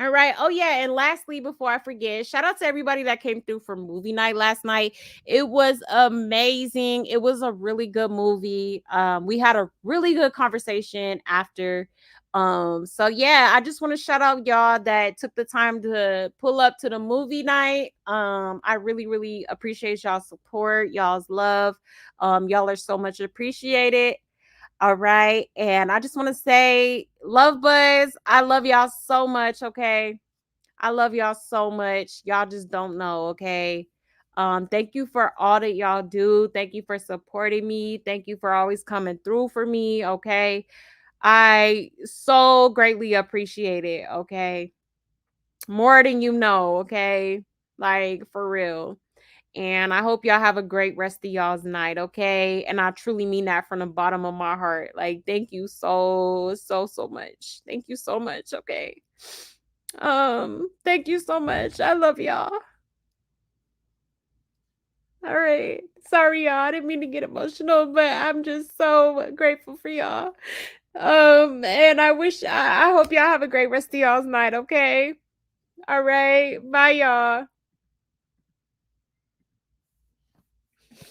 All right. Oh, yeah. And lastly, before I forget, shout out to everybody that came through for movie night last night. It was amazing. It was a really good movie. We had a really good conversation after. So yeah, I just want to shout out y'all that took the time to pull up to the movie night. I really, really appreciate y'all's support, y'all's love. Y'all are so much appreciated. All right. And I just want to say, love buzz. I love y'all so much. Okay. I love y'all so much. Y'all just don't know. Okay. Thank you for all that y'all do. Thank you for supporting me. Thank you for always coming through for me. Okay. I so greatly appreciate it. Okay. More than you know. Okay. Like for real. And I hope y'all have a great rest of y'all's night, okay? And I truly mean that from the bottom of my heart. Like, thank you so, so, so much. Thank you so much, okay? Thank you so much. I love y'all. All right. Sorry, y'all. I didn't mean to get emotional, but I'm just so grateful for y'all. And I hope y'all have a great rest of y'all's night, okay? All right. Bye, y'all.